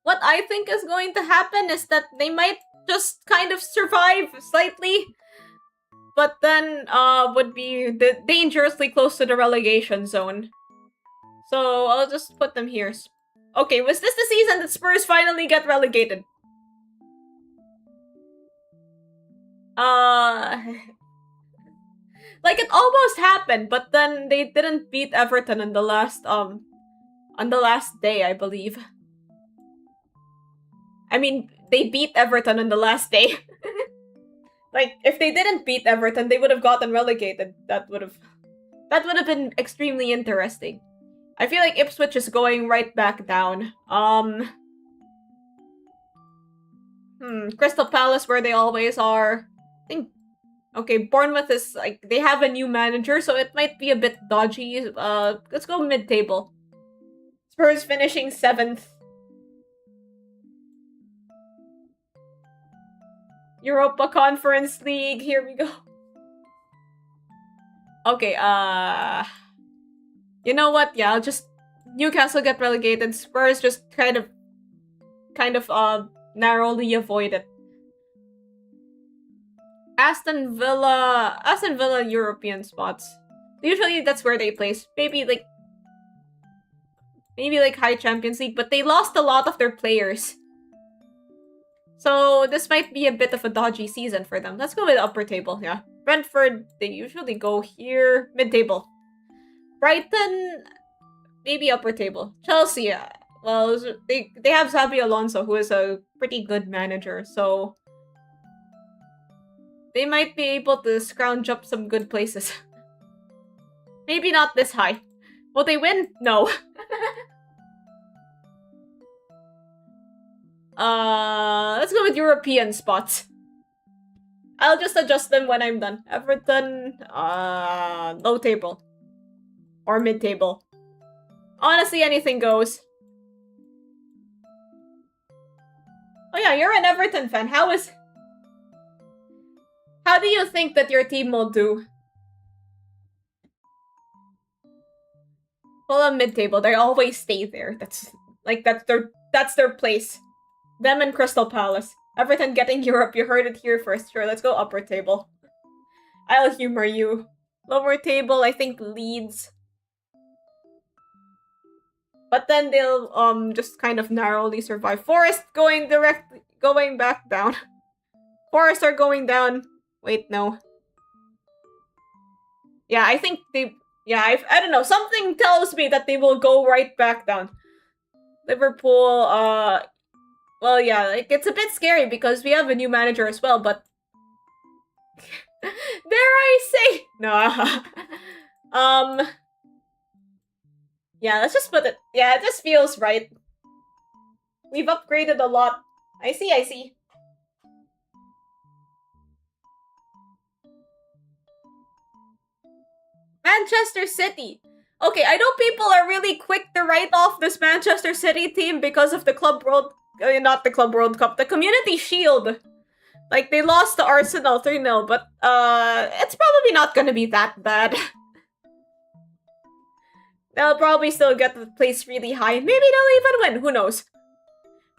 Speaker 1: What I think is going to happen is that they might just kind of survive slightly, but then would be dangerously close to the relegation zone. So I'll just put them here. Okay, was this the season that Spurs finally get relegated? Like, it almost happened, but then they didn't beat Everton on the last day, I believe. I mean, they beat Everton on the last day. Like, if they didn't beat Everton, they would have gotten relegated. That would have been extremely interesting. I feel like Ipswich is going right back down. Crystal Palace, where they always are. I think. Okay, Bournemouth is, like, they have a new manager, so it might be a bit dodgy. Let's go mid-table. Spurs finishing 7th. Europa Conference League, here we go. Okay, you know what? Yeah, I'll just... Newcastle get relegated. Spurs just kind of narrowly avoid it. Aston Villa European spots. Usually that's where they place. Maybe like high Champions League, but they lost a lot of their players. So this might be a bit of a dodgy season for them. Let's go with upper table, yeah. Brentford, they usually go here. Mid-table. Brighton, maybe upper table. Chelsea, well, they have Xabi Alonso, who is a pretty good manager, so they might be able to scrounge up some good places. Maybe not this high. Will they win? No. Let's go with European spots. I'll just adjust them when I'm done. Everton, low table. Or mid-table. Honestly, anything goes. Oh yeah, you're an Everton fan. How do you think that your team will do? Fulham mid-table. They always stay there. That's their place. Them and Crystal Palace. Everton getting Europe. You heard it here first. Sure, let's go upper table. I'll humor you. Lower table, I think Leeds. But then they'll just kind of narrowly survive. Forest going back down. Forest are going down. Wait, no. Yeah, I think they... Yeah, I don't know. Something tells me that they will go right back down. Liverpool, well, yeah, like, it's a bit scary because we have a new manager as well, but... Dare I say... No. Yeah, let's just put it... Yeah, it just feels right. We've upgraded a lot. I see. Manchester City. Okay, I know people are really quick to write off this Manchester City team because of the not the Club World Cup, the Community Shield. Like, they lost to Arsenal 3-0, but, it's probably not gonna be that bad. They'll probably still get the place really high. Maybe they'll even win, who knows.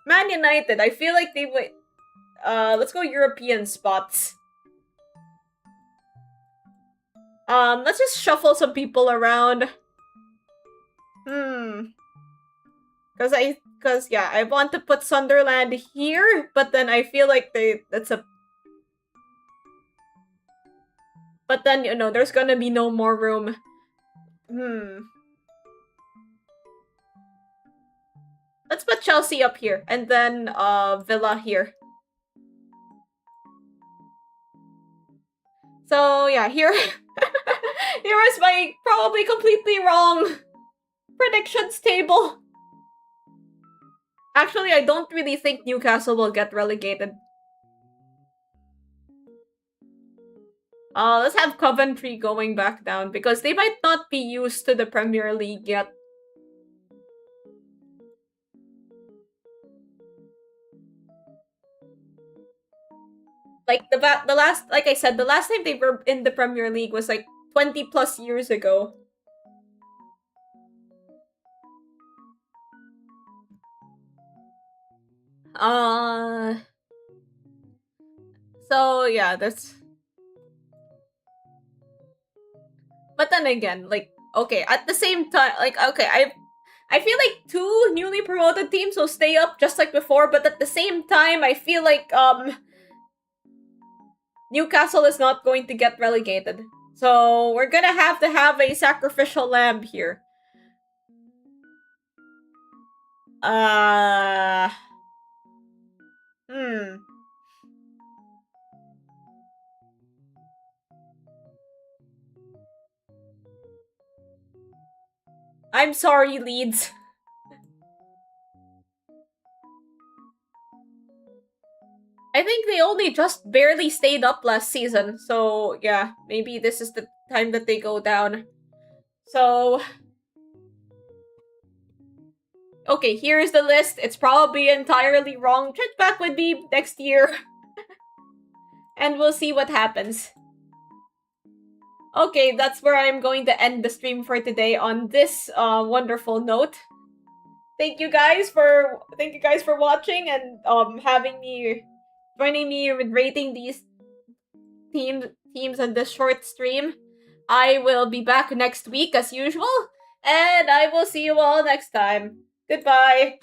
Speaker 1: Man United, I feel like they would... let's go European spots. Let's just shuffle some people around. Cause yeah, I want to put Sunderland here, but then I feel like but then, you know, there's gonna be no more room. Let's put Chelsea up here, and then, Villa here. So, yeah, here is my probably completely wrong predictions table. Actually, I don't really think Newcastle will get relegated. Let's have Coventry going back down, because they might not be used to the Premier League yet. Like, like I said, the last time they were in the Premier League was like 20 plus years ago. So, yeah, that's... But then again, like, okay, at the same time, like, okay, I feel like 2 newly promoted teams will stay up just like before, but at the same time, I feel like, Newcastle is not going to get relegated. So, we're gonna have to have a sacrificial lamb here. I'm sorry, Leeds. I think they only just barely stayed up last season, so yeah, maybe this is the time that they go down. So... Okay, here's the list. It's probably entirely wrong. Check back with me next year. And we'll see what happens. Okay, that's where I'm going to end the stream for today on this wonderful note. Thank you guys for watching and joining me with rating these teams on this short stream. I will be back next week as usual, and I will see you all next time. Goodbye.